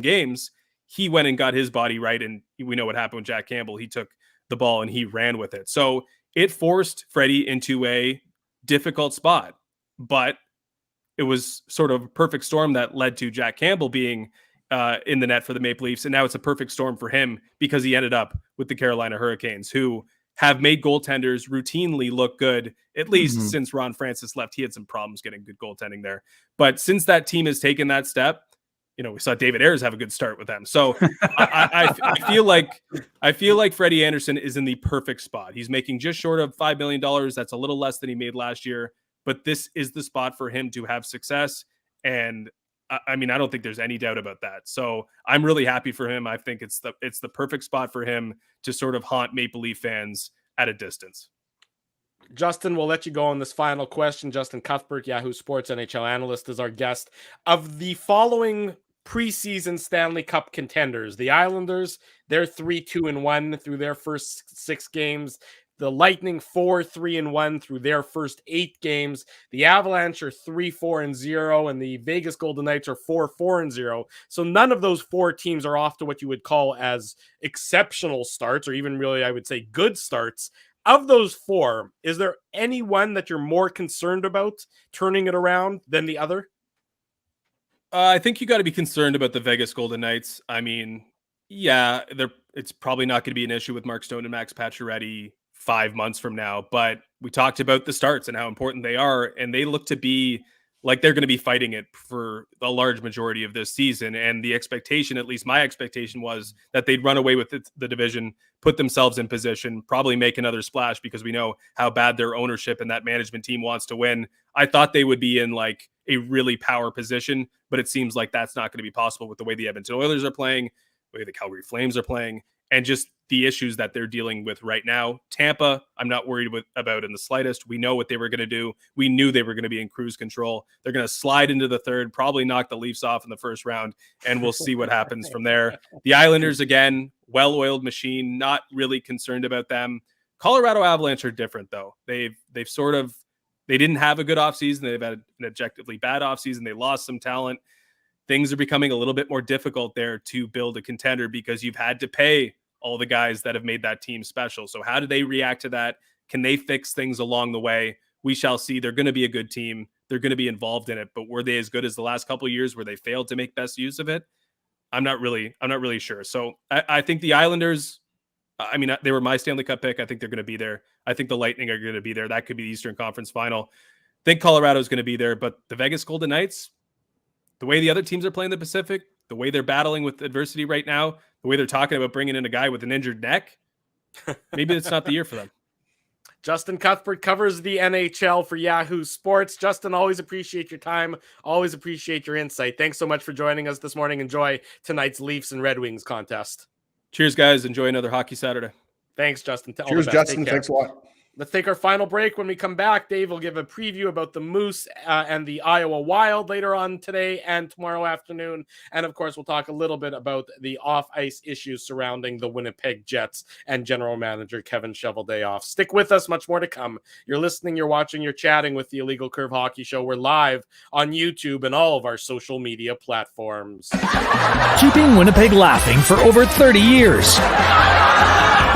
games, he went and got his body right. And we know what happened with Jack Campbell. He took the ball and he ran with it. So it forced Freddie into a difficult spot, but it was sort of a perfect storm that led to Jack Campbell being in the net for the Maple Leafs. And now it's a perfect storm for him because he ended up with the Carolina Hurricanes, who have made goaltenders routinely look good, at least since Ron Francis left. He had some problems getting good goaltending there. But since that team has taken that step, we saw David Ayres have a good start with them. So I feel like Freddie Andersen is in the perfect spot. He's making just short of $5 million. That's a little less than he made last year, but this is the spot for him to have success. And I mean, I don't think there's any doubt about that. So I'm really happy for him. I think it's the perfect spot for him to sort of haunt Maple Leaf fans at a distance. Justin, we'll let you go on this final question. Justin Cuthbert, Yahoo Sports NHL analyst, is our guest. Of the following preseason Stanley Cup contenders, the Islanders, they're 3-2-1 through their first 6 games. The Lightning 4-3-1 through their first 8 games. The Avalanche are 3-4-0, and the Vegas Golden Knights are 4-4-0. So none of those 4 teams are off to what you would call as exceptional starts, or even really, I would say, good starts. Of those 4, is there any one that you're more concerned about turning it around than the other? I think you got to be concerned about the Vegas Golden Knights. I mean, yeah, it's probably not going to be an issue with Mark Stone and Max Pacioretty 5 months from now, but we talked about the starts and how important they are, and they look to be like they're going to be fighting it for a large majority of this season. And the expectation, at least my expectation, was that they'd run away with the division, put themselves in position, probably make another splash, because we know how bad their ownership and that management team wants to win. I thought they would be in like a really power position, but it seems like that's not going to be possible with the way the Edmonton Oilers are playing, the way the Calgary Flames are playing, and just the issues that they're dealing with right now. Tampa, I'm not worried about in the slightest. We know what they were going to do. We knew they were going to be in cruise control. They're going to slide into the third, probably knock the Leafs off in the first round, and we'll see what happens from there. The Islanders, again, well-oiled machine, not really concerned about them. Colorado Avalanche are different, though. They didn't have a good offseason. They've had an objectively bad offseason. They lost some talent. Things are becoming a little bit more difficult there to build a contender, because you've had to pay all the guys that have made that team special. So how do they react to that? Can they fix things along the way? We shall see. They're going to be a good team. They're going to be involved in it, but were they as good as the last couple of years where they failed to make best use of it? I'm not really sure. So I think the Islanders, I mean, they were my Stanley Cup pick. I think they're going to be there. I think the Lightning are going to be there. That could be the Eastern Conference Final. I think Colorado is going to be there, but the Vegas Golden Knights, the way the other teams are playing the Pacific, the way they're battling with adversity right now, the way they're talking about bringing in a guy with an injured neck, maybe it's not the year for them. Justin Cuthbert covers the NHL for Yahoo Sports. Justin, always appreciate your time. Always appreciate your insight. Thanks so much for joining us this morning. Enjoy tonight's Leafs and Red Wings contest. Cheers, guys. Enjoy another hockey Saturday. Thanks, Justin. Cheers, Justin. Thanks a lot. Let's take our final break. When we come back, Dave will give a preview about the Moose and the Iowa Wild later on today and tomorrow afternoon. And, of course, we'll talk a little bit about the off-ice issues surrounding the Winnipeg Jets and general manager Kevin Cheveldayoff. Stick with us. Much more to come. You're listening, you're watching, you're chatting with the Illegal Curve Hockey Show. We're live on YouTube and all of our social media platforms. Keeping Winnipeg laughing for over 30 years.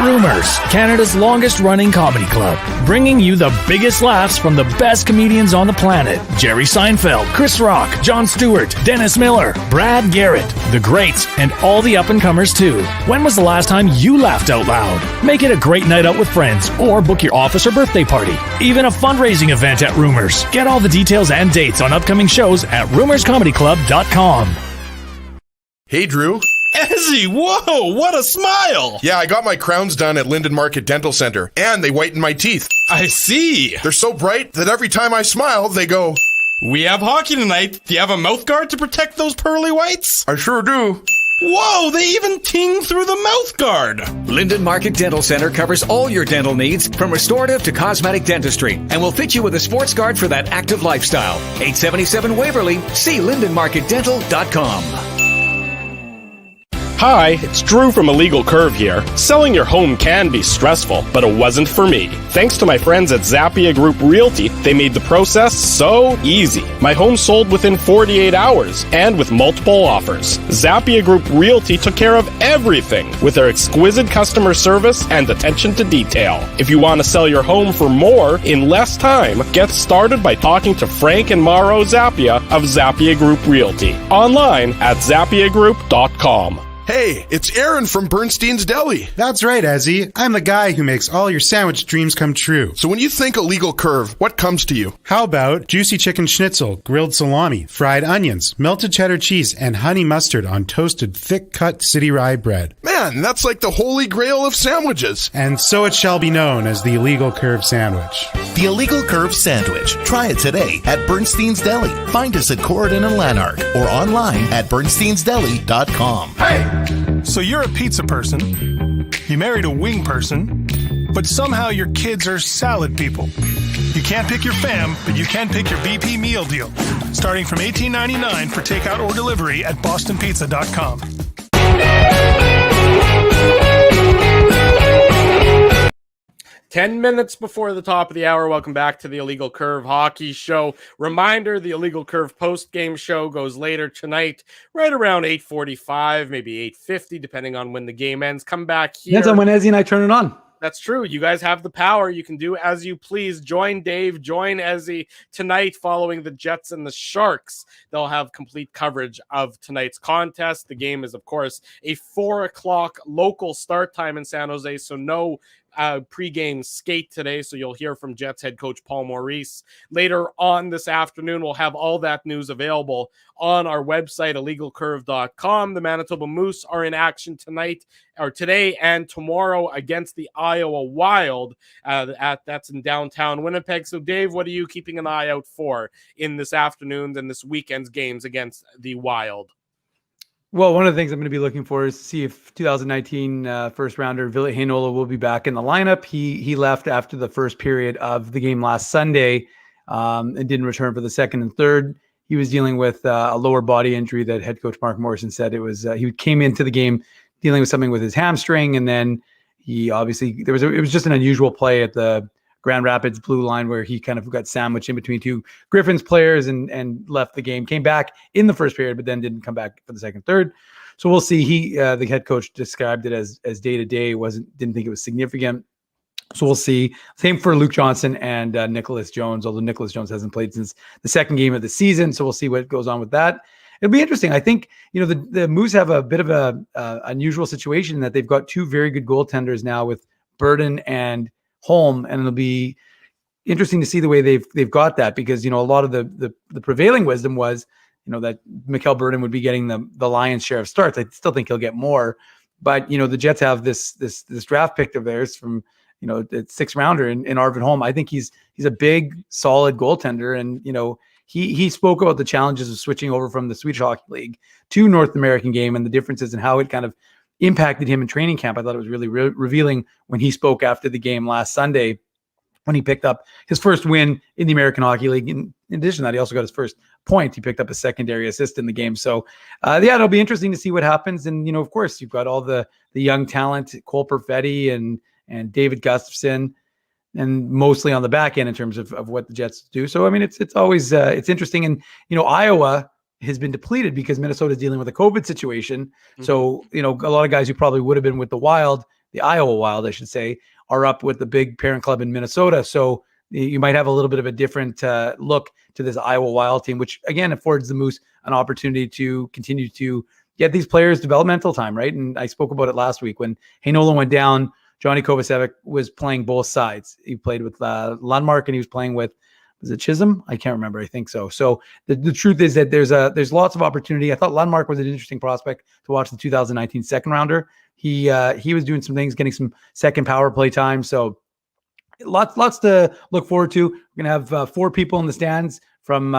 Rumors, Canada's longest-running comedy club, bringing you the biggest laughs from the best comedians on the planet. Jerry Seinfeld, Chris Rock, Jon Stewart, Dennis Miller, Brad Garrett, the greats, and all the up-and-comers too. When was the last time you laughed out loud? Make it a great night out with friends, or book your office or birthday party. Even a fundraising event at Rumors. Get all the details and dates on upcoming shows at rumorscomedyclub.com. Hey, Drew. Ezzy, whoa, what a smile! Yeah, I got my crowns done at Linden Market Dental Center, and they whitened my teeth. I see. They're so bright that every time I smile, they go, "We have hockey tonight. Do you have a mouth guard to protect those pearly whites?" I sure do. Whoa, they even ting through the mouth guard. Linden Market Dental Center covers all your dental needs, from restorative to cosmetic dentistry, and will fit you with a sports guard for that active lifestyle. 877 Waverly. See lindenmarketdental.com. Hi, it's Drew from Illegal Curve here. Selling your home can be stressful, but it wasn't for me. Thanks to my friends at Zappia Group Realty, they made the process so easy. My home sold within 48 hours and with multiple offers. Zappia Group Realty took care of everything with their exquisite customer service and attention to detail. If you want to sell your home for more in less time, get started by talking to Frank and Mauro Zappia of Zappia Group Realty. Online at zappiagroup.com. Hey, it's Aaron from Bernstein's Deli. That's right, Ezzy. I'm the guy who makes all your sandwich dreams come true. So when you think Illegal Curve, what comes to you? How about juicy chicken schnitzel, grilled salami, fried onions, melted cheddar cheese, and honey mustard on toasted thick-cut city rye bread? Man, that's like the holy grail of sandwiches. And so it shall be known as the Illegal Curve Sandwich. The Illegal Curve Sandwich. Try it today at Bernstein's Deli. Find us at Corridon and Lanark or online at bernsteinsdeli.com. Hey! So you're a pizza person, you married a wing person, but somehow your kids are salad people. You can't pick your fam, but you can pick your BP meal deal, starting from $18.99 for takeout or delivery at bostonpizza.com. 10 minutes before the top of the hour, welcome back to the Illegal Curve Hockey Show. Reminder, the Illegal Curve post-game show goes later tonight, right around 8:45, maybe 8:50, depending on when the game ends. Come back here. Depends on when Ezzy and I turn it on. That's true. You guys have the power. You can do as you please. Join Dave, join Ezzy tonight following the Jets and the Sharks. They'll have complete coverage of tonight's contest. The game is, of course, a 4 o'clock local start time in San Jose, so no pregame skate today, so you'll hear from Jets head coach Paul Maurice later on this afternoon. We'll have all that news available on our website, illegalcurve.com. The Manitoba Moose are in action today and tomorrow against the Iowa Wild. That's in downtown Winnipeg. So, Dave, what are you keeping an eye out for in this afternoon's and this weekend's games against the Wild? Well, one of the things I'm going to be looking for is to see if 2019 first rounder Ville Heinola will be back in the lineup. He left after the first period of the game last Sunday and didn't return for the second and third. He was dealing with a lower body injury that head coach Mark Morrison said it was. He came into the game dealing with something with his hamstring, and then he obviously it was just an unusual play at the Grand Rapids blue line where he kind of got sandwiched in between two Griffins players and left the game, came back in the first period, but then didn't come back for the second, third. So we'll see. The head coach described it as day-to-day, didn't think it was significant. So we'll see. Same for Luke Johnson and Nicholas Jones, although Nicholas Jones hasn't played since the second game of the season. So we'll see what goes on with that. It'll be interesting. I think, the Moose have a bit of a unusual situation in that they've got two very good goaltenders now with Burden and Holm, and it'll be interesting to see the way they've got that, because a lot of the prevailing wisdom was that Mikkel Burden would be getting the lion's share of starts. I still think he'll get more, but the Jets have this draft pick of theirs from the sixth rounder in Arvid Holm. I think he's a big solid goaltender, and he spoke about the challenges of switching over from the Swedish Hockey League to North American game and the differences and how it kind of impacted him in training camp. I thought it was really revealing when he spoke after the game last Sunday, when he picked up his first win in the American Hockey League. In addition to that, he also got his first point. He picked up a secondary assist in the game. So, it'll be interesting to see what happens. And, of course, you've got all the young talent, Cole Perfetti and David Gustafson, and mostly on the back end in terms of what the Jets do. So, I mean, it's always it's interesting. And, Iowa has been depleted because Minnesota is dealing with a COVID situation. Mm-hmm. So, a lot of guys who probably would have been with the Iowa Wild, I should say, are up with the big parent club in Minnesota. So you might have a little bit of a different look to this Iowa Wild team, which again affords the Moose an opportunity to continue to get these players developmental time, right? And I spoke about it last week when Heinola went down. Johnny Kovacevic was playing both sides. He played with Lundmark, and he was playing with, was it Chisholm? I can't remember. I think so. So the truth is that there's lots of opportunity. I thought Lundmark was an interesting prospect to watch, the 2019 second rounder. He was doing some things, getting some second power play time. So lots to look forward to. We're gonna have 4 people in the stands from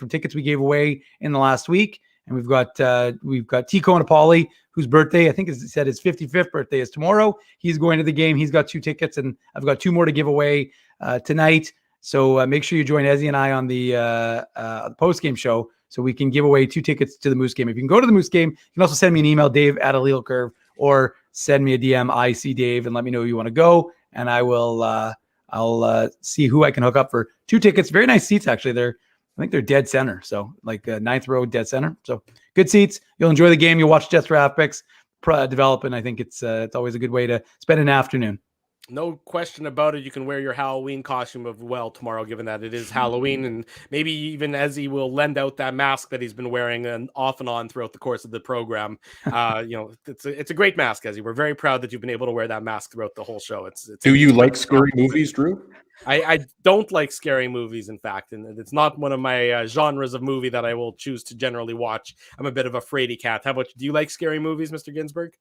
tickets we gave away in the last week, and we've got Tico Napoli, whose birthday, I think he said his 55th birthday is tomorrow. He's going to the game. He's got 2 tickets, and I've got 2 more to give away tonight. So make sure you join Ezzy and I on the post-game show so we can give away 2 tickets to the Moose game. If you can go to the Moose game, you can also send me an email, Dave@illegalcurve, or send me a DM, IC Dave, and let me know you want to go, and I will I'll see who I can hook up for 2 tickets. Very nice seats, actually. I think they're dead center, so like 9th row dead center. So good seats. You'll enjoy the game. You'll watch Jets draft picks develop, and I think it's always a good way to spend an afternoon. No question about it. You can wear your Halloween costume tomorrow, given that it is Halloween, and maybe even Ezzy will lend out that mask that he's been wearing and off and on throughout the course of the program. It's a great mask, Ezzy. We're very proud that you've been able to wear that mask throughout the whole show. Do you like scary movies, Drew? I don't like scary movies, in fact, and it's not one of my genres of movie that I will choose to generally watch. I'm a bit of a fraidy cat. How about you? Do you like scary movies, Mr. Ginsburg?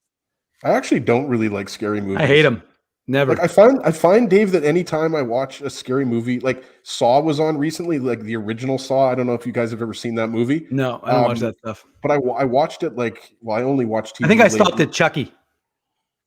I actually don't really like scary movies. I hate them. Never. Like I find Dave that anytime I watch a scary movie, like Saw was on recently, like the original Saw. I don't know if you guys have ever seen that movie. No, I don't watch that stuff. But I watched it I only watched TV. I think I stopped at Chucky.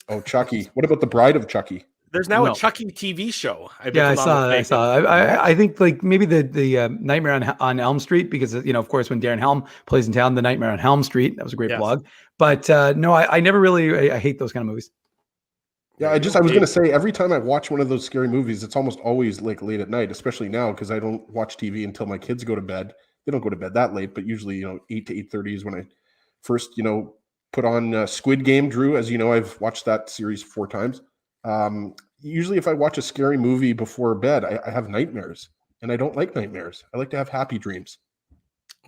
Oh, Chucky. What about The Bride of Chucky? There's now a Chucky TV show. I saw. I think like maybe the Nightmare on Elm Street, because of course when Darren Helm plays in town, the Nightmare on Helm Street. That was a great blog. But no, I never really. I hate those kind of movies. Yeah, I was going to say, every time I watch one of those scary movies, it's almost always like late at night, especially now because I don't watch TV until my kids go to bed. They don't go to bed that late, but usually 8 to 8:30 is when I first put on Squid Game. Drew, as you know, I've watched that series 4 times. Usually, if I watch a scary movie before bed, I have nightmares, and I don't like nightmares. I like to have happy dreams.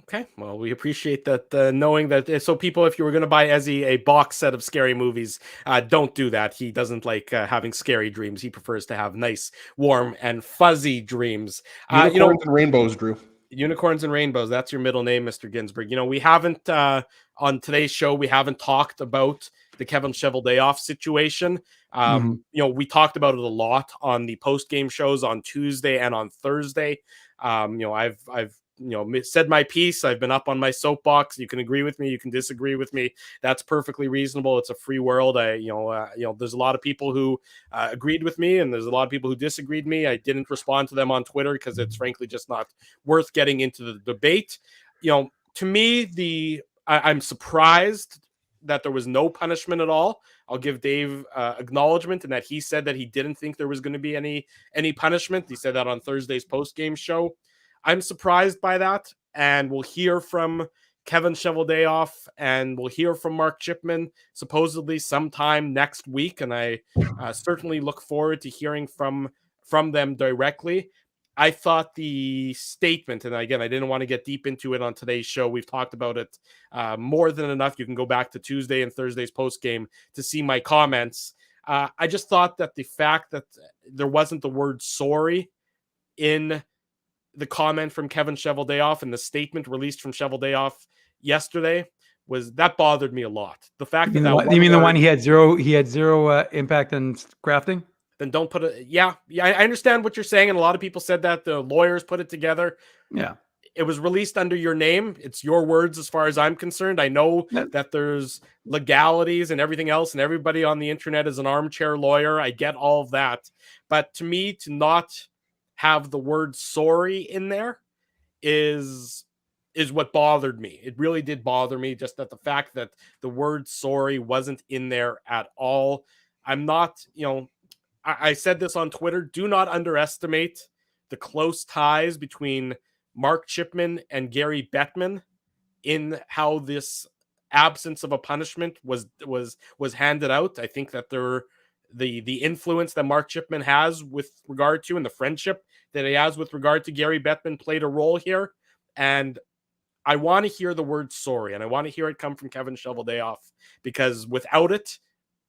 Okay, well, we appreciate that, knowing that. So people, if you were going to buy Ezzy a box set of scary movies, don't do that. He doesn't like having scary dreams. He prefers to have nice, warm, and fuzzy dreams. Unicorns and rainbows, Drew. Unicorns and rainbows. That's your middle name, Mr. Ginsburg. We haven't, on today's show, we haven't talked about the Kevin Cheveldayoff situation. We talked about it a lot on the post-game shows on Tuesday and on Thursday. I've said my piece. I've been up on my soapbox. You can agree with me. You can disagree with me. That's perfectly reasonable. It's a free world. There's a lot of people who agreed with me, and there's a lot of people who disagreed with me. I didn't respond to them on Twitter because it's frankly just not worth getting into the debate. To me, I'm surprised that there was no punishment at all. I'll give Dave acknowledgement in that he said that he didn't think there was going to be any punishment. He said that on Thursday's post-game show. I'm surprised by that, and we'll hear from Kevin Cheveldayoff and we'll hear from Mark Chipman supposedly sometime next week, and I certainly look forward to hearing from them directly. I thought the statement, and again, I didn't want to get deep into it on today's show. We've talked about it more than enough. You can go back to Tuesday and Thursday's postgame to see my comments. I just thought that the fact that there wasn't the word sorry in the comment from Kevin Cheveldayoff and the statement released from Cheveldayoff yesterday that bothered me a lot. The fact you mean the one he had zero impact on crafting? Then don't put it. Yeah, I understand what you're saying, and a lot of people said that the lawyers put it together. Yeah, it was released under your name. It's your words, as far as I'm concerned. I know that there's legalities and everything else, and everybody on the internet is an armchair lawyer. I get all of that, but to me, to not have the word sorry in there is what bothered me. It really did bother me, just that the fact that the word sorry wasn't in there at all. I'm not, I said this on Twitter, do not underestimate the close ties between Mark Chipman and Gary Bettman in how this absence of a punishment was handed out. I think that the influence that Mark Chipman has with regard to, and the friendship that he has with regard to Gary Bettman played a role here. And I want to hear the word sorry, and I want to hear it come from Kevin Cheveldayoff, because without it,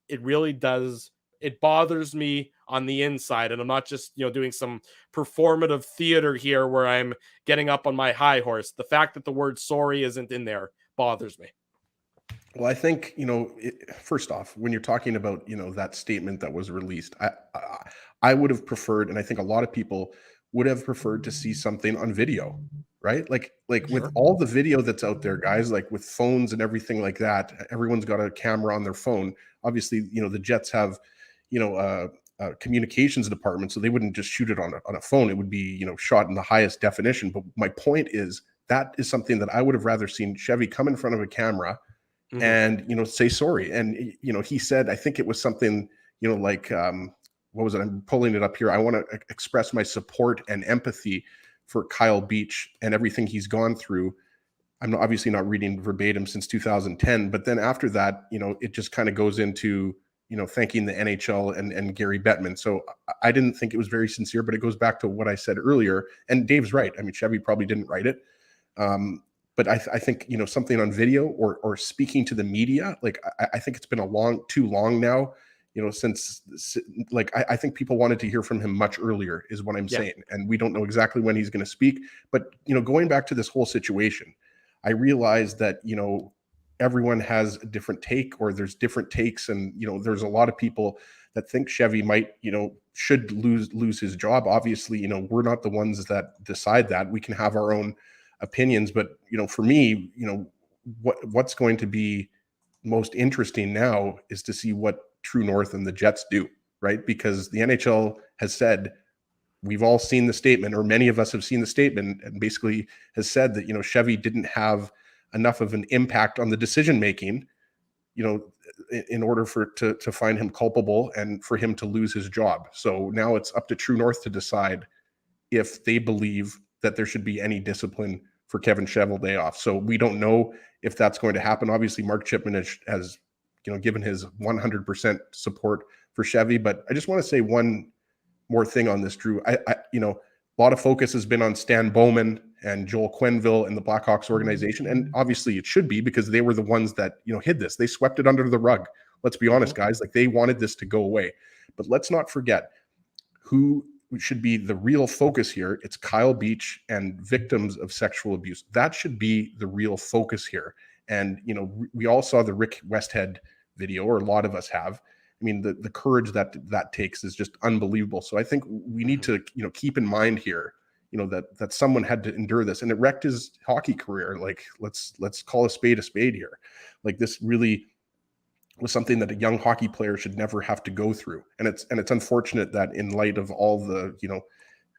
it really does. It bothers me on the inside, and I'm not just doing some performative theater here where I'm getting up on my high horse. The fact that the word sorry isn't in there bothers me. Well, I think, first off, when you're talking about, that statement that was released, I would have preferred, and I think a lot of people would have preferred to see something on video, right? Like with all the video that's out there, guys, like with phones and everything like that, everyone's got a camera on their phone. Obviously, the Jets have, a communications department, so they wouldn't just shoot it on a phone. It would be, shot in the highest definition. But my point is, that is something that I would have rather seen Chevy come in front of a camera and say sorry. And he said, I think it was something like what was it? I'm pulling it up here. I want to express my support and empathy for Kyle Beach and everything he's gone through. I'm obviously not reading verbatim since 2010, but then after that, it just kind of goes into thanking the NHL and Gary Bettman. So I didn't think it was very sincere, but it goes back to what I said earlier. And Dave's right. I mean, Chevy probably didn't write it. But I think, something on video or speaking to the media, like I think it's been too long now, since I think people wanted to hear from him much earlier is what I'm saying. And we don't know exactly when he's going to speak, but, going back to this whole situation, I realized that, everyone has a different take, or there's different takes. And, there's a lot of people that think Chevy might, should lose his job. Obviously, we're not the ones that decide that. We can have our own opinions, but for me, what's going to be most interesting now is to see what True North and the Jets do, right? Because the NHL has said, we've all seen the statement, or many of us have seen the statement, and basically has said that Chevy didn't have enough of an impact on the decision making in order to find him culpable and for him to lose his job. So now it's up to True North to decide if they believe that there should be any discipline for Kevin Cheveldayoff. So we don't know if that's going to happen. Obviously, Mark Chipman has given his 100% support for Chevy. But I just want to say one more thing on this, Drew. A lot of focus has been on Stan Bowman and Joel Quenneville and the Blackhawks organization. And obviously it should be, because they were the ones that, hid this. They swept it under the rug. Let's be honest, guys. Like, they wanted this to go away. But let's not forget who should be the real focus here. It's Kyle Beach and victims of sexual abuse. That should be the real focus here. And, we all saw the Rick Westhead video, or a lot of us have. I mean, the courage that takes is just unbelievable. So I think we need to, keep in mind here, that someone had to endure this, and it wrecked his hockey career. Like, let's call a spade here. Like, this really was something that a young hockey player should never have to go through. And it's unfortunate that, in light of all the,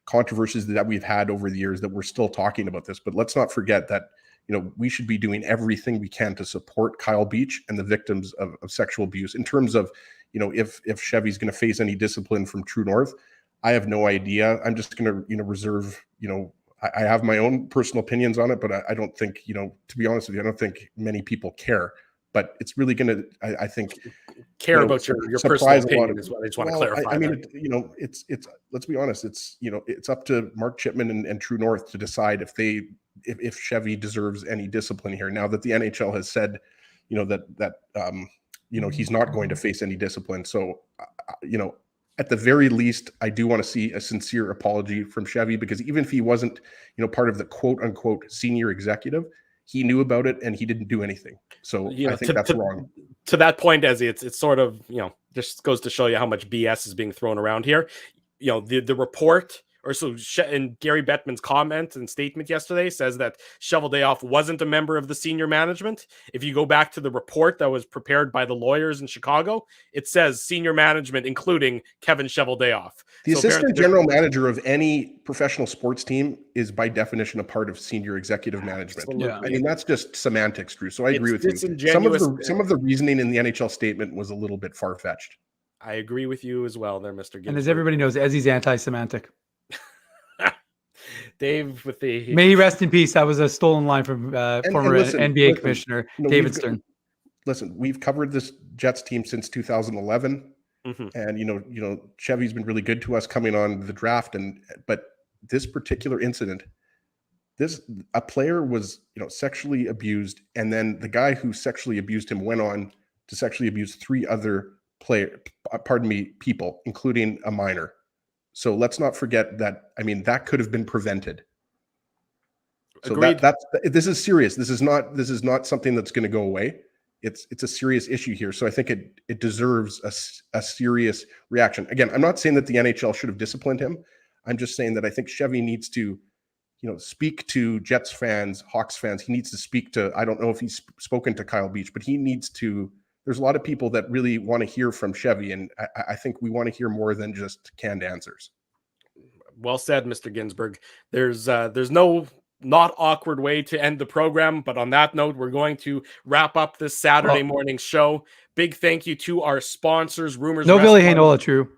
controversies that we've had over the years, that we're still talking about this. But let's not forget that, we should be doing everything we can to support Kyle Beach and the victims of sexual abuse. In terms of, if Chevy's going to face any discipline from True North, I have no idea. I'm just going to, reserve, I have my own personal opinions on it, but I don't think, to be honest with you, I don't think many people care. But it's really going to, I think, care about your personal opinion is what I just want to clarify. I mean, it's let's be honest. It's, it's up to Mark Chipman and True North to decide if Chevy deserves any discipline here. Now that the NHL has said, that he's not going to face any discipline. So, at the very least, I do want to see a sincere apology from Chevy, because even if he wasn't, part of the quote unquote senior executive, he knew about it and he didn't do anything. So I think that's wrong. To that point, Ezzy, it's sort of, just goes to show you how much BS is being thrown around here. The report, and Gary Bettman's comment and statement yesterday says that Cheveldayoff wasn't a member of the senior management. If you go back to the report that was prepared by the lawyers in Chicago, it says senior management, including Kevin Cheveldayoff. The assistant general manager of any professional sports team is by definition a part of senior executive management. Yeah. I mean, that's just semantics, Drew. So I agree with you. Some of the reasoning in the NHL statement was a little bit far-fetched. I agree with you as well there, Mr. Ginsburg. And as everybody knows, Ezzy's anti-semantic. Dave with the... May he rest in peace. That was a stolen line from former NBA commissioner David Stern. Listen, we've covered this Jets team since 2011. Mm-hmm. And, Chevy's been really good to us coming on the draft. But this particular incident, a player was, sexually abused. And then the guy who sexually abused him went on to sexually abuse 3 other people, including a minor. So let's not forget that. I mean, that could have been prevented. So this is serious. This is not something that's going to go away. It's a serious issue here. So I think it deserves a serious reaction. Again, I'm not saying that the NHL should have disciplined him. I'm just saying that I think Chevy needs to, speak to Jets fans, Hawks fans. He needs to speak to, I don't know if he's spoken to Kyle Beach, but he needs to. There's a lot of people that really want to hear from Chevy, and I think we want to hear more than just canned answers. Well said, Mr. Ginsburg. There's no not awkward way to end the program, but on that note, we're going to wrap up this Saturday morning show. Big thank you to our sponsors, Rumors. No Billy Heinola, True.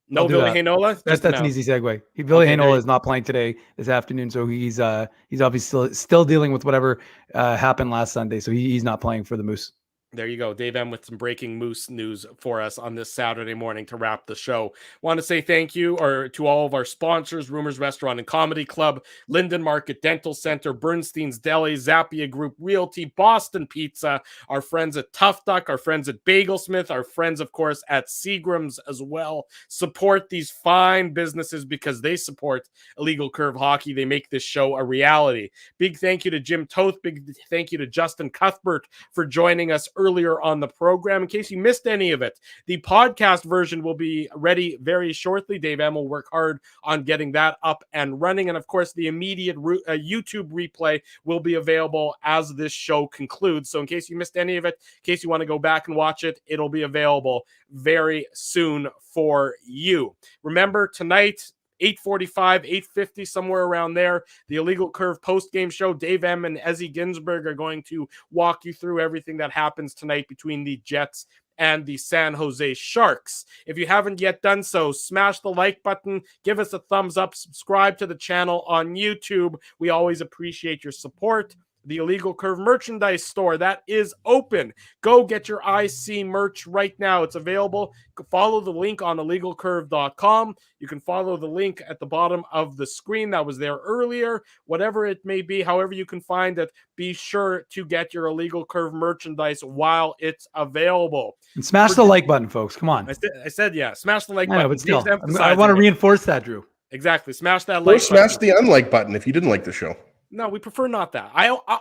No Billy Heinola? That's an easy segue. Billy Heinola is not playing today, this afternoon, so he's obviously still dealing with whatever happened last Sunday, so he's not playing for the Moose. There you go. Dave M with some breaking Moose news for us on this Saturday morning to wrap the show. Want to say thank you to all of our sponsors, Rumors Restaurant and Comedy Club, Linden Market Dental Center, Bernstein's Deli, Zappia Group Realty, Boston Pizza, our friends at Tough Duck, our friends at Bagelsmith, our friends, of course, at Seagram's as well. Support these fine businesses because they support Illegal Curve Hockey. They make this show a reality. Big thank you to Jim Toth. Big thank you to Justin Cuthbert for joining us earlier on the program. In case you missed any of it, the podcast version will be ready very shortly. Dave M will work hard on getting that up and running. And of course, the immediate YouTube replay will be available as this show concludes. So in case you missed any of it, in case you want to go back and watch it, it'll be available very soon for you. Remember, tonight, 8:45, 8:50, somewhere around there. The Illegal Curve post-game show. Dave M and Ezzy Ginsburg are going to walk you through everything that happens tonight between the Jets and the San Jose Sharks. If you haven't yet done so, smash the like button, give us a thumbs up, subscribe to the channel on YouTube. We always appreciate your support. The Illegal Curve merchandise store, that is open. Go get your IC merch right now. It's available. Follow the link on illegalcurve.com. You can follow the link at the bottom of the screen that was there earlier. Whatever it may be, however you can find it, be sure to get your Illegal Curve merchandise while it's available. And smash the like button, folks. Come on. I said yeah. Smash the like I know, button. but still, Dave's I want to emphasizing it. reinforce that, Drew. Exactly. Smash that Or like smash button. the unlike button if you didn't like the show. No, we prefer not that.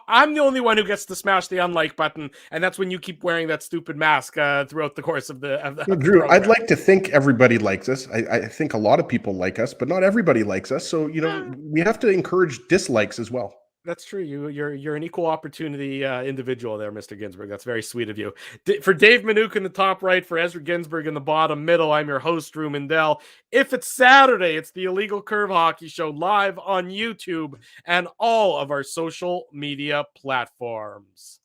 I'm the only one who gets to smash the unlike button, and that's when you keep wearing that stupid mask throughout the course of the. Drew, program. I'd like to think everybody likes us. I think a lot of people like us, but not everybody likes us. So we have to encourage dislikes as well. That's true. You're an equal opportunity individual there, Mr. Ginsburg. That's very sweet of you. For Dave Manouk in the top right, for Ezra Ginsburg in the bottom middle, I'm your host, Drew Mindell. If it's Saturday, it's the Illegal Curve Hockey Show live on YouTube and all of our social media platforms.